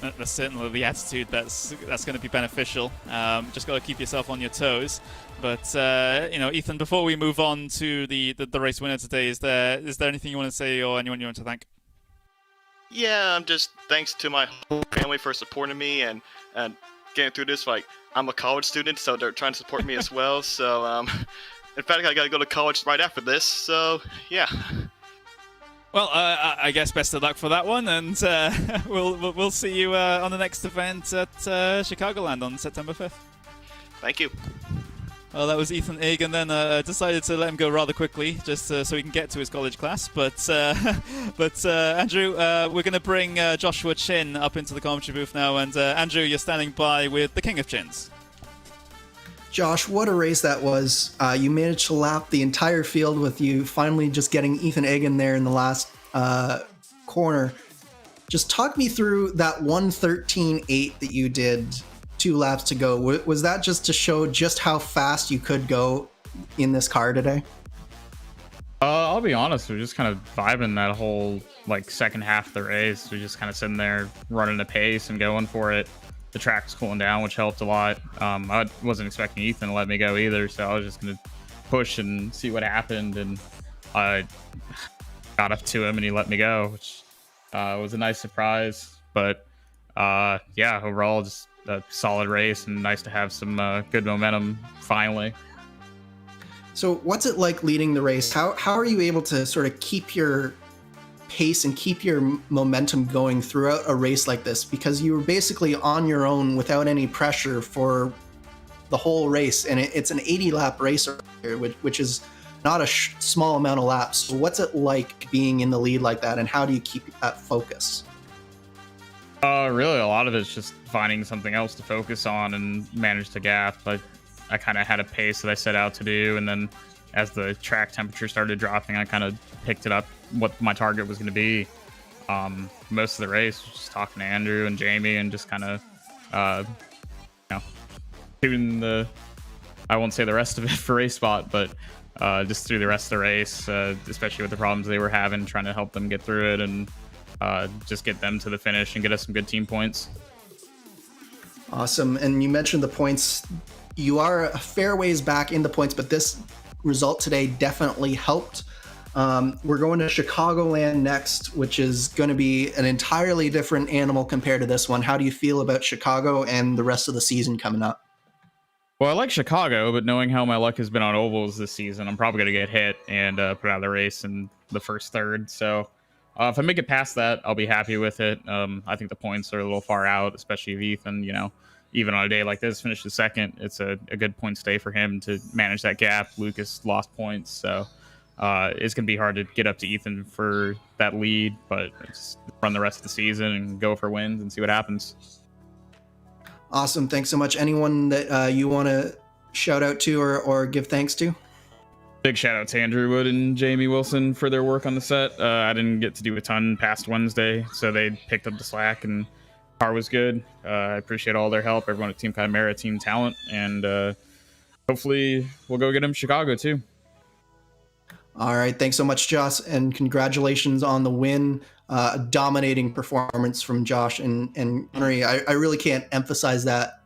That's certainly the attitude that's going to be beneficial. Just got to keep yourself on your toes. But Ethan, before we move on to the race winner today, is there anything you want to say or anyone you want to thank? Yeah, I'm just thanks to my whole family for supporting me and getting through this. Like I'm a college student, so they're trying to support me as well. So in fact, I gotta go to college right after this. So yeah. Well, I guess best of luck for that one, and we'll see you on the next event at Chicagoland on September 5th. Thank you. Well, that was Ethan Egan then. Decided to let him go rather quickly, just so he can get to his college class. But Andrew, we're going to bring Joshua Chin up into the commentary booth now. And Andrew, you're standing by with the King of Chins. Josh, what a race that was. You managed to lap the entire field with you finally just getting Ethan Egan there in the last corner. Just talk me through that 1:13.8 that you did 2 laps to go. Was that just to show just how fast you could go in this car today? I'll be honest, we're just kind of vibing that whole second half of the race. We're just kind of sitting there running the pace and going for it. The track's cooling down, which helped a lot. I wasn't expecting Ethan to let me go either, so I was just gonna push and see what happened, and I got up to him and he let me go, which was a nice surprise. But yeah, overall just a solid race and nice to have some good momentum finally. So what's it like leading the race? How are you able to sort of keep your pace and keep your momentum going throughout a race like this? Because you were basically on your own without any pressure for the whole race, and it's an 80-lap race here, which is not a small amount of laps. So what's it like being in the lead like that, and how do you keep that focus? Really, a lot of it's just finding something else to focus on and manage to gap. I kind of had a pace that I set out to do, and then as the track temperature started dropping, I kind of picked it up what my target was going to be. Most of the race was just talking to Andrew and Jamie and just kind of, doing I won't say the rest of it for Race Spot, but just through the rest of the race, especially with the problems they were having, trying to help them get through it and just get them to the finish and get us some good team points. Awesome. And you mentioned the points. You are a fair ways back in the points, but this result today definitely helped. We're going to Chicagoland next, which is going to be an entirely different animal compared to this one. How do you feel about Chicago and the rest of the season coming up? Well, I like Chicago, but knowing how my luck has been on ovals this season, I'm probably going to get hit and put out of the race in the first third. So if I make it past that, I'll be happy with it. I think the points are a little far out, especially if Ethan, even on a day like this, finished second. It's a good point stay for him to manage that gap. Lucas lost points, so it's going to be hard to get up to Ethan for that lead, but just run the rest of the season and go for wins and see what happens. Awesome. Thanks so much. Anyone that you want to shout out to or give thanks to? Big shout out to Andrew Wood and Jamie Wilson for their work on the set. I didn't get to do a ton past Wednesday, so they picked up the slack and car was good. I appreciate all their help, everyone at Team Chimera, Team Talent, and hopefully we'll go get them Chicago too. All right. Thanks so much, Josh, and congratulations on the win. A dominating performance from Josh and Henry. I really can't emphasize that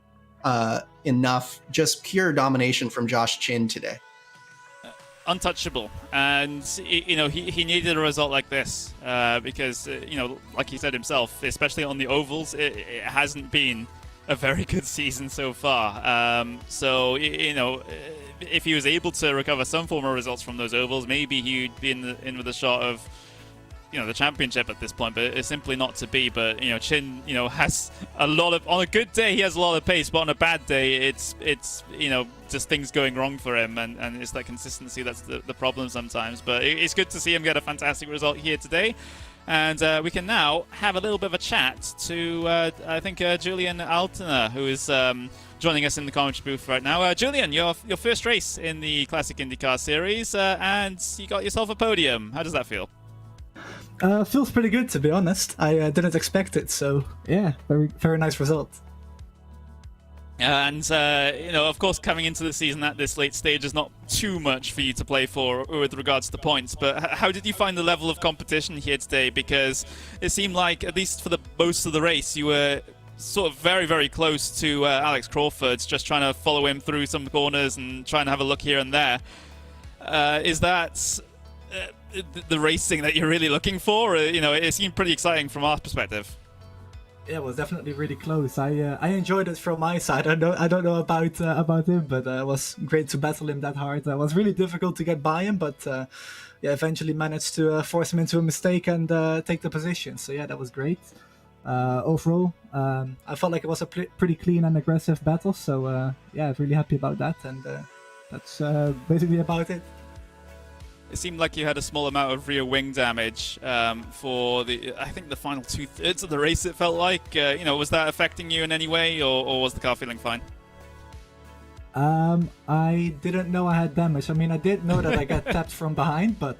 enough. Just pure domination from Josh Chin today. Untouchable, and he needed a result like this because like he said himself, especially on the ovals, it hasn't been a very good season so far. So, you know, if he was able to recover some form of results from those ovals, maybe he'd be in with a shot of, you know, the championship at this point, but it's simply not to be. But, you know, Chin, you know, has a lot of, on a good day he has a lot of pace, but on a bad day it's you know, just things going wrong for him, and it's that consistency that's the problem sometimes. But it's good to see him get a fantastic result here today. And we can now have a little bit of a chat to, I think, Julian Altena, who is joining us in the commentary booth right now. Julian, your first race in the Classic IndyCar Series, and you got yourself a podium. How does that feel? Feels pretty good, to be honest. I didn't expect it, so yeah, very nice result. And, you know, of course, coming into the season at this late stage is not too much for you to play for with regards to points, but how did you find the level of competition here today? Because it seemed like, at least for the most of the race, you were sort of very, very close to Alex Crawford's, just trying to follow him through some corners and trying to have a look here and there. Is that the racing that you're really looking for? You know, it seemed pretty exciting from our perspective. Yeah, it was definitely really close. I enjoyed it from my side. I don't know about him, but it was great to battle him that hard. It was really difficult to get by him, but yeah, eventually managed to force him into a mistake and take the position. So yeah, that was great. Overall, I felt like it was a pretty clean and aggressive battle. So yeah, really happy about that, and that's basically about it. It seemed like you had a small amount of rear wing damage for I think the final 2/3 of the race, it felt like. You know, was that affecting you in any way, or was the car feeling fine? I didn't know I had damage. I mean, I did know that I got tapped from behind, but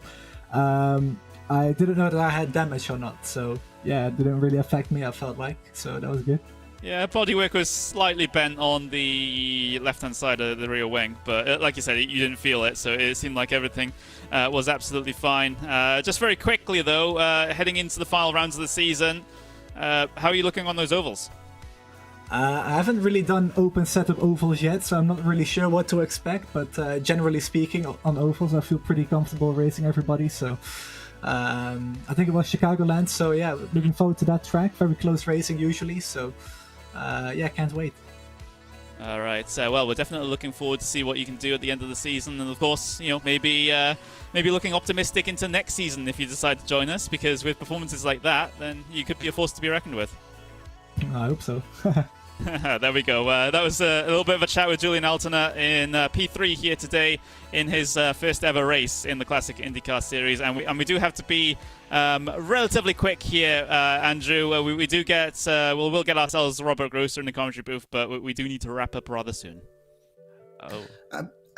I didn't know that I had damage or not. So yeah, it didn't really affect me, I felt like. So that was good. Yeah, bodywork was slightly bent on the left-hand side of the rear wing, but like you said, you didn't feel it, so it seemed like everything was absolutely fine. Just very quickly, though, heading into the final rounds of the season, how are you looking on those ovals? I haven't really done open setup ovals yet, so I'm not really sure what to expect, but generally speaking, on ovals, I feel pretty comfortable racing everybody, so I think it was Chicagoland, so yeah, looking forward to that track. Very close racing usually, so yeah, can't wait. All right, well, we're definitely looking forward to see what you can do at the end of the season, and of course, you know, maybe looking optimistic into next season if you decide to join us, because with performances like that, then you could be a force to be reckoned with. I hope so. There we go. That was a little bit of a chat with Julian Altena in P3 here today in his first ever race in the Classic IndyCar Series, and we do have to be relatively quick here, Andrew. We do get we'll get ourselves Robert Grosser in the commentary booth, but we do need to wrap up rather soon. Oh,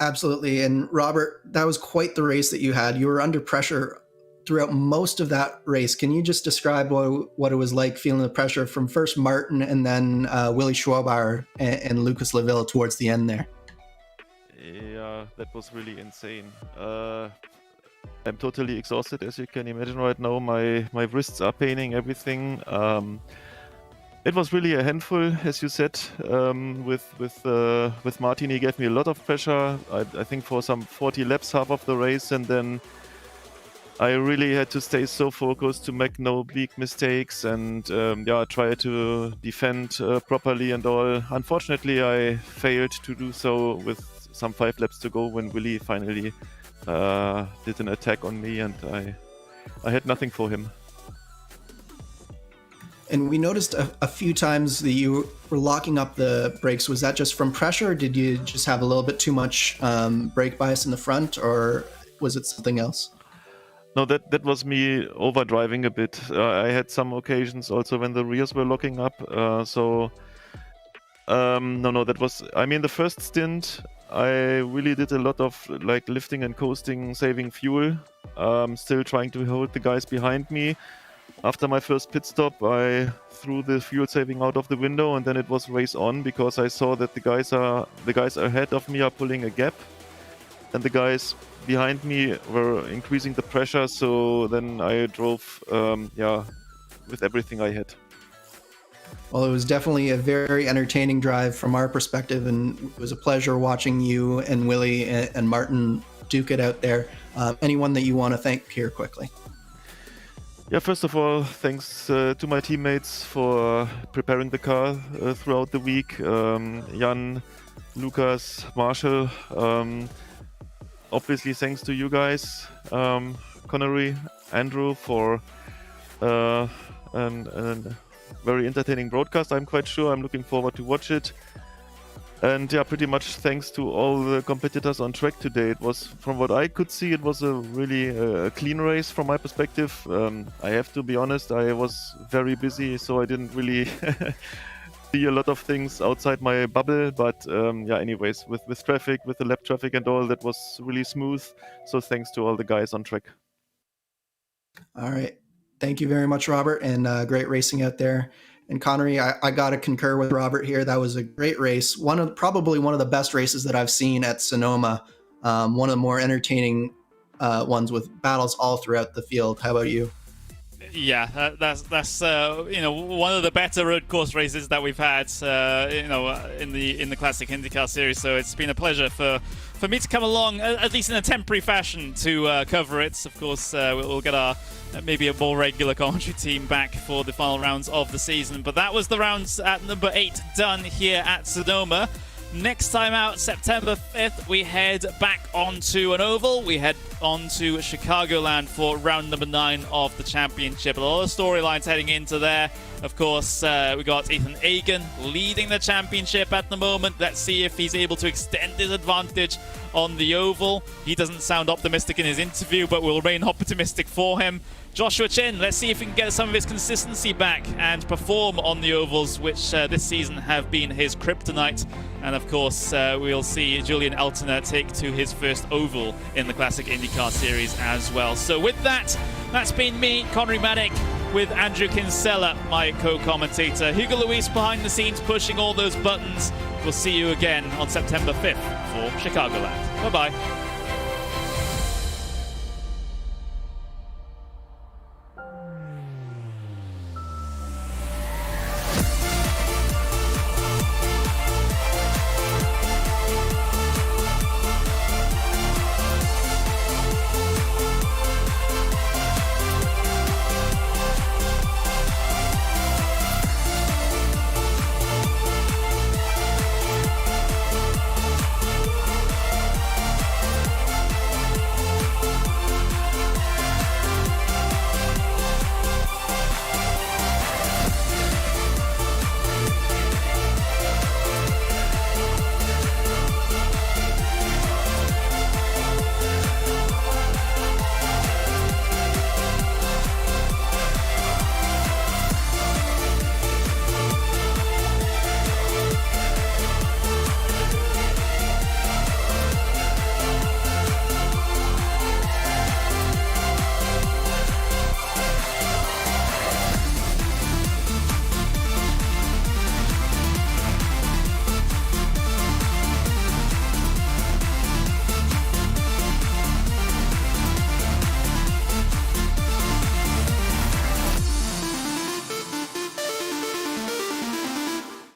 absolutely. And Robert, that was quite the race that you had. You were under pressure throughout most of that race. Can you just describe what it was like feeling the pressure from first Martin and then Willie Schwabauer and Lucas Laville towards the end there? Yeah, that was really insane. I'm totally exhausted, as you can imagine right now. My wrists are paining, everything. It was really a handful, as you said. With Martin, he gave me a lot of pressure. I think for some 40 laps, half of the race, and then I really had to stay so focused to make no big mistakes and yeah, try to defend properly and all. Unfortunately, I failed to do so with some 5 laps to go when Willie finally did an attack on me, and I had nothing for him. And we noticed a few times that you were locking up the brakes. Was that just from pressure? Or did you just have a little bit too much brake bias in the front, or was it something else? No, that was me overdriving a bit. I had some occasions also when the rears were locking up. No, that was... I mean, the first stint, I really did a lot of like lifting and coasting, saving fuel. Still trying to hold the guys behind me. After my first pit stop, I threw the fuel saving out of the window, and then it was race on because I saw that the guys ahead of me are pulling a gap, and the guys behind me were increasing the pressure. So then I drove, yeah, with everything I had. Well, it was definitely a very entertaining drive from our perspective, and it was a pleasure watching you and Willie and Martin duke it out there. Anyone that you want to thank here quickly? Yeah, first of all, thanks to my teammates for preparing the car throughout the week. Jan, Lucas, Marshall. Obviously, thanks to you guys, Connery, Andrew, for a very entertaining broadcast. I'm quite sure. I'm looking forward to watch it. And yeah, pretty much thanks to all the competitors on track today. It was, from what I could see, it was a really clean race from my perspective. I have to be honest, I was very busy, so I didn't really see a lot of things outside my bubble. But yeah, anyways, with traffic, with the lap traffic and all, that was really smooth. So thanks to all the guys on track. All right. Thank you very much, Robert, and great racing out there. And Connery, I got to concur with Robert here. That was a great race. Probably one of the best races that I've seen at Sonoma. One of the more entertaining ones with battles all throughout the field. How about you? Yeah, that's one of the better road course races that we've had in the Classic IndyCar series. So it's been a pleasure for me to come along, at least in a temporary fashion, to cover it. Of course, we'll get our maybe a more regular commentary team back for the final rounds of the season. But that was the rounds at number 8 done here at Sonoma. Next time out, September 5th, we head back onto an oval. We head onto Chicagoland for round number 9 of the championship. A lot of storylines heading into there. Of course, we got Ethan Agan leading the championship at the moment. Let's see if he's able to extend his advantage on the oval. He doesn't sound optimistic in his interview, but we'll remain optimistic for him. Joshua Chin, let's see if we can get some of his consistency back and perform on the ovals, which this season have been his kryptonite. And of course, we'll see Julian Eltner take to his first oval in the Classic IndyCar Series as well. So with that, that's been me, Connery Maddock, with Andrew Kinsella, my co-commentator. Hugo Luis behind the scenes pushing all those buttons. We'll see you again on September 5th for Chicagoland. Bye-bye.